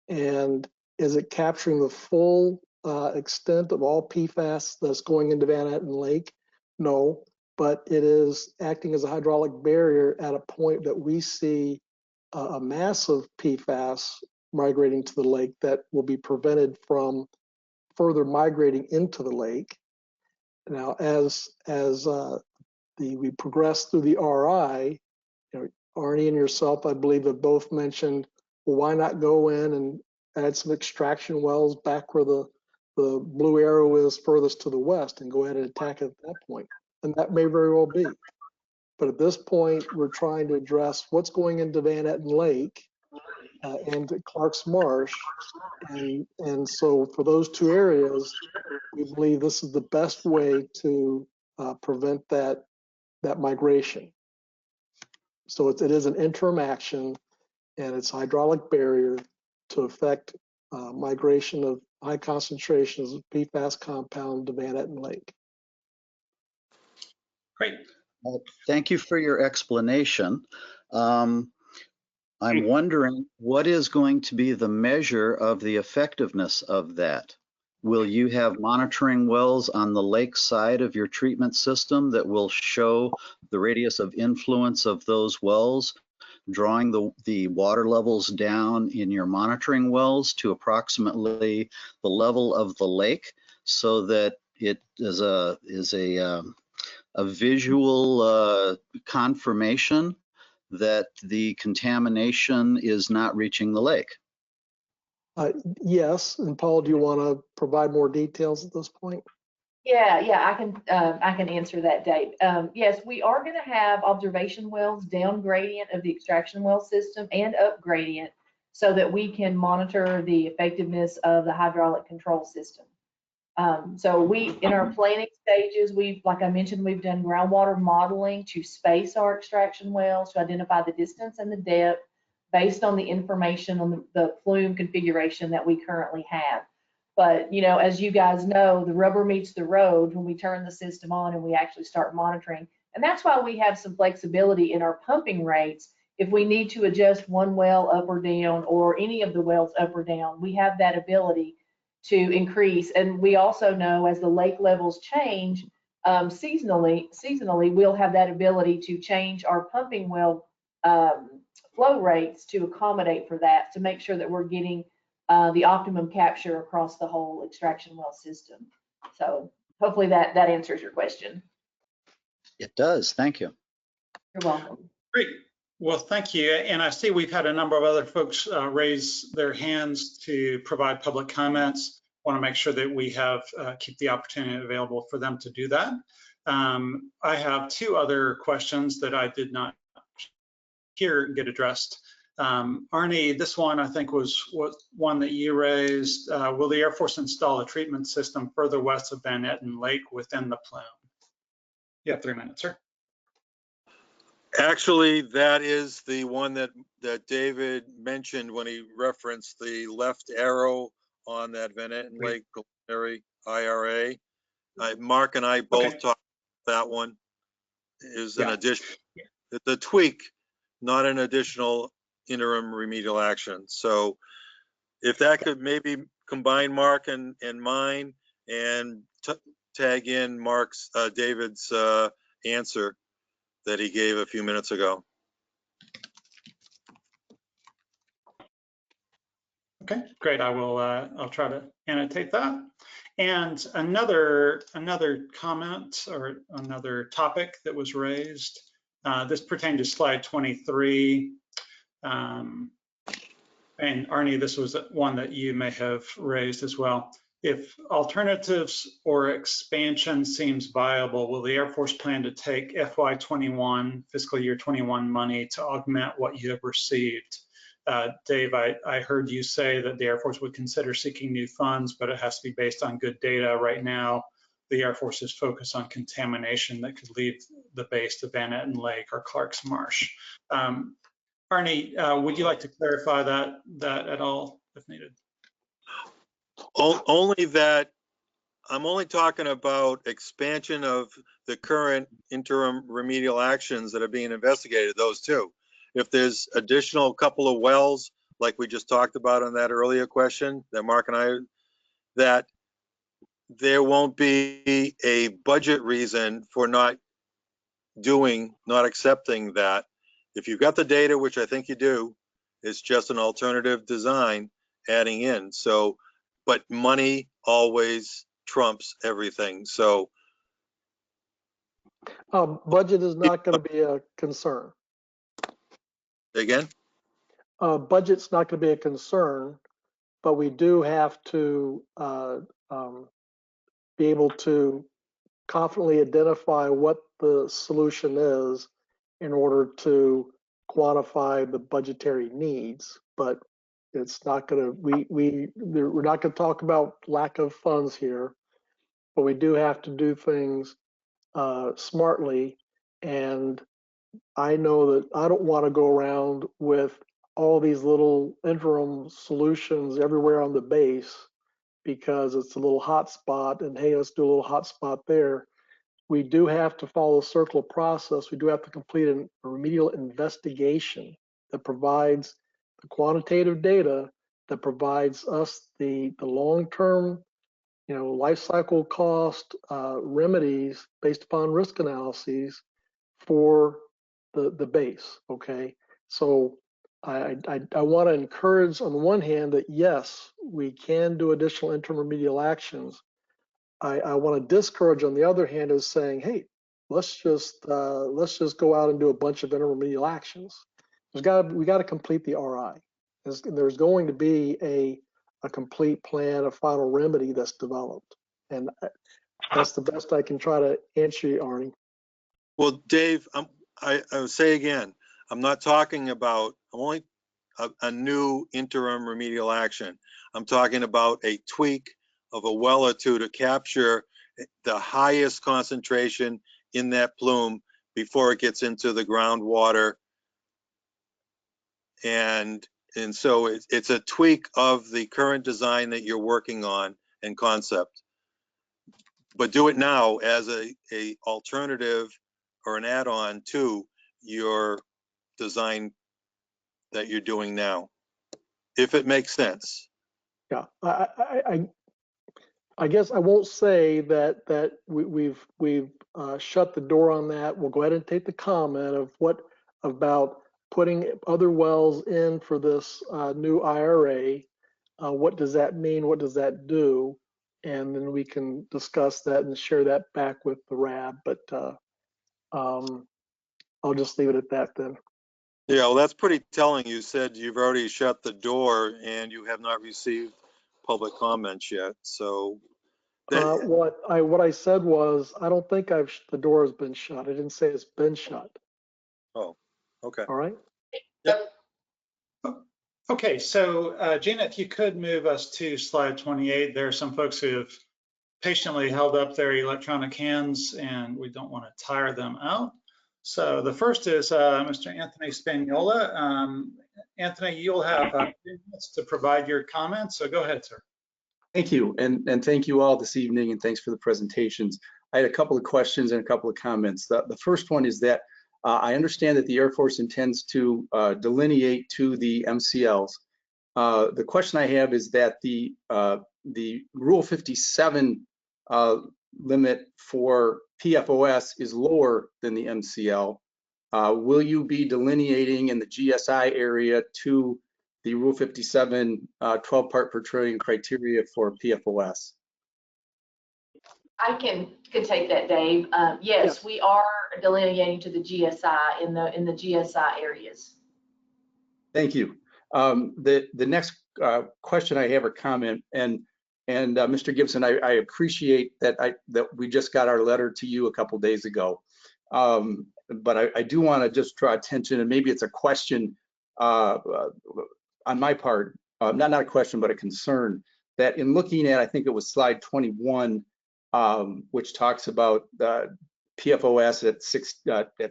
And is it capturing the full extent of all PFAS that's going into Van Etten Lake? No, but it is acting as a hydraulic barrier at a point that we see a massive PFAS migrating to the lake that will be prevented from further migrating into the lake. Now, as we progress through the RI, Arnie and yourself, I believe, have both mentioned, well, why not go in and add some extraction wells back where the blue arrow is furthest to the west and go ahead and attack it at that point. And that may very well be. But at this point, we're trying to address what's going into Van Etten Lake and Clark's Marsh. And so for those two areas, we believe this is the best way to prevent that migration. So it is an interim action, and it's hydraulic barrier to affect migration of high concentrations of PFAS compound to Van Etten Lake. Great. Well, thank you for your explanation. I'm wondering, what is going to be the measure of the effectiveness of that? Will you have monitoring wells on the lake side of your treatment system that will show the radius of influence of those wells, drawing the water levels down in your monitoring wells to approximately the level of the lake, so that it is a visual confirmation that the contamination is not reaching the lake? Yes, and Paul, do you want to provide more details at this point? Yeah, I can answer that, Dave. Yes, we are going to have observation wells down gradient of the extraction well system and up gradient, so that we can monitor the effectiveness of the hydraulic control system. So in our planning stages, like I mentioned, we've done groundwater modeling to space our extraction wells to identify the distance and the depth based on the information on the plume configuration that we currently have. But, as you guys know, the rubber meets the road when we turn the system on and we actually start monitoring. And that's why we have some flexibility in our pumping rates. If we need to adjust one well up or down, or any of the wells up or down, we have that ability to increase. And we also know, as the lake levels change seasonally, we'll have that ability to change our pumping well flow rates to accommodate for that, to make sure that we're getting the optimum capture across the whole extraction well system. So hopefully that answers your question. It does. Thank you. You're welcome. Great. Well, thank you. And I see we've had a number of other folks raise their hands to provide public comments. Want to make sure that we have keep the opportunity available for them to do that. I have two other questions that I did not hear get addressed. Arnie, this one I think was one that you raised. Will the Air Force install a treatment system further west of Van Etten Lake within the plume? You have 3 minutes, sir. Actually, that is the one that David mentioned when he referenced the left arrow on that Van Etten Lake preliminary IRA. Mark and I both talked about that one. Is an addition. It's a tweak, not an additional interim remedial action. So if that could maybe combine Mark and mine, and tag in David's answer that he gave a few minutes ago. Okay, great. I will. I'll try to annotate that. And another comment or another topic that was raised. This pertained to slide 23. And Arnie, this was one that you may have raised as well. If alternatives or expansion seems viable, will the Air Force plan to take FY21, fiscal year 21 money to augment what you have received? Dave, I heard you say that the Air Force would consider seeking new funds, but it has to be based on good data. Right now, the Air Force is focused on contamination that could leave the base to Van Netten Lake or Clark's Marsh. Arnie, would you like to clarify that at all, if needed? Only that I'm only talking about expansion of the current interim remedial actions that are being investigated, those two. If there's additional couple of wells, like we just talked about on that earlier question that Mark and I, that there won't be a budget reason for not accepting that. If you've got the data, which I think you do, it's just an alternative design adding in. So, but money always trumps everything. So budget is not going to be a concern. Again? Budget's not going to be a concern, but we do have to be able to confidently identify what the solution is in order to quantify the budgetary needs. But it's not going to, we're not going to talk about lack of funds here, but we do have to do things smartly. And I know that I don't want to go around with all these little interim solutions everywhere on the base because it's a little hot spot and hey, let's do a little hot spot there. We do have to follow a circular process. We do have to complete a remedial investigation that provides the quantitative data that provides us the long-term, life cycle cost remedies based upon risk analyses for the base. Okay, so I want to encourage on the one hand that yes, we can do additional interim remedial actions. I want to discourage on the other hand is saying, hey, let's just go out and do a bunch of interim remedial actions. We got to complete the RI. There's going to be a complete plan, a final remedy that's developed, and that's the best I can try to answer you, Arnie. Well, Dave, I will say again, I'm not talking about only a new interim remedial action. I'm talking about a tweak of a well or two to capture the highest concentration in that plume before it gets into the groundwater. And so it's a tweak of the current design that you're working on and concept. But do it now as a alternative or an add-on to your design that you're doing now, if it makes sense. Yeah, I guess I won't say that we've shut the door on that. We'll go ahead and take the comment of what about putting other wells in for this new IRA. What does that mean? What does that do? And then we can discuss that and share that back with the RAB. But I'll just leave it at that then. Yeah, well, that's pretty telling. You said you've already shut the door and you have not received public comments yet. So what I said was I don't think the door has been shut. I didn't say it's been shut. Oh, okay. All right. Yep. Okay, so Gina, if you could move us to slide 28. There are some folks who have patiently held up their electronic hands and we don't want to tire them out. So the first is Mr. Anthony Spagnola. Anthony, you'll have 3 minutes to provide your comments, so go ahead, sir. Thank you, and thank you all this evening, and thanks for the presentations. I had a couple of questions and a couple of comments. The first one is that I understand that the Air Force intends to delineate to the MCLs. The question I have is that the Rule 57 limit for PFOS is lower than the MCL. Will you be delineating in the GSI area to the Rule 57 12 part per trillion criteria for PFOS? I could take that, Dave. Yes, we are delineating to the GSI in the GSI areas. Thank you. The next question I have or comment, and Mr. Gibson, I appreciate that we just got our letter to you a couple days ago, but I do want to just draw attention, and maybe it's a question on my part, not a question, but a concern, that in looking at, I think it was slide 21, which talks about PFOS at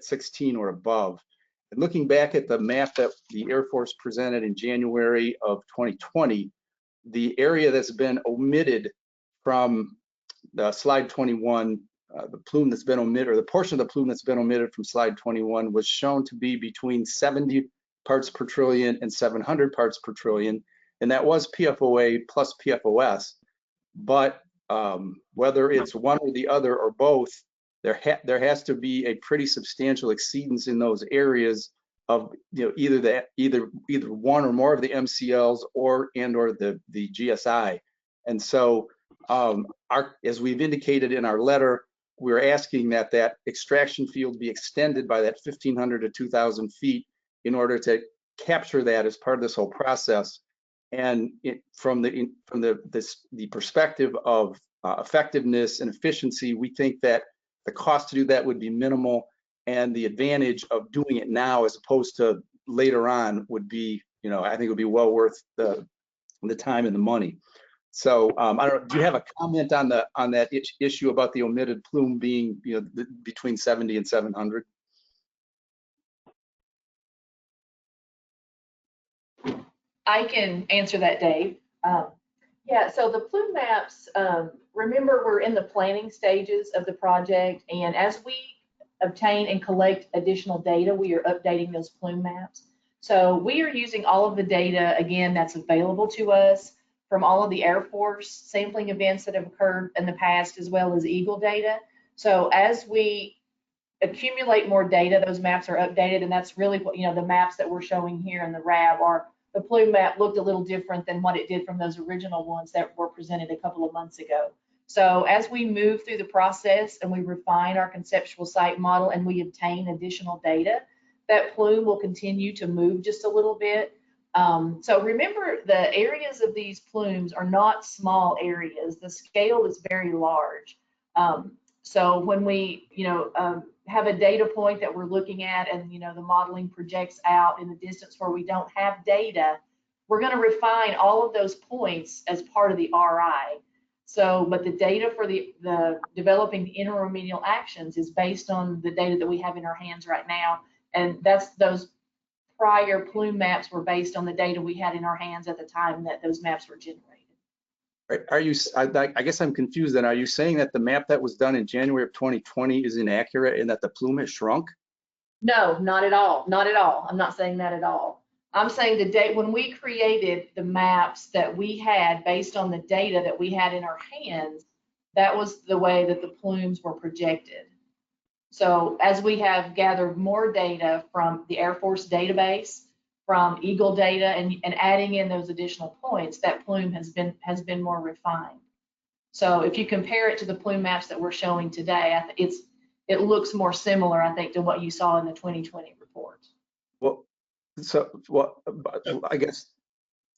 16 or above. And looking back at the map that the Air Force presented in January of 2020, the area that's been omitted from the slide 21, the plume that's been omitted, or the portion of the plume that's been omitted from slide 21 was shown to be between 70 parts per trillion and 700 parts per trillion. And that was PFOA plus PFOS. But whether it's one or the other or both, there has to be a pretty substantial exceedance in those areas of either one or more of the MCLs or the GSI. And so as we've indicated in our letter, we're asking that extraction field be extended by that 1,500 to 2,000 feet in order to capture that as part of this whole process. And from the perspective of effectiveness and efficiency, we think that the cost to do that would be minimal, and the advantage of doing it now as opposed to later on would be, I think it would be well worth the time and the money. So I don't know, do you have a comment on that issue about the omitted plume being, between 70 and 700? I can answer that, Dave. Yeah, so the plume maps, remember, we're in the planning stages of the project, and as we obtain and collect additional data, we are updating those plume maps. So we are using all of the data, again, that's available to us from all of the Air Force sampling events that have occurred in the past, as well as Eagle data. So as we accumulate more data, those maps are updated, and that's really what, the maps that we're showing here in the RAB are. The plume map looked a little different than what it did from those original ones that were presented a couple of months ago. So as we move through the process and we refine our conceptual site model and we obtain additional data, that plume will continue to move just a little bit. So remember, the areas of these plumes are not small areas. The scale is very large. So when we, have a data point that we're looking at and, the modeling projects out in the distance where we don't have data, we're going to refine all of those points as part of the RI. So, but the data for the developing the interim remedial actions is based on the data that we have in our hands right now. And those prior plume maps were based on the data we had in our hands at the time that those maps were generated. Are you, I guess I'm confused then. Are you saying that the map that was done in January of 2020 is inaccurate and that the plume has shrunk? No, not at all. Not at all. I'm not saying that at all. I'm saying the date when we created the maps that we had based on the data that we had in our hands, that was the way that the plumes were projected. So as we have gathered more data from the Air Force database, from Eagle data, and adding in those additional points, that plume has been more refined. So if you compare it to the plume maps that we're showing today, it looks more similar, I think, to what you saw in the 2020 report. Well, I guess,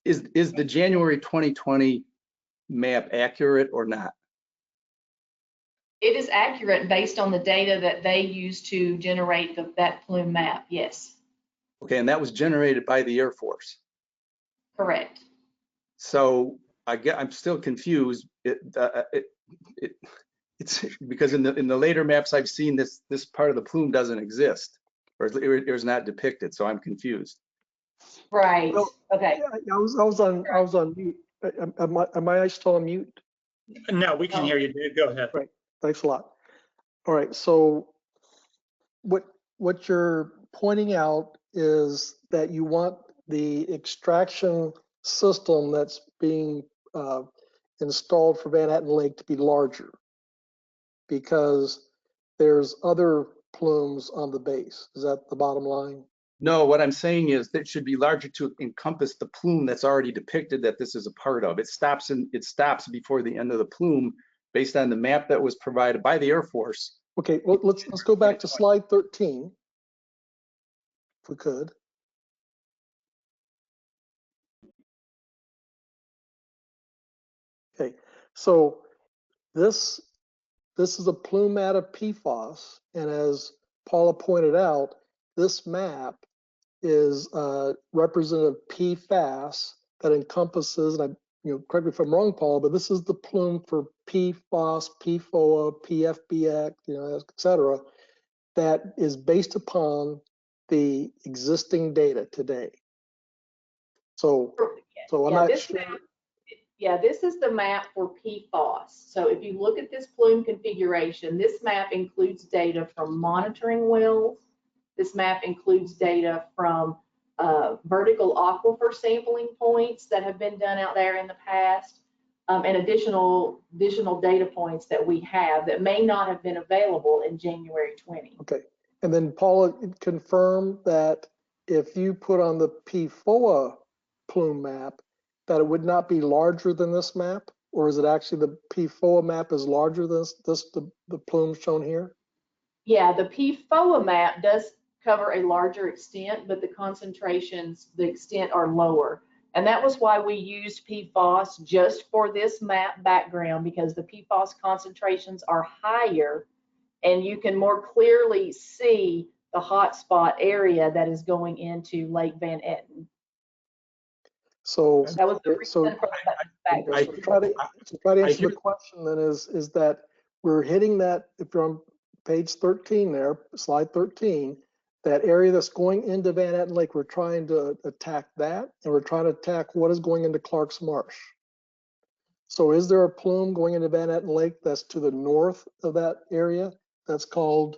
is the January 2020 map accurate or not? It is accurate based on the data that they used to generate that plume map, yes. Okay, and that was generated by the Air Force. Correct. So I'm still confused. It's because in the later maps I've seen, this part of the plume doesn't exist, or it was not depicted. So I'm confused. Right. Well, okay. I was on mute. Am I still on mute? No, we can hear you, Dave. Go ahead. Right. Thanks a lot. All right. So what you're pointing out is that you want the extraction system that's being installed for Manhattan Lake to be larger because there's other plumes on the base. Is that the bottom line? No, what I'm saying is that it should be larger to encompass the plume that's already depicted that this is a part of. It stops before the end of the plume based on the map that was provided by the Air Force. Okay, well, let's go back to slide 13, if we could. Okay, so this is a plume mat of PFAS, and as Paula pointed out, this map is representative PFAS that encompasses, and correct me if I'm wrong, Paula, but this is the plume for PFOS, PFOA, PFBX, et cetera, that is based upon the existing data today. So I'm not sure. Yeah, this is the map for PFOS. So if you look at this plume configuration, this map includes data from monitoring wells. This map includes data from vertical aquifer sampling points that have been done out there in the past, and additional data points that we have that may not have been available in January 20. Okay, and then Paula confirmed that if you put on the PFOA plume map, that it would not be larger than this map, or is it actually the PFOA map is larger than the plume shown here? Yeah, the PFOA map does cover a larger extent, but the concentrations, the extent are lower. And that was why we used PFOS just for this map background, because the PFOS concentrations are higher and you can more clearly see the hotspot area that is going into Lake Van Etten. So that was the reason for that background. to try to answer the question then is that we're hitting that, if you're on page 13 there, slide 13, that area that's going into Van Etten Lake, we're trying to attack that, and we're trying to attack what is going into Clark's Marsh. So is there a plume going into Van Etten Lake that's to the north of that area that's called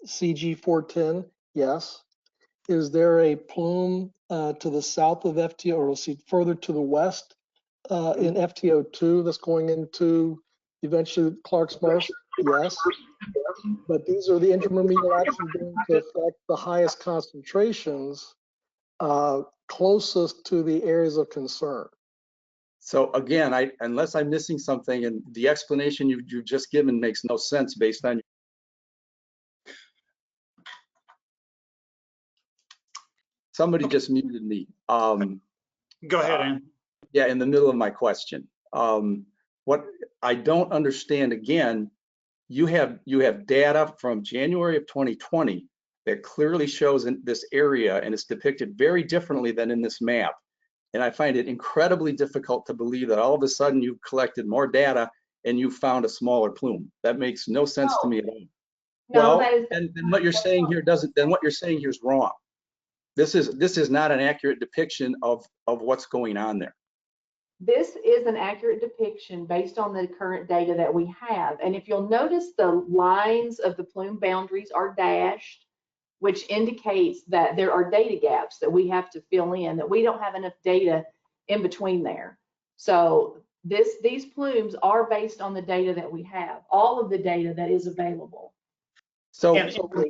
CG 410? Yes. Is there a plume to the south of FTO, or we'll see further to the west in FTO2 that's going into eventually Clark's Marsh? Yes. But these are the interim remedial actions going to affect the highest concentrations closest to the areas of concern. So again, unless I'm missing something, and the explanation you've just given makes no sense based on. Somebody just muted me. Go ahead, Ann. Yeah, in the middle of my question. What I don't understand, again, you have data from January of 2020 that clearly shows in this area, and it's depicted very differently than in this map. And I find it incredibly difficult to believe that all of a sudden you've collected more data and you found a smaller plume. That makes no sense to me at all. No, well, then what you're saying here is wrong. This is not an accurate depiction of what's going on there. This is an accurate depiction based on the current data that we have. And if you'll notice, the lines of the plume boundaries are dashed, which indicates that there are data gaps that we have to fill in, that we don't have enough data in between there. So these plumes are based on the data that we have, all of the data that is available. So, Anthony, let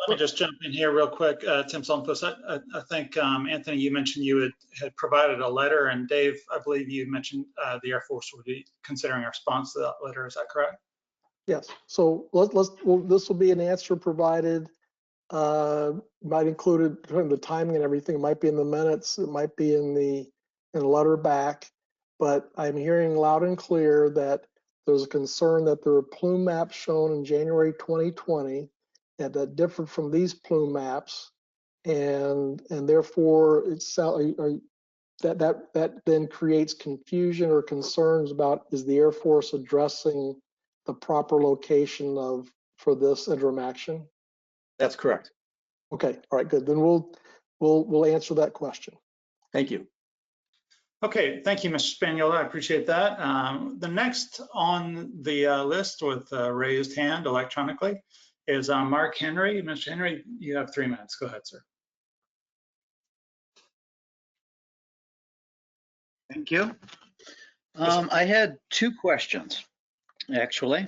me just jump in here real quick. Tim Solomphus, I think, Anthony, you mentioned you had provided a letter, and Dave, I believe you mentioned the Air Force would be considering a response to that letter. Is that correct? Yes. So this will be an answer provided. Might include the timing and everything. It might be in the minutes. It might be in the letter back. But I'm hearing loud and clear that there's a concern that there are plume maps shown in January 2020 that differ from these plume maps, and therefore that then creates confusion or concerns about, is the Air Force addressing the proper location for this interim action? That's correct. Okay, all right, good. Then we'll answer that question. Thank you. Okay, thank you, Mr. Spagnola. I appreciate that. The next on the list with raised hand electronically is Mark Henry. Mr. Henry, you have 3 minutes. Go ahead, sir. Thank you. I had 2 questions, actually.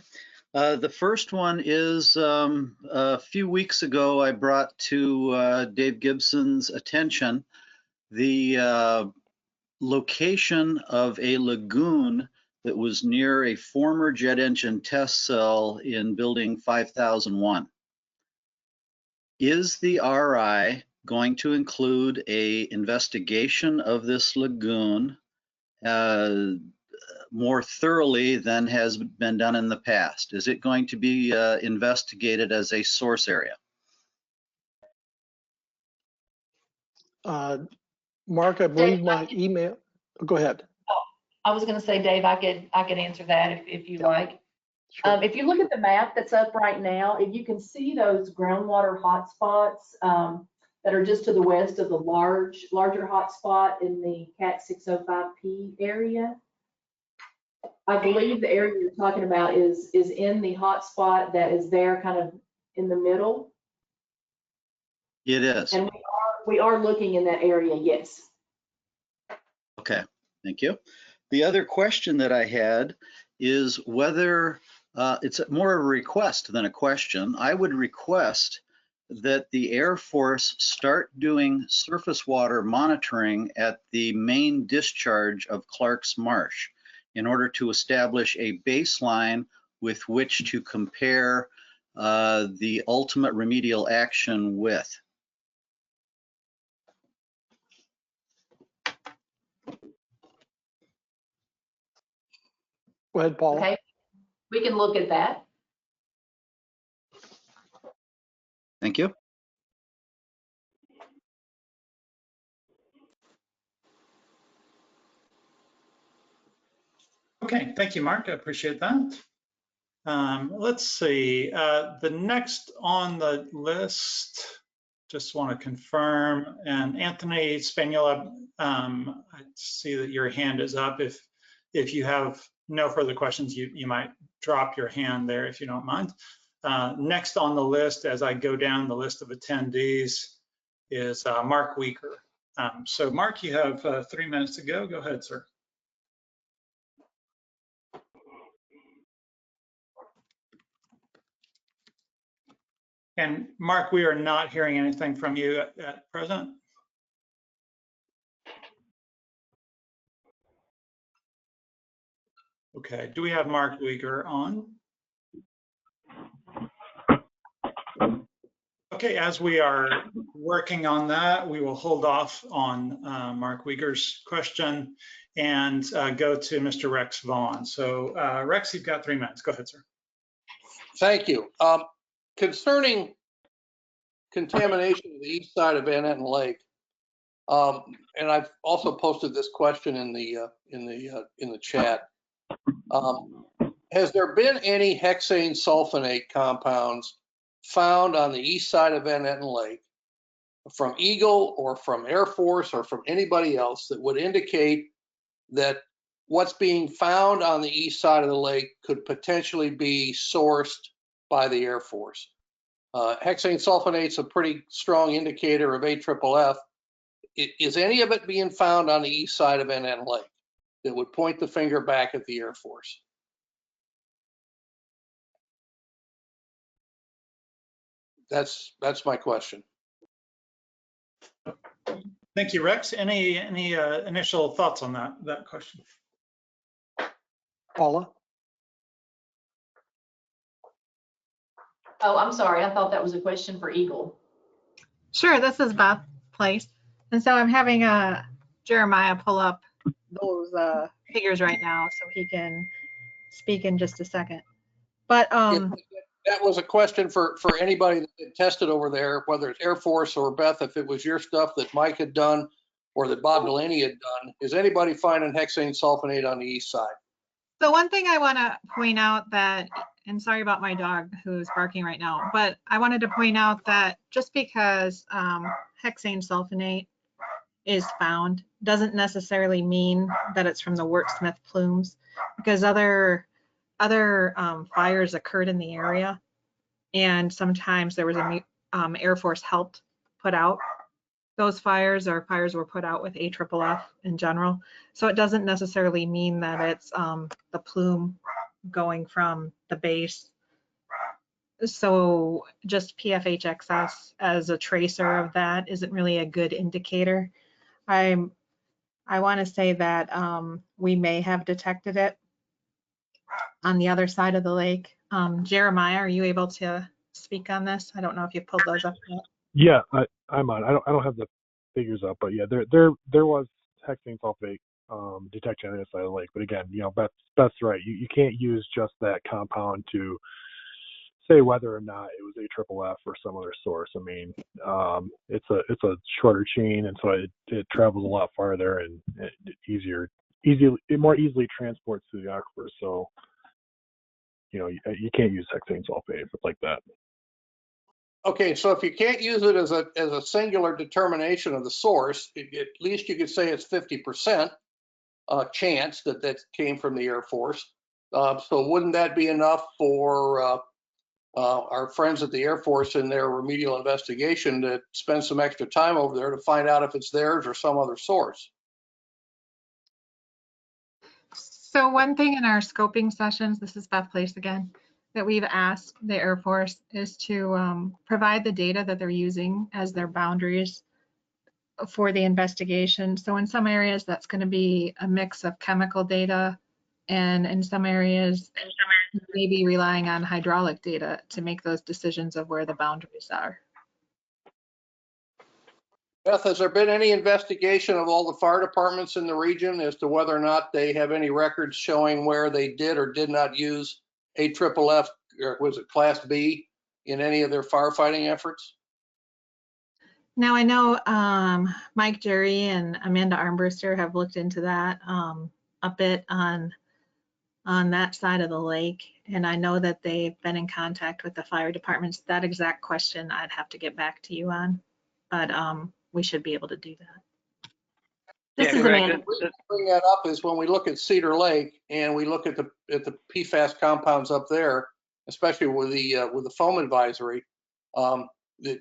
The first one is a few weeks ago, I brought to Dave Gibson's attention the location of a lagoon that was near a former jet engine test cell in building 5001. Is the RI going to include a investigation of this lagoon more thoroughly than has been done in the past? Is it going to be investigated as a source area? Mark, I believe my email, go ahead. I was going to say, Dave, I could answer that if you like. Sure. If you look at the map that's up right now, if you can see those groundwater hotspots that are just to the west of the larger hotspot in the Cat 605P area. I believe the area you're talking about is in the hotspot that is there kind of in the middle. It is. And we are looking in that area, yes. Okay, thank you. The other question that I had is whether it's more of a request than a question. I would request that the Air Force start doing surface water monitoring at the main discharge of Clark's Marsh in order to establish a baseline with which to compare the ultimate remedial action with. Go ahead, Paula. Okay, we can look at that. Thank you. Okay, thank you, Mark. I appreciate that. Let's see, the next on the list, just want to confirm, and Anthony Spagnola, I see that your hand is up. If you have no further questions, you might drop your hand there if you don't mind. Next on the list, as I go down the list of attendees, is Mark Weaker. So Mark, you have 3 minutes to go. Go ahead, sir. And Mark, we are not hearing anything from you at present. Okay, do we have Mark Weaker on? Okay, as we are working on that, we will hold off on Mark Weaker's question and go to Mr. Rex Vaughn. So Rex, you've got 3 minutes. Go ahead, sir. Thank you. Concerning contamination of the east side of Van Netten Lake, and I've also posted this question in the chat. Has there been any hexane sulfonate compounds found on the east side of Van Netten Lake from Eagle or from Air Force or from anybody else that would indicate that what's being found on the east side of the lake could potentially be sourced by the Air Force? Hexane sulfonate's a pretty strong indicator of AFFF. Is any of it being found on the east side of Van Netten Lake that would point the finger back at the Air Force? That's my question. Thank you, Rex. Any initial thoughts on that question? Paula? Oh, I'm sorry. I thought that was a question for Eagle. Sure, this is Beth Place. And so I'm having Jeremiah pull up those figures right now so he can speak in just a second. But that was a question for anybody that tested over there, whether it's Air Force or Beth, if it was your stuff that Mike had done or that Bob Delaney had done. Is anybody finding hexane sulfonate on the east side? So one thing I want to point out that, and sorry about my dog who's barking right now, but I wanted to point out that just because hexane sulfonate is found doesn't necessarily mean that it's from the Wurtsmith plumes, because other fires occurred in the area, and sometimes there was a Air Force helped put out those fires, or fires were put out with AFFF in general. So it doesn't necessarily mean that it's the plume going from the base So just PFHXS as a tracer of that isn't really a good indicator. I want to say that we may have detected it on the other side of the lake. Jeremiah, are you able to speak on this? I don't know if you pulled those up yet. Yeah, I'm on. I don't have the figures up, but yeah, there was hexane sulfate detection on the side of the lake. But again, that's right. You can't use just that compound to say whether or not it was AFFF or some other source. I mean, it's a shorter chain, and so it travels a lot farther and it more easily transports through the aquifer. So you can't use hexane sulfate if it's like that. Okay, so if you can't use it as a singular determination of the source, at least you could say it's 50% chance that came from the Air Force. So wouldn't that be enough for our friends at the Air Force in their remedial investigation to spend some extra time over there to find out if it's theirs or some other source? So one thing in our scoping sessions, this is Beth Place again, that we've asked the Air Force is to provide the data that they're using as their boundaries for the investigation. So in some areas, that's going to be a mix of chemical data, and in some areas, maybe relying on hydraulic data to make those decisions of where the boundaries are. Beth, has there been any investigation of all the fire departments in the region as to whether or not they have any records showing where they did or did not use AFFF, or was it Class B, in any of their firefighting efforts? Now I know Mike Jury and Amanda Armbruster have looked into that a bit on that side of the lake, and I know that they've been in contact with the fire departments. That exact question I'd have to get back to you on, but we should be able to do that. This Yeah, is Greg, Amanda. The reason I bring that up is when we look at Cedar Lake and we look at the PFAS compounds up there, especially with the foam advisory, the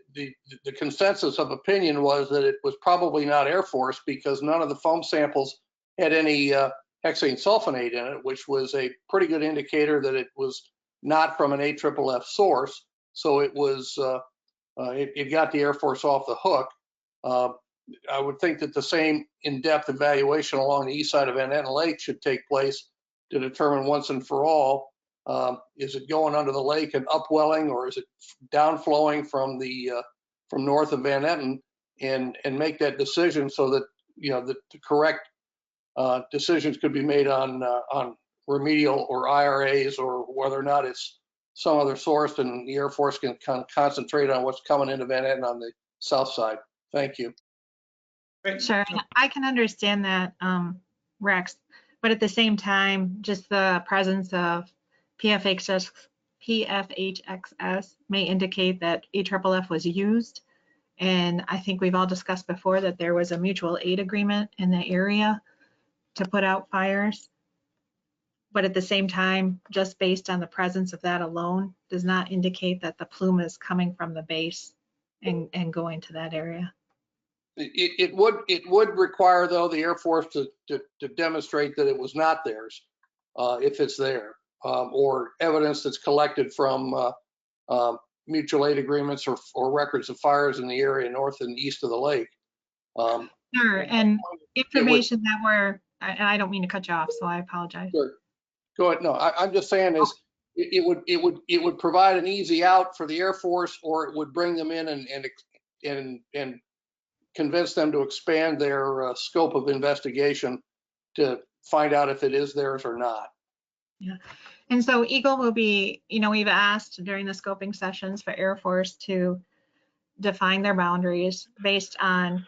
consensus of opinion was that it was probably not Air Force because none of the foam samples had any hexane sulfonate in it, which was a pretty good indicator that it was not from an AFFF source. So it was it got the Air Force off the hook. I would think that the same in-depth evaluation along the east side of Van Netten Lake should take place to determine once and for all, is it going under the lake and upwelling, or is it downflowing from north of Van Netten, and make that decision so that the correct decisions could be made on remedial or IRAs, or whether or not it's some other source, and the Air Force can kind of concentrate on what's coming into Van Netten on the south side. Thank you. Sure, I can understand that, Rex, but at the same time, just the presence of PFHXS may indicate that AFFF was used. And I think we've all discussed before that there was a mutual aid agreement in the area to put out fires. But at the same time, just based on the presence of that alone, does not indicate that the plume is coming from the base and going to that area. It would require, though, the Air Force to demonstrate that it was not theirs, if it's there, or evidence that's collected from mutual aid agreements or records of fires in the area north and east of the lake. Sure, and information that we're, I don't mean to cut you off, so I apologize. Sure. Go ahead. No, I'm just saying is it would provide an easy out for the Air Force, or it would bring them in and convince them to expand their scope of investigation to find out if it is theirs or not. Yeah, and so Eagle will be, we've asked during the scoping sessions for Air Force to define their boundaries based on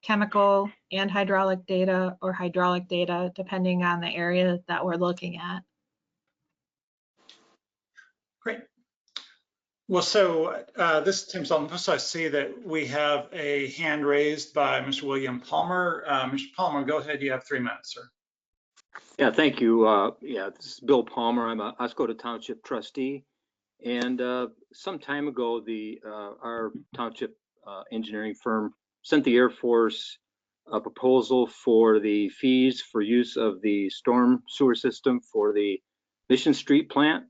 chemical and hydraulic data, or hydraulic data, depending on the area that we're looking at. Great. Well, so this is Tim Sullivan. I see that we have a hand raised by Mr. William Palmer. Mr. Palmer, go ahead. You have 3 minutes, sir. Yeah, thank you. Yeah, this is Bill Palmer. I'm a Oscoda Township trustee. And some time ago, our township engineering firm sent the Air Force a proposal for the fees for use of the storm sewer system for the Mission Street plant.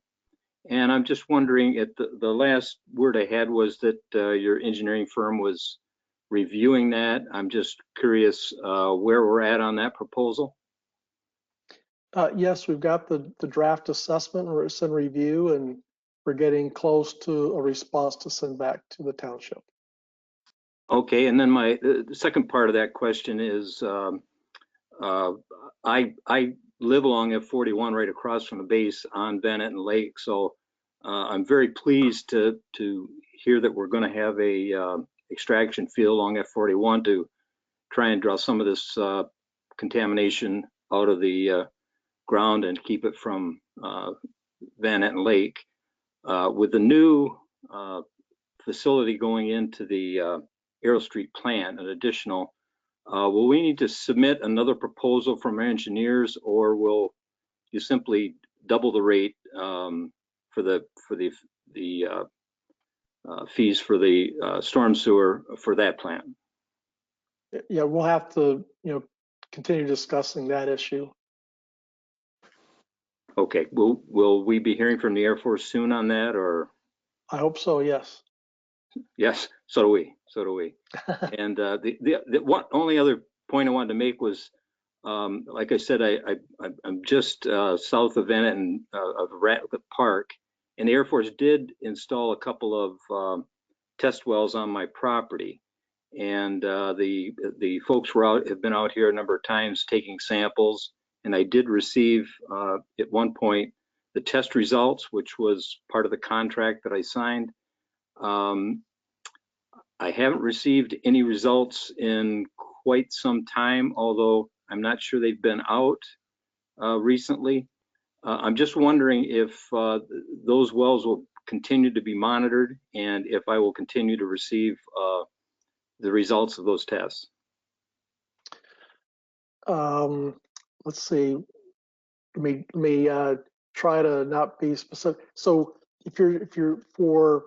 And I'm just wondering, at the last word I had was that your engineering firm was reviewing that. I'm just curious where we're at on that proposal. Yes, we've got the draft assessment, or it's in review, and we're getting close to a response to send back to the township. Okay, and then the second part of that question is, I live along F41 right across from the base on Van Netten Lake, so I'm very pleased to hear that we're going to have a extraction field along F41 to try and draw some of this contamination out of the ground and keep it from Van Netten Lake. With the new facility going into the Arrow Street plant, an additional, will we need to submit another proposal from our engineers, or will you simply double the rate for the fees for the storm sewer for that plant? Yeah, we'll have to, continue discussing that issue. Okay, will we be hearing from the Air Force soon on that, or? I hope so, yes. Yes, so do we. And the one only other point I wanted to make was, like I said, I'm just south of Van Netten of Ratcliffe Park, and the Air Force did install a couple of test wells on my property, and the folks have been out here a number of times taking samples, and I did receive at one point the test results, which was part of the contract that I signed. I haven't received any results in quite some time, although I'm not sure they've been out recently. I'm just wondering if those wells will continue to be monitored, and if I will continue to receive the results of those tests. Let's see. Let me try to not be specific. So if you're for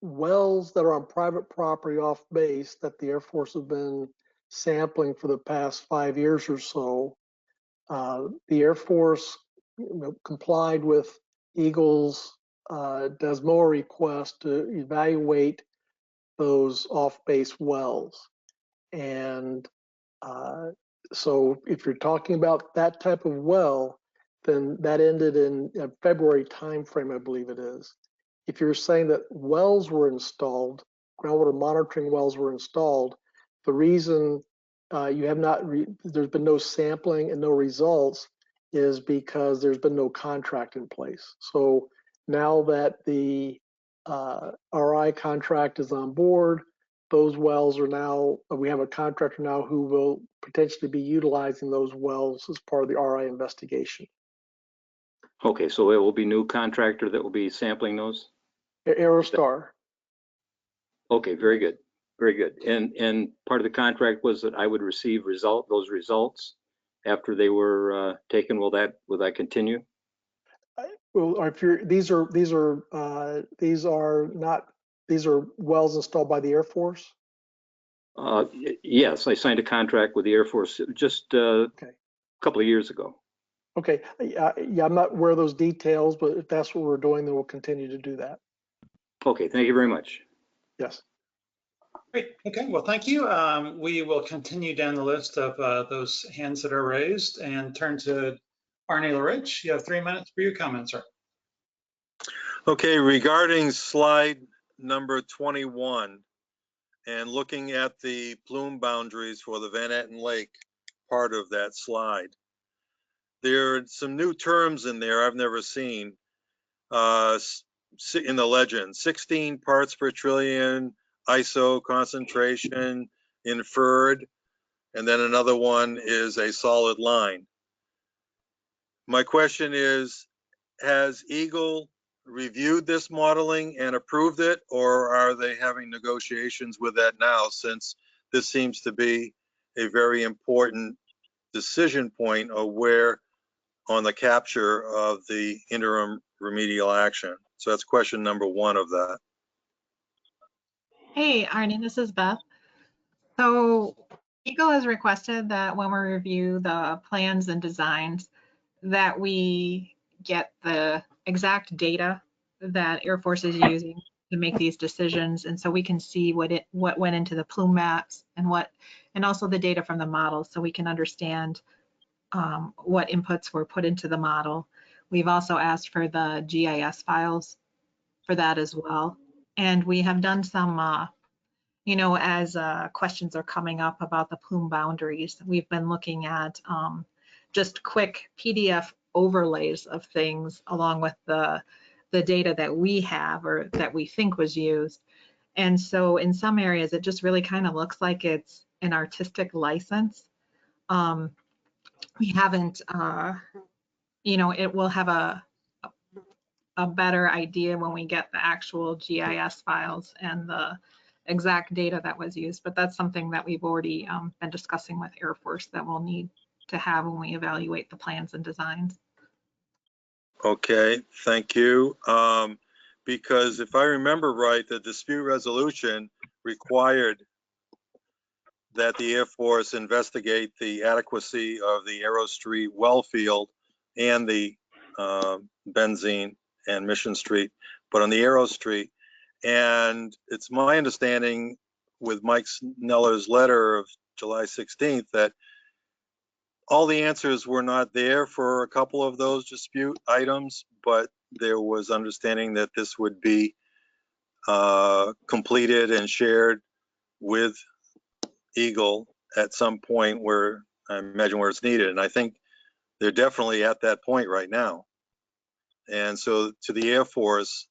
wells that are on private property off base that the Air Force has been sampling for the past 5 years or so, the Air Force complied with Eagle's DESMOA request to evaluate those off-base wells. And so if you're talking about that type of well, then that ended in a February timeframe, I believe it is. If you're saying that wells were installed, groundwater monitoring wells were installed, the reason you have not, there's been no sampling and no results is because there's been no contract in place. So now that the RI contract is on board, those wells are now, we have a contractor now who will potentially be utilizing those wells as part of the RI investigation. Okay, so it will be new contractor that will be sampling those? Aerostar. Okay, very good, very good. And part of the contract was that I would receive those results after they were taken. Will that continue? Well, if you're, these are wells installed by the Air Force? Yes, I signed a contract with the Air Force just a couple of years ago. Okay, yeah, I'm not aware of those details, but if that's what we're doing, then we'll continue to do that. Okay, thank you very much. Yes. Great. Okay, well, thank you. We will continue down the list of those hands that are raised and turn to Arnie LaRich. You have 3 minutes for your comments, sir. Okay, regarding slide number 21 and looking at the plume boundaries for the Van Netten Lake part of that slide, there are some new terms in there I've never seen in the legend. 16 parts per trillion, ISO concentration, inferred, and then another one is a solid line. My question is, has Eagle reviewed this modeling and approved it, or are they having negotiations with that now, since this seems to be a very important decision point of where on the capture of the interim remedial action? So that's question number 1 of that. Hey, Arnie, this is Beth. So Eagle has requested that when we review the plans and designs that we get the exact data that Air Force is using to make these decisions, and so we can see what went into the plume maps and also the data from the model, so we can understand what inputs were put into the model. We've also asked for the GIS files for that as well, and we have done some as questions are coming up about the plume boundaries, we've been looking at just quick PDF overlays of things along with the data that we have or that we think was used. And so in some areas, it just really kind of looks like it's an artistic license. We haven't, it will have a better idea when we get the actual GIS files and the exact data that was used, but that's something that we've already been discussing with Air Force that we'll need to have when we evaluate the plans and designs. Okay, thank you. Because if I remember right, the dispute resolution required that the Air Force investigate the adequacy of the Arrow Street well field and the Benzene and Mission Street, but on the Arrow Street. And it's my understanding with Mike Sneller's letter of July 16th that all the answers were not there for a couple of those dispute items, but there was understanding that this would be completed and shared with Eagle at some point where I imagine where it's needed. And I think they're definitely at that point right now. And so to the Air Force,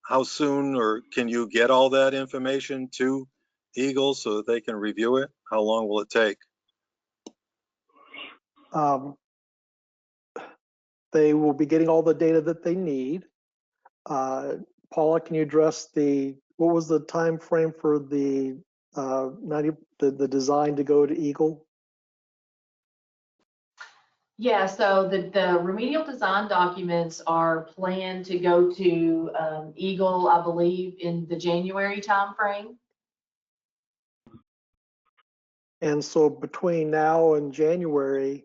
how soon or can you get all that information to Eagle so that they can review it? How long will it take? They will be getting all the data that they need. Paula, can you address what was the time frame for the design to go to Eagle? Yeah, so the remedial design documents are planned to go to Eagle, I believe, in the January timeframe. And so between now and January,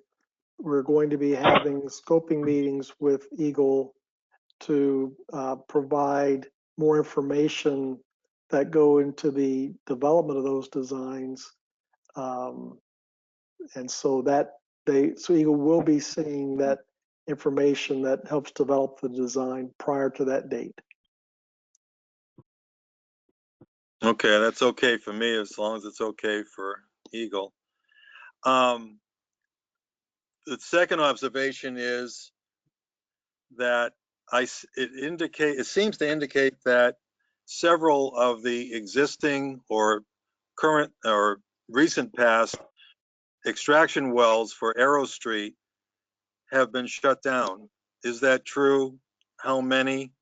we're going to be having scoping meetings with Eagle to provide more information that go into the development of those designs. And so so Eagle will be seeing that information that helps develop the design prior to that date. Okay, that's okay for me as long as it's okay for Eagle. The second observation is that it seems to indicate that several of the existing or current or recent past extraction wells for Arrow Street have been shut down. Is that true? How many?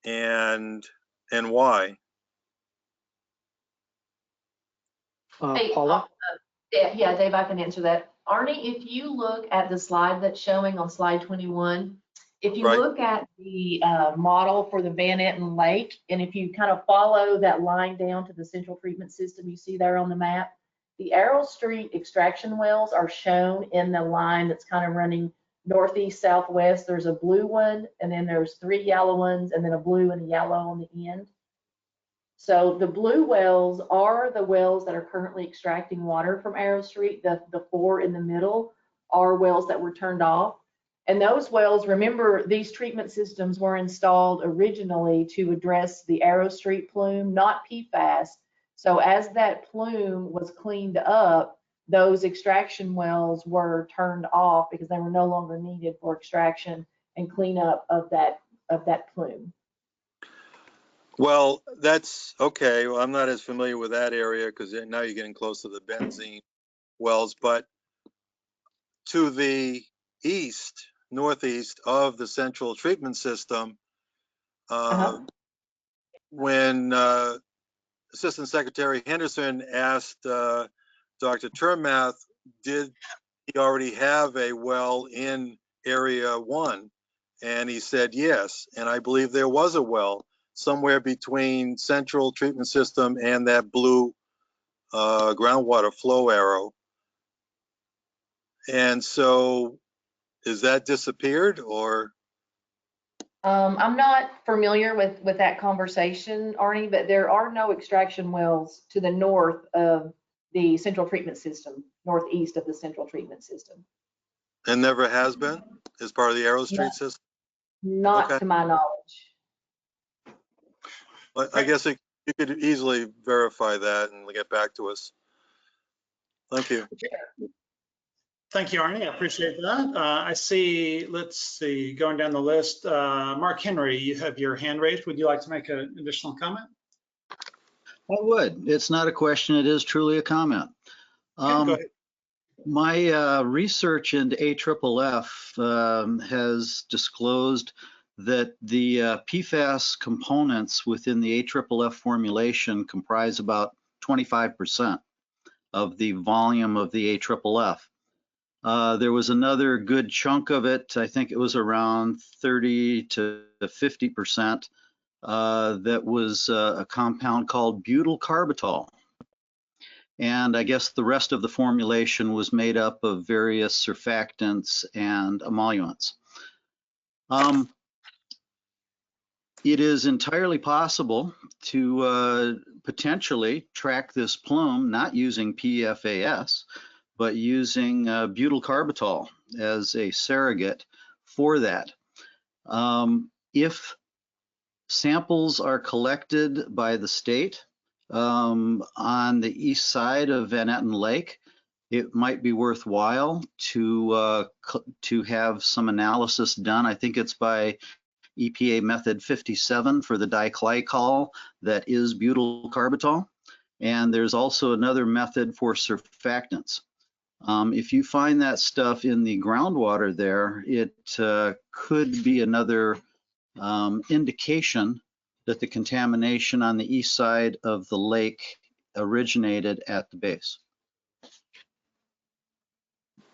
And why? Hey, Paula? Yeah, Dave, I can answer that. Arnie, if you look at the slide that's showing on slide 21, if you look at the model for the Van Etten Lake, and if you kind of follow that line down to the central treatment system you see there on the map, the Arrow Street extraction wells are shown in the line that's kind of running northeast, southwest. There's a blue one, and then there's 3 yellow ones, and then a blue and a yellow on the end. So the blue wells are the wells that are currently extracting water from Arrow Street. The 4 in the middle are wells that were turned off. And those wells, remember, these treatment systems were installed originally to address the Arrow Street plume, not PFAS. So as that plume was cleaned up, those extraction wells were turned off because they were no longer needed for extraction and cleanup of that plume. Well, that's okay. Well, I'm not as familiar with that area because now you're getting close to the benzene wells, but to the east, northeast of the central treatment system, when Assistant Secretary Henderson asked Dr. Termath, did he already have a well in Area 1? And he said yes, and I believe there was a well somewhere between central treatment system and that blue groundwater flow arrow. And so Is that disappeared or? I'm not familiar with that conversation, Arnie, but there are no extraction wells to the north of the central treatment system, northeast of the central treatment system. And never has been as part of the Arrow Street system? Not Okay. to my knowledge. But I guess you could easily verify that and get back to us. Thank you. Thank you, Arnie. I appreciate that. I see, let's see, going down the list, Mark Henry, you have your hand raised. Would you like to make an additional comment? I would. It's not a question. It is truly a comment. Go ahead. My research into AFFF has disclosed that the PFAS components within the AFFF formulation comprise about 25% of the volume of the AFFF. There was another good chunk of it, I think it was around 30 to 50%, that was a compound called butyl carbitol. And I guess the rest of the formulation was made up of various surfactants and emollients. It is entirely possible to potentially track this plume not using PFAS, but using butyl carbitol as a surrogate for that. If samples are collected by the state on the east side of Van Netten Lake, it might be worthwhile to have some analysis done. I think it's by EPA method 57 for the diclycol that is butyl carbitol. And there's also another method for surfactants. If you find that stuff in the groundwater there, it could be another indication that the contamination on the east side of the lake originated at the base.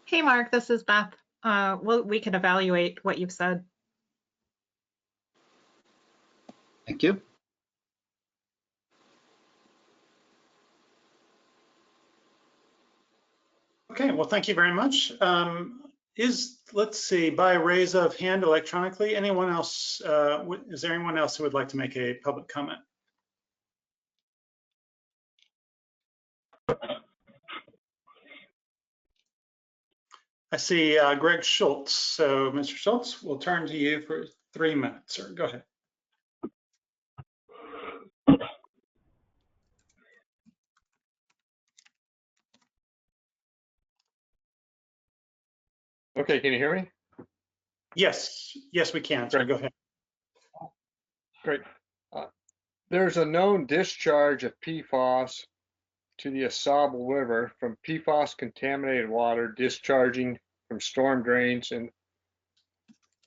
Hey, Mark, this is Beth. We can evaluate what you've said. Thank you. Okay, well, thank you very much. Let's see, by raise of hand electronically, anyone else, is there anyone else who would like to make a public comment? I see Greg Schultz. So Mr. Schultz, we'll turn to you for 3 minutes, sir. Go ahead. Okay, can you hear me? Yes, we can, sir. Go ahead. Great. There's a known discharge of PFAS to the Asable River from PFAS contaminated water discharging from storm drains and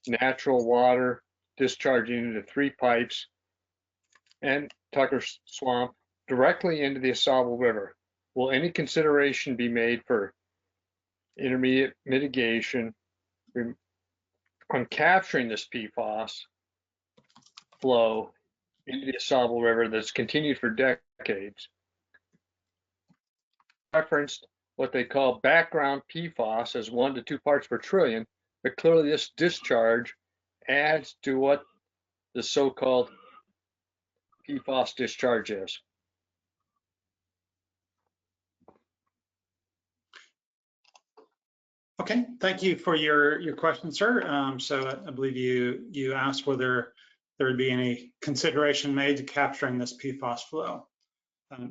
natural water discharging into 3 pipes and Tucker Swamp directly into the Asable River. Will any consideration be made for intermediate mitigation on capturing this PFAS flow into the Asable River that's continued for decades? Referenced what they call background PFAS as 1 to 2 parts per trillion, but clearly this discharge adds to what the so-called PFAS discharge is. Okay, thank you for your question, sir. So I believe you asked whether there would be any consideration made to capturing this PFAS flow.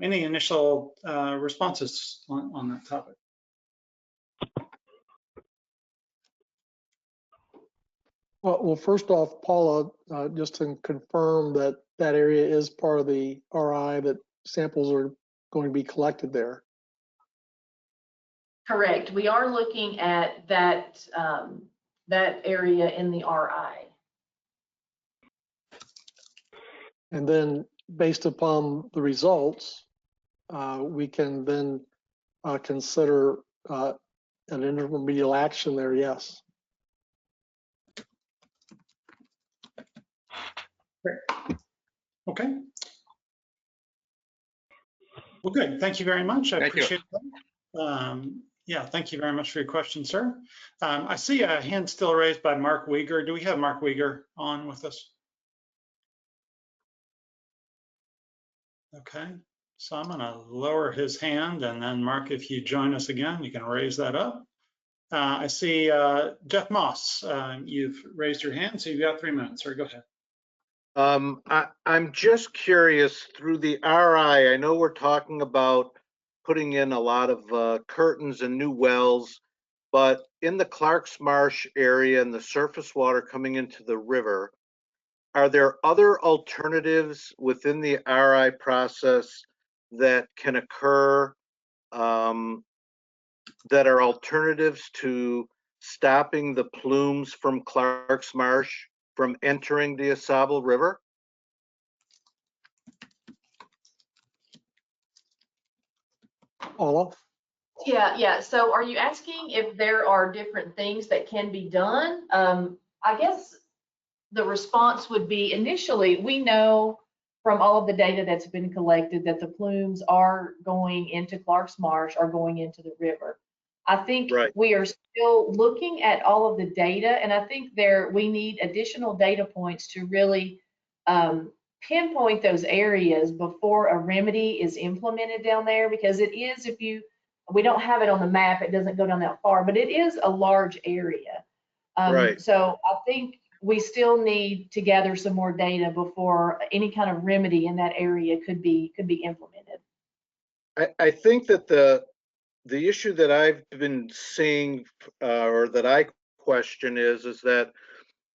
Any initial responses on that topic? Well, first off, Paula, just to confirm that that area is part of the RI, that samples are going to be collected there. Correct. We are looking at that that area in the RI. And then based upon the results, we can then consider an intermediate action there, yes. Great. Okay. Well, good. Thank you very much. I appreciate that. Yeah, thank you very much for your question, sir. I see a hand still raised by Mark Weger. Do we have Mark Weger on with us? Okay, so I'm gonna lower his hand, and then Mark, if you join us again, you can raise that up. I see Jeff Moss, you've raised your hand, so you've got 3 minutes, sir, go ahead. I'm just curious, through the RI, I know we're talking about putting in a lot of curtains and new wells, but in the Clark's Marsh area and the surface water coming into the river, are there other alternatives within the RI process that can occur that are alternatives to stopping the plumes from Clark's Marsh from entering the Asable River? Olaf? Yeah. So are you asking if there are different things that can be done? I guess the response would be, initially, we know from all of the data that's been collected that the plumes are going into Clark's Marsh, are going into the river. I think we are still looking at all of the data, and I think we need additional data points to really pinpoint those areas before a remedy is implemented down there, because it is, we don't have it on the map, it doesn't go down that far, but it is a large area. So I think we still need to gather some more data before any kind of remedy in that area could be implemented. I think that the issue that I've been seeing or that I question is that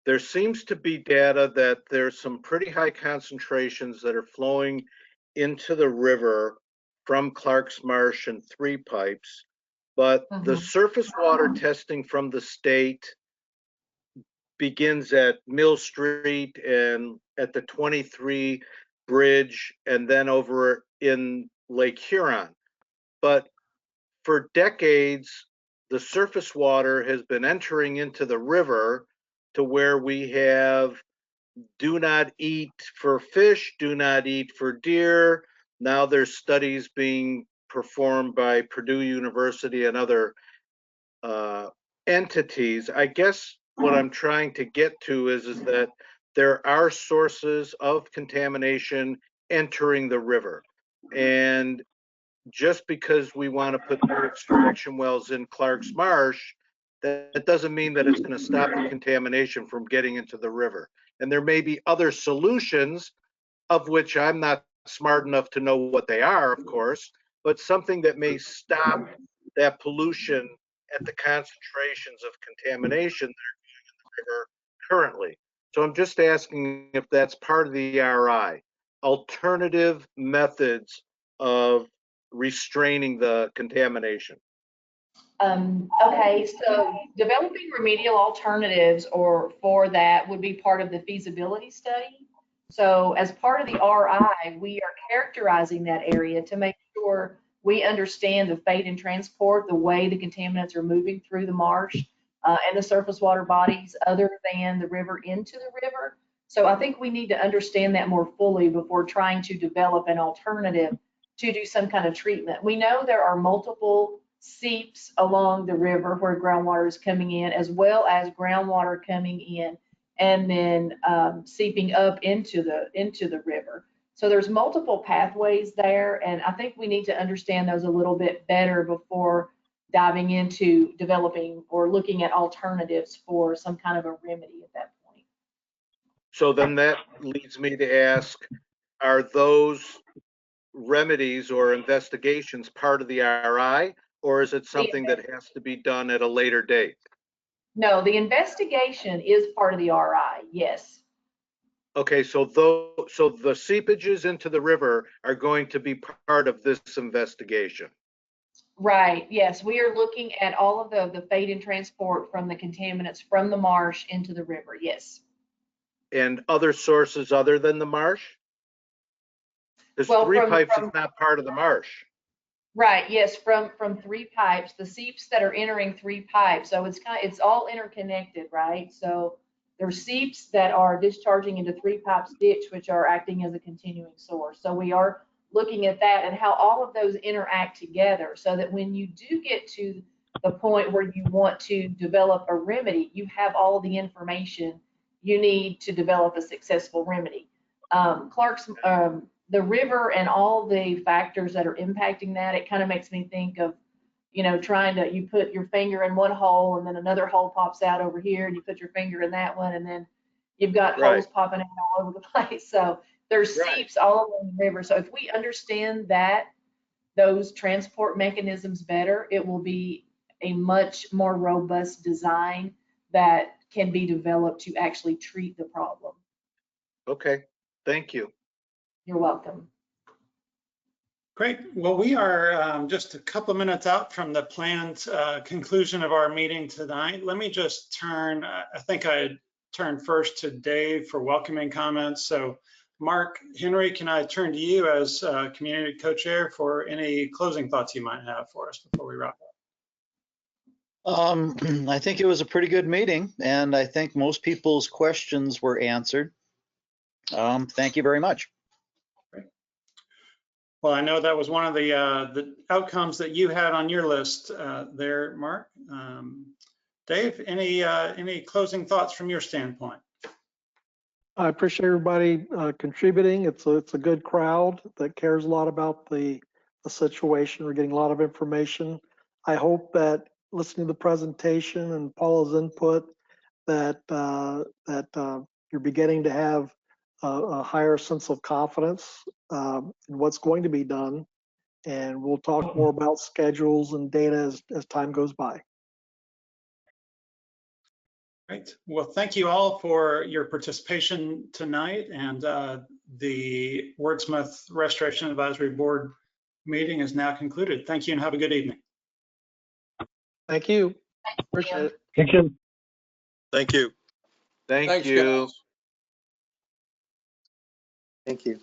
there seems to be data that there's some pretty high concentrations that are flowing into the river from Clark's Marsh and 3 pipes, but the surface water testing from the state begins at Mill Street and at the 23 bridge and then over in Lake Huron. But for decades, the surface water has been entering into the river to where we have do not eat for fish, do not eat for deer. Now there's studies being performed by Purdue University and other entities. I guess what I'm trying to get to is that there are sources of contamination entering the river. And just because we want to put more extraction wells in Clark's Marsh, that doesn't mean that it's going to stop the contamination from getting into the river. And there may be other solutions, of which I'm not smart enough to know what they are, of course, but something that may stop that pollution at the concentrations of contamination that are going in the river currently. So I'm just asking if that's part of the RI, alternative methods of restraining the contamination. Okay, so developing remedial alternatives for that would be part of the feasibility study. So as part of the RI, we are characterizing that area to make sure we understand the fate and transport, the way the contaminants are moving through the marsh and the surface water bodies other than the river into the river. So I think we need to understand that more fully before trying to develop an alternative to do some kind of treatment. We know there are multiple seeps along the river where groundwater is coming in, as well as groundwater coming in and then seeping up into the river. So there's multiple pathways there, and I think we need to understand those a little bit better before diving into developing or looking at alternatives for some kind of a remedy at that point. So then that leads me to ask, are those remedies or investigations part of the RI, or is it something that has to be done at a later date? No, the investigation is part of the RI, yes. Okay, so the seepages into the river are going to be part of this investigation. Right, yes, we are looking at all of the fate and transport from the contaminants from the marsh into the river, yes. And other sources other than the marsh? Because 3 pipes is not part of the marsh. Right, yes, from 3 pipes, the seeps that are entering 3 pipes, so it's all interconnected, right? So there's seeps that are discharging into 3 pipes ditch, which are acting as a continuing source. So we are looking at that and how all of those interact together, so that when you do get to the point where you want to develop a remedy, you have all the information you need to develop a successful remedy. The river and all the factors that are impacting that, it kind of makes me think of, you know, you put your finger in one hole and then another hole pops out over here and you put your finger in that one and then you've got holes popping out all over the place. So there's seeps all along the river. So if we understand those transport mechanisms better, it will be a much more robust design that can be developed to actually treat the problem. Okay, thank you. You're welcome. Great. Well, we are just a couple of minutes out from the planned conclusion of our meeting tonight. Let me just turn, I think I turn first to Dave for welcoming comments. So Mark, Henry, can I turn to you as community co-chair for any closing thoughts you might have for us before we wrap up? I think it was a pretty good meeting, and I think most people's questions were answered. Thank you very much. Great. Well, I know that was one of the outcomes that you had on your list there, Mark. Dave, any closing thoughts from your standpoint? I appreciate everybody contributing. It's a good crowd that cares a lot about the situation. We're getting a lot of information. I hope that listening to the presentation and Paula's input, that you're beginning to have a higher sense of confidence in what's going to be done. And we'll talk more about schedules and data as time goes by. Great. Well, thank you all for your participation tonight, and the Wurtsmith Restoration Advisory Board meeting is now concluded. Thank you and have a good evening. Thank you. Appreciate it. Thank you. Thank you. Thank you. Thank you.